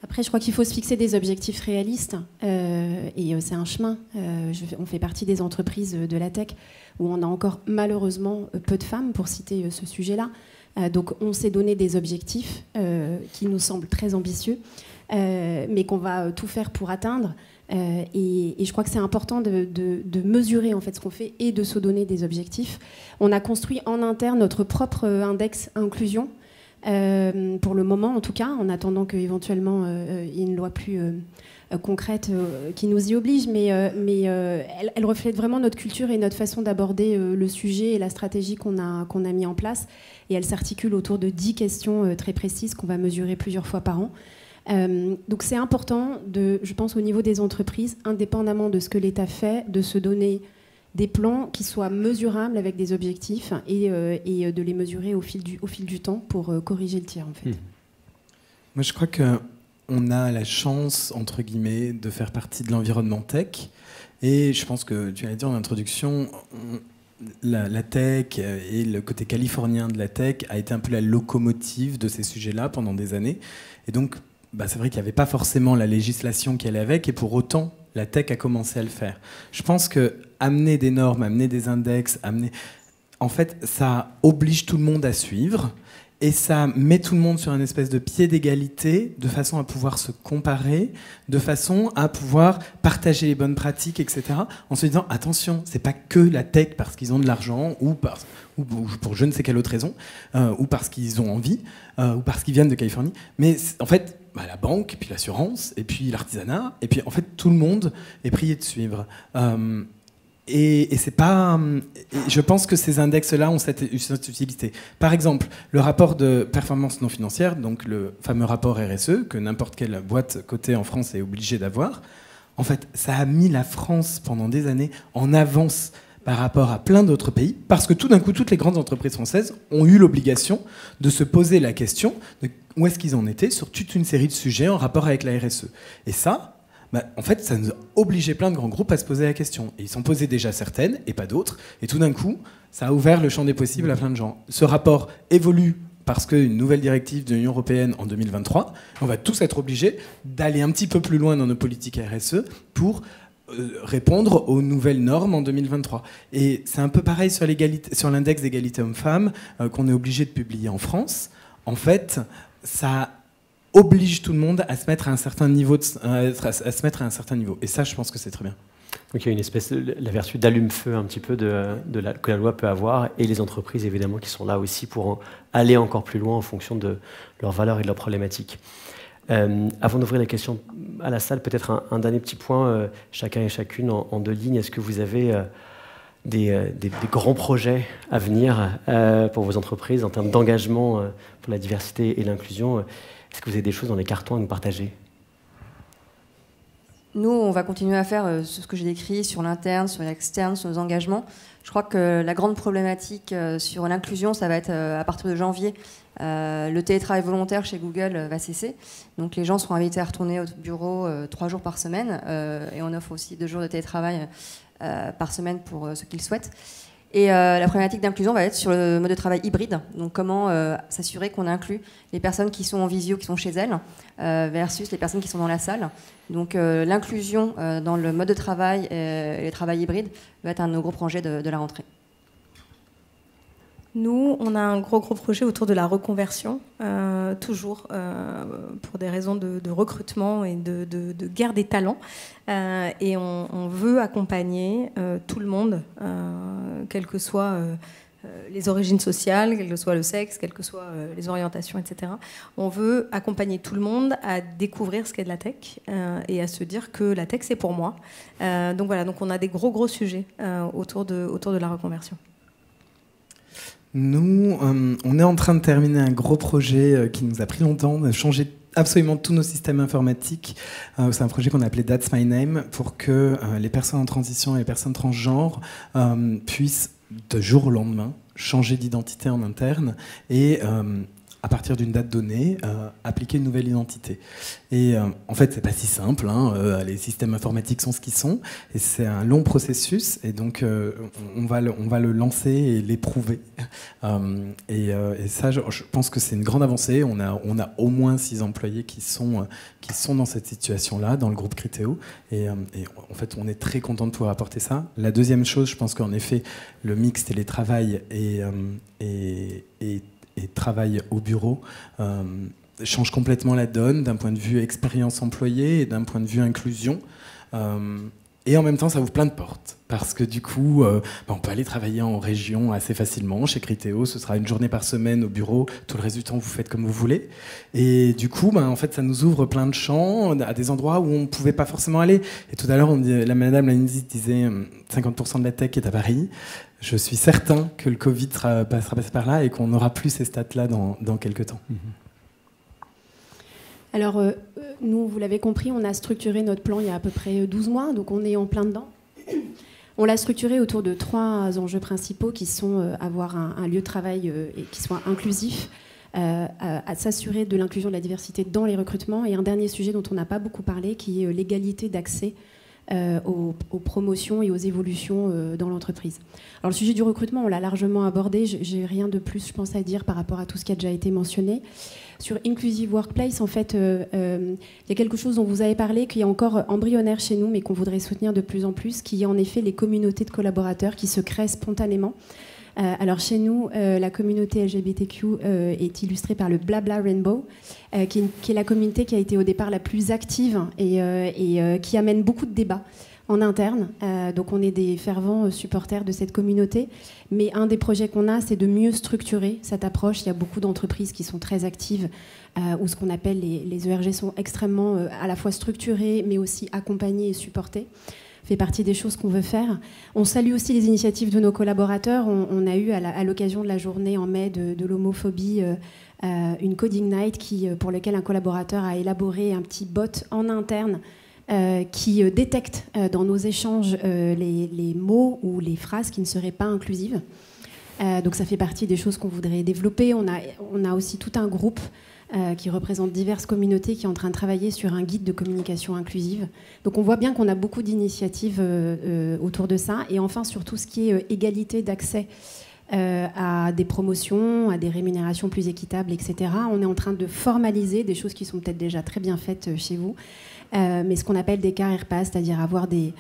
Après, je crois qu'il faut se fixer des objectifs réalistes et c'est un chemin. On fait partie des entreprises de la tech où on a encore malheureusement peu de femmes, pour citer ce sujet-là. Donc on s'est donné des objectifs qui nous semblent très ambitieux, mais qu'on va tout faire pour atteindre. Et je crois que c'est important de mesurer en fait ce qu'on fait et de se donner des objectifs. On a construit en interne notre propre index inclusion. Pour le moment en tout cas, en attendant qu'éventuellement il y ait une loi plus concrète qui nous y oblige, mais elle reflète vraiment notre culture et notre façon d'aborder le sujet et la stratégie qu'on a mis en place, et elle s'articule autour de 10 questions très précises qu'on va mesurer plusieurs fois par an. Donc c'est important, je pense au niveau des entreprises, indépendamment de ce que l'État fait, de se donner des plans qui soient mesurables avec des objectifs et de les mesurer au fil du temps pour corriger le tir, en fait. Moi, je crois qu'on a la chance, entre guillemets, de faire partie de l'environnement tech. Et je pense que tu l'as dit en introduction, la tech et le côté californien de la tech a été un peu la locomotive de ces sujets-là pendant des années. Et donc, c'est vrai qu'il n'y avait pas forcément la législation qui allait avec, et pour autant, la tech a commencé à le faire. Je pense que amener des normes, amener des index, en fait, ça oblige tout le monde à suivre. Et ça met tout le monde sur un espèce de pied d'égalité, de façon à pouvoir se comparer, de façon à pouvoir partager les bonnes pratiques, etc. En se disant, attention, c'est pas que la tech parce qu'ils ont de l'argent, ou pour je ne sais quelle autre raison, ou parce qu'ils ont envie, ou parce qu'ils viennent de Californie. Mais en fait, la banque, et puis l'assurance, et puis l'artisanat, et puis en fait tout le monde est prié de suivre. Et c'est pas. Je pense que ces index-là ont cette utilité. Par exemple, le rapport de performance non financière, donc le fameux rapport RSE que n'importe quelle boîte cotée en France est obligée d'avoir. En fait, ça a mis la France pendant des années en avance par rapport à plein d'autres pays, parce que tout d'un coup, toutes les grandes entreprises françaises ont eu l'obligation de se poser la question de où est-ce qu'ils en étaient sur toute une série de sujets en rapport avec la RSE. Et ça, en fait, ça nous a obligé plein de grands groupes à se poser la question. Et ils s'en posaient déjà certaines, et pas d'autres. Et tout d'un coup, ça a ouvert le champ des possibles à plein de gens. Ce rapport évolue parce qu'une nouvelle directive de l'Union européenne en 2023, on va tous être obligés d'aller un petit peu plus loin dans nos politiques RSE pour répondre aux nouvelles normes en 2023. Et c'est un peu pareil sur l'index d'égalité hommes-femmes qu'on est obligé de publier en France. En fait, ça oblige tout le monde à se mettre à un certain niveau. Et ça, je pense que c'est très bien. Donc il y a une espèce de la vertu d'allume-feu un petit peu que la loi peut avoir, et les entreprises évidemment qui sont là aussi pour aller encore plus loin en fonction de leurs valeurs et de leurs problématiques. Avant d'ouvrir la question à la salle, peut-être un dernier petit point, chacun et chacune en 2 lignes. Est-ce que vous avez des grands projets à venir pour vos entreprises en termes d'engagement pour la diversité et l'inclusion? Est-ce que vous avez des choses dans les cartons à nous partager? Nous, on va continuer à faire ce que j'ai décrit sur l'interne, sur l'externe, sur nos engagements. Je crois que la grande problématique sur l'inclusion, ça va être à partir de janvier. Le télétravail volontaire chez Google va cesser. Donc les gens seront invités à retourner au bureau 3 jours par semaine. Et on offre aussi 2 jours de télétravail par semaine pour ceux qui le souhaitent. Et la problématique d'inclusion va être sur le mode de travail hybride. Donc comment s'assurer qu'on inclut les personnes qui sont en visio, qui sont chez elles, versus les personnes qui sont dans la salle. Donc l'inclusion dans le mode de travail et le travail hybride va être un de nos gros projets de la rentrée. Nous, on a un gros projet autour de la reconversion, toujours pour des raisons de recrutement et de guerre des talents. Et on veut accompagner tout le monde, quelles que soient les origines sociales, quel que soit le sexe, quelles que soient les orientations, etc. On veut accompagner tout le monde à découvrir ce qu'est de la tech et à se dire que la tech, c'est pour moi. Donc voilà, donc on a des gros sujets autour de la reconversion. Nous, on est en train de terminer un gros projet qui nous a pris longtemps, de changer absolument tous nos systèmes informatiques. C'est un projet qu'on a appelé That's My Name, pour que les personnes en transition et les personnes transgenres puissent, de jour au lendemain, changer d'identité en interne et à partir d'une date donnée, appliquer une nouvelle identité. Et en fait, c'est pas si simple, hein, les systèmes informatiques sont ce qu'ils sont, et c'est un long processus, et donc on va le lancer et l'éprouver. Et ça, je pense que c'est une grande avancée. On a au moins 6 employés qui sont dans cette situation-là, dans le groupe Criteo, et en fait, on est très content de pouvoir apporter ça. La deuxième chose, je pense qu'en effet, le mix télétravail et travail au bureau change complètement la donne d'un point de vue expérience employée et d'un point de vue inclusion. Et en même temps, ça ouvre plein de portes. Parce que du coup, on peut aller travailler en région assez facilement. Chez Criteo, ce sera 1 journée par semaine au bureau. Tout le reste du temps, vous faites comme vous voulez. Et du coup, en fait, ça nous ouvre plein de champs à des endroits où on ne pouvait pas forcément aller. Et tout à l'heure, madame la ministre disait 50% de la tech est à Paris. Je suis certain que le Covid sera passé par là et qu'on n'aura plus ces stats-là dans quelques temps. Alors, nous, vous l'avez compris, on a structuré notre plan il y a à peu près 12 mois, donc on est en plein dedans. On l'a structuré autour de 3 enjeux principaux qui sont avoir un lieu de travail et qui soit inclusif, à s'assurer de l'inclusion de la diversité dans les recrutements, et un dernier sujet dont on n'a pas beaucoup parlé, qui est l'égalité d'accès aux promotions et aux évolutions dans l'entreprise. Alors le sujet du recrutement, on l'a largement abordé, j'ai rien de plus, je pense, à dire par rapport à tout ce qui a déjà été mentionné. Sur Inclusive Workplace, en fait, il y a quelque chose dont vous avez parlé, qui est encore embryonnaire chez nous, mais qu'on voudrait soutenir de plus en plus, qui est en effet les communautés de collaborateurs qui se créent spontanément. Alors chez nous, la communauté LGBTQ est illustrée par le Blabla Rainbow, qui est la communauté qui a été au départ la plus active et qui amène beaucoup de débats en interne. Donc on est des fervents supporters de cette communauté. Mais un des projets qu'on a, c'est de mieux structurer cette approche. Il y a beaucoup d'entreprises qui sont très actives, où ce qu'on appelle les ERG sont extrêmement à la fois structurées, mais aussi accompagnées et supportées. Fait partie des choses qu'on veut faire. On salue aussi les initiatives de nos collaborateurs. On a eu à l'occasion de la journée en mai de l'homophobie une coding night pour laquelle un collaborateur a élaboré un petit bot en interne qui détecte dans nos échanges les mots ou les phrases qui ne seraient pas inclusives. Donc ça fait partie des choses qu'on voudrait développer. On a aussi tout un groupe qui représente diverses communautés qui est en train de travailler sur un guide de communication inclusive. Donc on voit bien qu'on a beaucoup d'initiatives autour de ça. Et enfin, sur tout ce qui est égalité d'accès à des promotions, à des rémunérations plus équitables, etc. On est en train de formaliser des choses qui sont peut-être déjà très bien faites chez vous, mais ce qu'on appelle des carrières pass, c'est-à-dire avoir des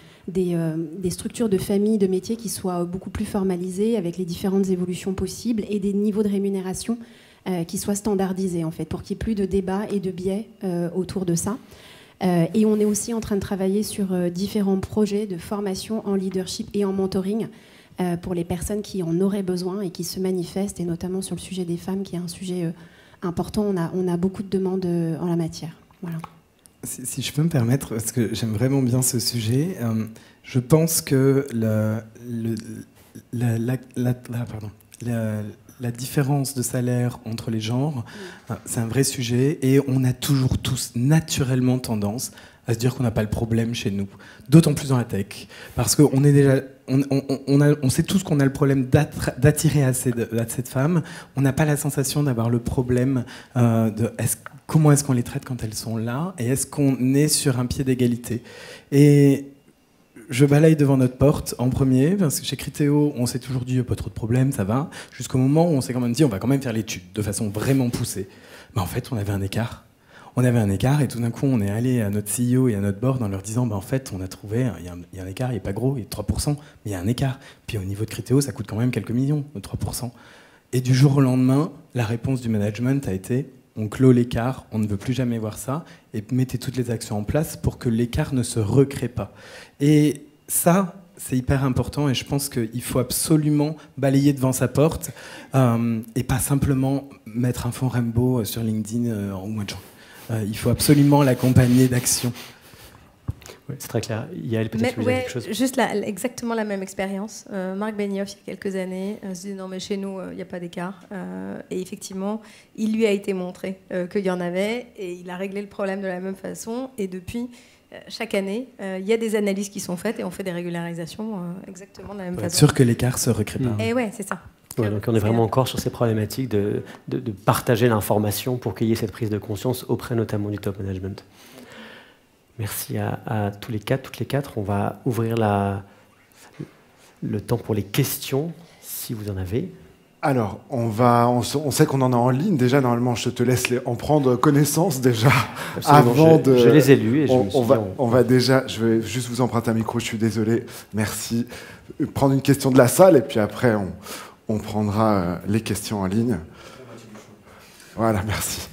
structures de famille, de métiers qui soient beaucoup plus formalisées avec les différentes évolutions possibles et des niveaux de rémunération qui soient standardisés, en fait, pour qu'il n'y ait plus de débats et de biais autour de ça. Et on est aussi en train de travailler sur différents projets de formation en leadership et en mentoring pour les personnes qui en auraient besoin et qui se manifestent, et notamment sur le sujet des femmes, qui est un sujet important. On a beaucoup de demandes en la matière. Voilà. Si je peux me permettre, parce que j'aime vraiment bien ce sujet, je pense que la différence de salaire entre les genres, c'est un vrai sujet, et on a toujours tous naturellement tendance à se dire qu'on n'a pas le problème chez nous, d'autant plus dans la tech, parce qu'on est déjà, on sait tous qu'on a le problème d'attirer assez de femmes. On n'a pas la sensation d'avoir le problème comment est-ce qu'on les traite quand elles sont là, et est-ce qu'on est sur un pied d'égalité. Et je balaye devant notre porte en premier, parce que chez Criteo, on s'est toujours dit pas trop de problèmes, ça va, jusqu'au moment où on s'est quand même dit on va quand même faire l'étude de façon vraiment poussée. Mais en fait, on avait un écart. Et tout d'un coup, on est allé à notre CEO et à notre board en leur disant en fait, on a trouvé, il y a un écart, il n'est pas gros, il est de 3%, mais il y a un écart. Puis au niveau de Criteo, ça coûte quand même quelques millions, de 3%. Et du jour au lendemain, la réponse du management a été on clôt l'écart, on ne veut plus jamais voir ça, et mettez toutes les actions en place pour que l'écart ne se recrée pas. Et ça, c'est hyper important, et je pense qu'il faut absolument balayer devant sa porte et pas simplement mettre un fond Rainbow sur LinkedIn au mois de juin. Il faut absolument l'accompagner d'actions. Oui, c'est très clair. Yael, peut-être que vous avez quelque chose. Juste exactement la même expérience. Marc Benioff, il y a quelques années, se dit non, mais chez nous, il n'y a pas d'écart. Et effectivement, il lui a été montré qu'il y en avait, et il a réglé le problème de la même façon. Et depuis, chaque année, il y a des analyses qui sont faites et on fait des régularisations exactement de la même façon. Être sûr que l'écart ne se recrée pas. Et ouais, c'est ça. Ouais, donc on est vraiment encore sur ces problématiques de partager l'information pour qu'il y ait cette prise de conscience auprès notamment du top management. Merci à tous les quatre, toutes les quatre. On va ouvrir le temps pour les questions, si vous en avez. Alors, on sait qu'on en a en ligne. Déjà, normalement, je te laisse en prendre connaissance déjà. Absolument, je les ai lus et je vais juste vous emprunter un micro, je suis désolé. Merci. Prendre une question de la salle et puis après, on prendra les questions en ligne. Voilà, merci.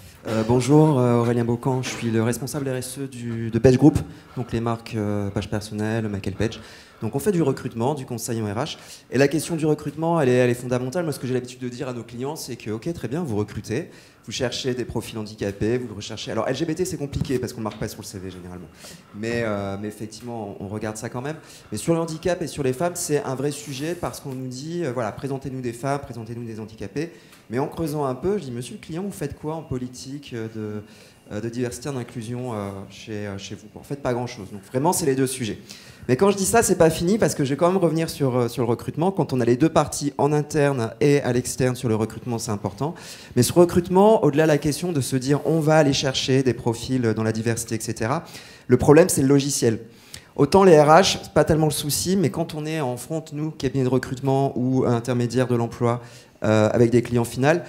Bonjour, Aurélien Beaucamp, je suis le responsable RSE de Page Group, donc les marques Page Personnel, Michael Page. Donc on fait du recrutement, du conseil en RH. Et la question du recrutement, elle est fondamentale. Moi, ce que j'ai l'habitude de dire à nos clients, c'est que, ok, très bien, vous recrutez, vous cherchez des profils handicapés, vous le recherchez. Alors LGBT, c'est compliqué parce qu'on ne marque pas sur le CV généralement. Mais effectivement, on regarde ça quand même. Mais sur le handicap et sur les femmes, c'est un vrai sujet parce qu'on nous dit, voilà, présentez-nous des femmes, présentez-nous des handicapés. Mais en creusant un peu, je dis, monsieur le client, vous faites quoi en politique de diversité et d'inclusion chez vous? En fait, pas grand-chose. Donc vraiment, c'est les deux sujets. Mais quand je dis ça, c'est pas fini parce que je vais quand même revenir sur le recrutement. Quand on a les deux parties en interne et à l'externe sur le recrutement, c'est important. Mais ce recrutement, au-delà de la question de se dire on va aller chercher des profils dans la diversité, etc., le problème, c'est le logiciel. Autant les RH, c'est pas tellement le souci, mais quand on est en front, nous, cabinet de recrutement ou intermédiaire de l'emploi avec des clients finaux,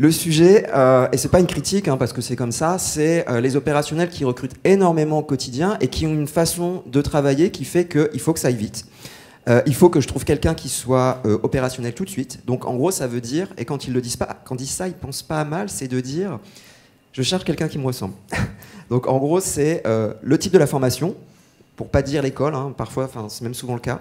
le sujet, et c'est pas une critique parce que c'est comme ça, c'est les opérationnels qui recrutent énormément au quotidien et qui ont une façon de travailler qui fait qu'il faut que ça aille vite. Il faut que je trouve quelqu'un qui soit opérationnel tout de suite. Donc en gros, ça veut dire, et quand ils le disent pas, quand ils disent ça, ils pensent pas à mal, c'est de dire, je cherche quelqu'un qui me ressemble. Donc en gros, c'est le type de la formation, pour pas dire l'école, hein, parfois, c'est même souvent le cas.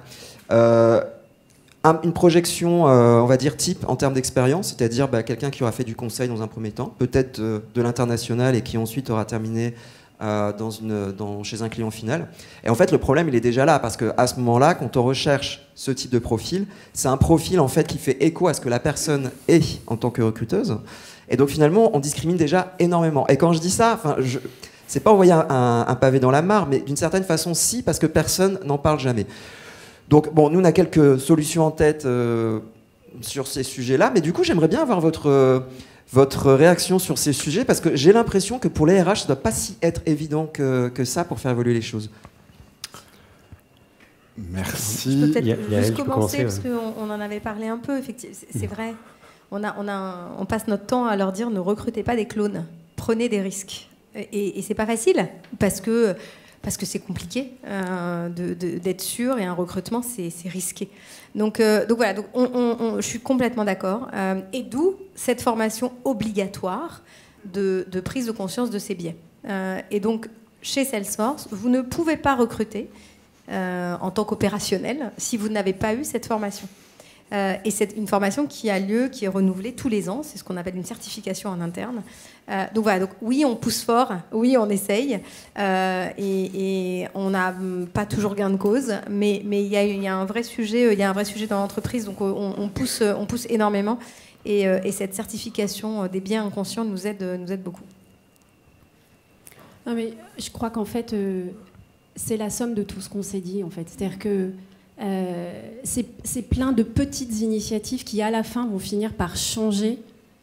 Une projection, on va dire type en termes d'expérience, c'est-à-dire quelqu'un qui aura fait du conseil dans un premier temps, peut-être de l'international et qui ensuite aura terminé chez un client final. Et en fait, le problème, il est déjà là, parce qu'à ce moment-là, quand on recherche ce type de profil, c'est un profil en fait qui fait écho à ce que la personne est en tant que recruteuse. Et donc finalement, on discrimine déjà énormément. Et quand je dis ça, c'est pas envoyer un pavé dans la mare, mais d'une certaine façon, si, parce que personne n'en parle jamais. Donc, bon, nous, on a quelques solutions en tête sur ces sujets-là, mais du coup, j'aimerais bien avoir votre réaction sur ces sujets, parce que j'ai l'impression que pour les RH, ça ne doit pas si être évident que ça pour faire évoluer les choses. Merci. Je peux peut-être juste commencer, parce qu'on en avait parlé un peu, effectivement. C'est vrai, on passe notre temps à leur dire ne recrutez pas des clones, prenez des risques. Et c'est pas facile, parce que c'est compliqué d'être sûr, et un recrutement, c'est risqué. Donc voilà, je suis complètement d'accord. Et d'où cette formation obligatoire de prise de conscience de ces biais. Et donc, chez Salesforce, vous ne pouvez pas recruter en tant qu'opérationnel si vous n'avez pas eu cette formation. Et c'est une formation qui a lieu, qui est renouvelée tous les ans. C'est ce qu'on appelle une certification en interne. Donc voilà, donc oui, on pousse fort, oui, on essaye, et on n'a pas toujours gain de cause, mais il y a un vrai sujet, dans l'entreprise, donc on pousse énormément, et cette certification des biais inconscients nous aide beaucoup. Non, mais je crois qu'en fait, c'est la somme de tout ce qu'on s'est dit, en fait. C'est-à-dire que c'est plein de petites initiatives qui, à la fin, vont finir par changer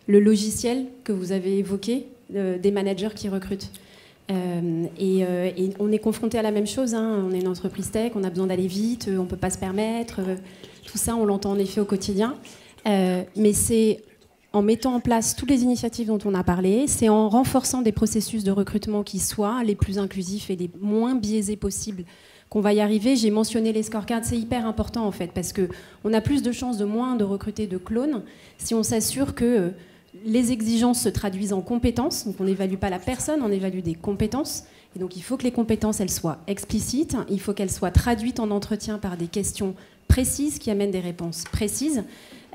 le logiciel que vous avez évoqué des managers qui recrutent. Et on est confronté à la même chose, hein. On est une entreprise tech, on a besoin d'aller vite, on ne peut pas se permettre. Tout ça, on l'entend en effet au quotidien. Mais c'est en mettant en place toutes les initiatives dont on a parlé, c'est en renforçant des processus de recrutement qui soient les plus inclusifs et les moins biaisés possibles qu'on va y arriver. J'ai mentionné les scorecards, c'est hyper important en fait, parce qu'on a plus de chances de recruter de clones si on s'assure que les exigences se traduisent en compétences. Donc on n'évalue pas la personne, on évalue des compétences. Et donc il faut que les compétences, elles soient explicites, il faut qu'elles soient traduites en entretien par des questions précises qui amènent des réponses précises.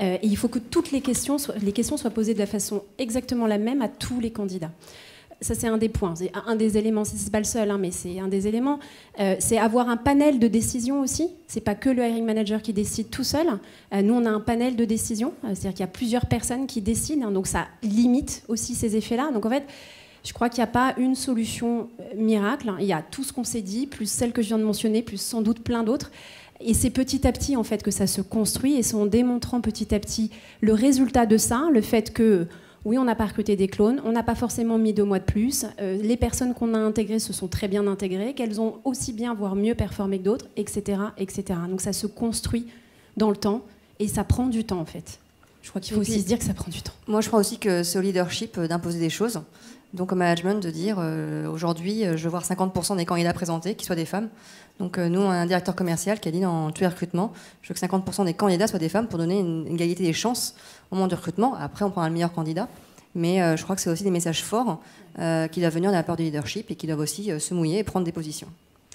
Et il faut que toutes les questions soient posées de la façon exactement la même à tous les candidats. Ça, c'est un des points, c'est un des éléments. C'est pas le seul, hein, mais c'est un des éléments. C'est avoir un panel de décision aussi. C'est pas que le hiring manager qui décide tout seul. Nous, on a un panel de décision. C'est-à-dire qu'il y a plusieurs personnes qui décident. Hein, donc, ça limite aussi ces effets-là. Donc, en fait, je crois qu'il n'y a pas une solution miracle. Hein. Il y a tout ce qu'on s'est dit, plus celle que je viens de mentionner, plus sans doute plein d'autres. Et c'est petit à petit, en fait, que ça se construit. Et c'est en démontrant petit à petit le résultat de ça, le fait que oui, on n'a pas recruté des clones, on n'a pas forcément mis 2 mois de plus. Les personnes qu'on a intégrées se sont très bien intégrées, qu'elles ont aussi bien, voire mieux performé que d'autres, etc., etc. Donc ça se construit dans le temps et ça prend du temps en fait. Je crois qu'il faut aussi se dire que ça prend du temps. Moi, je crois aussi que c'est au leadership d'imposer des choses. Donc au management de dire aujourd'hui, je veux voir 50% des candidats présentés qui soient des femmes. Donc nous, on a un directeur commercial qui a dit dans tous les recrutements, je veux que 50% des candidats soient des femmes pour donner une égalité des chances au moment du recrutement. Après, on prendra le meilleur candidat. Mais je crois que c'est aussi des messages forts qui doivent venir de la part du leadership et qui doivent aussi se mouiller et prendre des positions.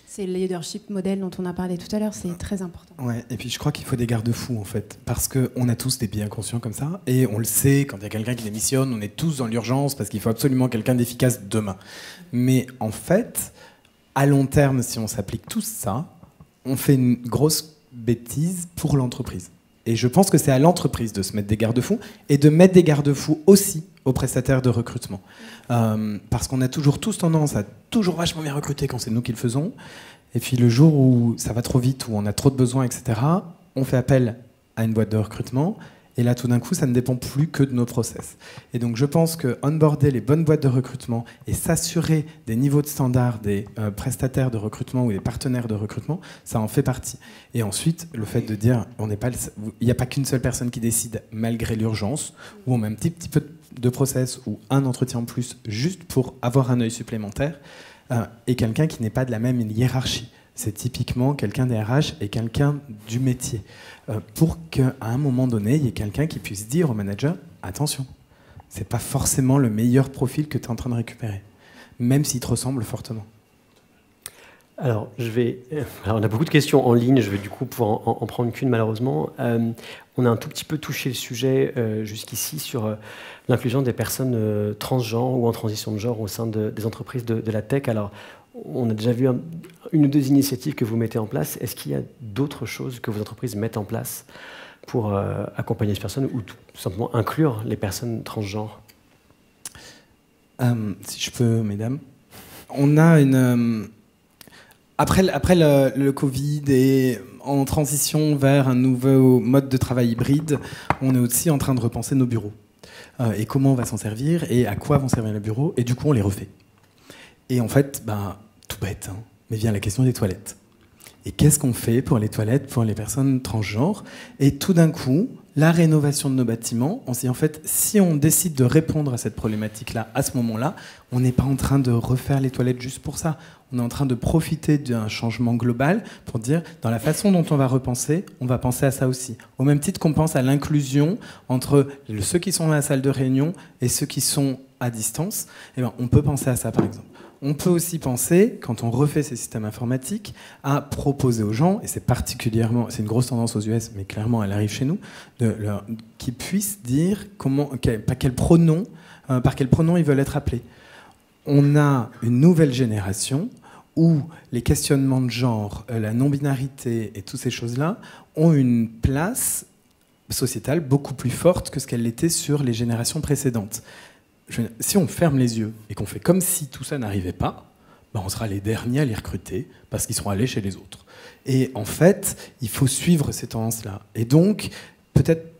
C'est le leadership modèle dont on a parlé tout à l'heure, c'est très important. Ouais, et puis je crois qu'il faut des garde-fous en fait, parce qu'on a tous des biais inconscients comme ça, et on le sait, quand il y a quelqu'un qui démissionne, on est tous dans l'urgence parce qu'il faut absolument quelqu'un d'efficace demain. Mais en fait, à long terme, si on s'applique tous ça, on fait une grosse bêtise pour l'entreprise. Et je pense que c'est à l'entreprise de se mettre des garde-fous et de mettre des garde-fous aussi aux prestataires de recrutement. Parce qu'on a toujours tous tendance à toujours vachement bien recruter quand c'est nous qui le faisons. Et puis le jour où ça va trop vite, où on a trop de besoins, etc., on fait appel à une boîte de recrutement. Et là, tout d'un coup, ça ne dépend plus que de nos process. Et donc, je pense que onboarder les bonnes boîtes de recrutement et s'assurer des niveaux de standard des prestataires de recrutement ou des partenaires de recrutement, ça en fait partie. Et ensuite, le fait de dire, il n'y a pas qu'une seule personne qui décide malgré l'urgence, ou on met un petit peu de process ou un entretien en plus juste pour avoir un œil supplémentaire, et quelqu'un qui n'est pas de la même hiérarchie c'est typiquement quelqu'un des RH et quelqu'un du métier. Pour qu'à un moment donné, il y ait quelqu'un qui puisse dire au manager, attention, c'est pas forcément le meilleur profil que tu es en train de récupérer, même s'il te ressemble fortement. Alors, on a beaucoup de questions en ligne, je vais du coup pouvoir en prendre qu'une malheureusement. On a un tout petit peu touché le sujet jusqu'ici sur l'inclusion des personnes transgenres ou en transition de genre au sein des entreprises de la tech. Alors, on a déjà vu une ou deux initiatives que vous mettez en place. Est-ce qu'il y a d'autres choses que vos entreprises mettent en place pour accompagner ces personnes ou tout simplement inclure les personnes transgenres? Si je peux, mesdames. On a une... Après le Covid et en transition vers un nouveau mode de travail hybride, on est aussi en train de repenser nos bureaux. Et comment on va s'en servir et à quoi vont servir les bureaux. Et du coup, on les refait. Et en fait, tout bête, hein, mais vient la question des toilettes. Et qu'est-ce qu'on fait pour les toilettes, pour les personnes transgenres? Et tout d'un coup, la rénovation de nos bâtiments, on s'est dit en fait, si on décide de répondre à cette problématique-là, à ce moment-là, on n'est pas en train de refaire les toilettes juste pour ça. On est en train de profiter d'un changement global pour dire, dans la façon dont on va repenser, on va penser à ça aussi. Au même titre qu'on pense à l'inclusion entre ceux qui sont dans la salle de réunion et ceux qui sont à distance, on peut penser à ça par exemple. On peut aussi penser, quand on refait ces systèmes informatiques, à proposer aux gens, et c'est une grosse tendance aux US, mais clairement elle arrive chez nous, qu'ils puissent dire par quel pronom ils veulent être appelés. On a une nouvelle génération où les questionnements de genre, la non-binarité et toutes ces choses-là ont une place sociétale beaucoup plus forte que ce qu'elle l'était sur les générations précédentes. Si on ferme les yeux et qu'on fait comme si tout ça n'arrivait pas, on sera les derniers à les recruter parce qu'ils seront allés chez les autres. Et en fait, il faut suivre ces tendances-là. Et donc, peut-être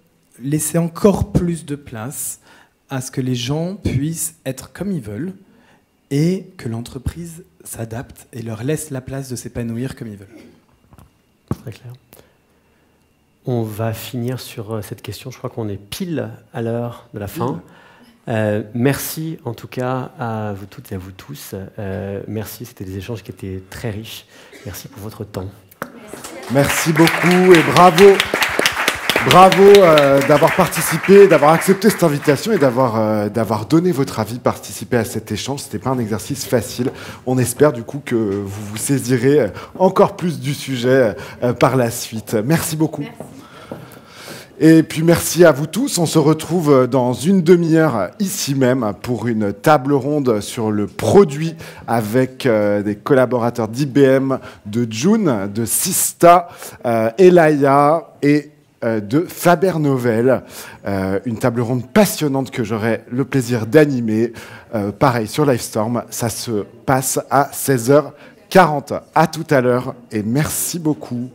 laisser encore plus de place à ce que les gens puissent être comme ils veulent et que l'entreprise s'adapte et leur laisse la place de s'épanouir comme ils veulent. Très clair. On va finir sur cette question. Je crois qu'on est pile à l'heure de la fin. Merci en tout cas à vous toutes et à vous tous. Merci, c'était des échanges qui étaient très riches. Merci pour votre temps. Merci beaucoup et bravo. Bravo d'avoir participé, d'avoir accepté cette invitation et d'avoir donné votre avis, participé à cet échange. C'était pas un exercice facile. On espère du coup que vous vous saisirez encore plus du sujet par la suite. Merci beaucoup. Merci. Et puis merci à vous tous. On se retrouve dans une demi-heure ici même pour une table ronde sur le produit avec des collaborateurs d'IBM, de June, de Sista, Elaya et de Faber Novel. Une table ronde passionnante que j'aurai le plaisir d'animer. Pareil sur Livestorm, ça se passe à 16h40. À tout à l'heure et merci beaucoup.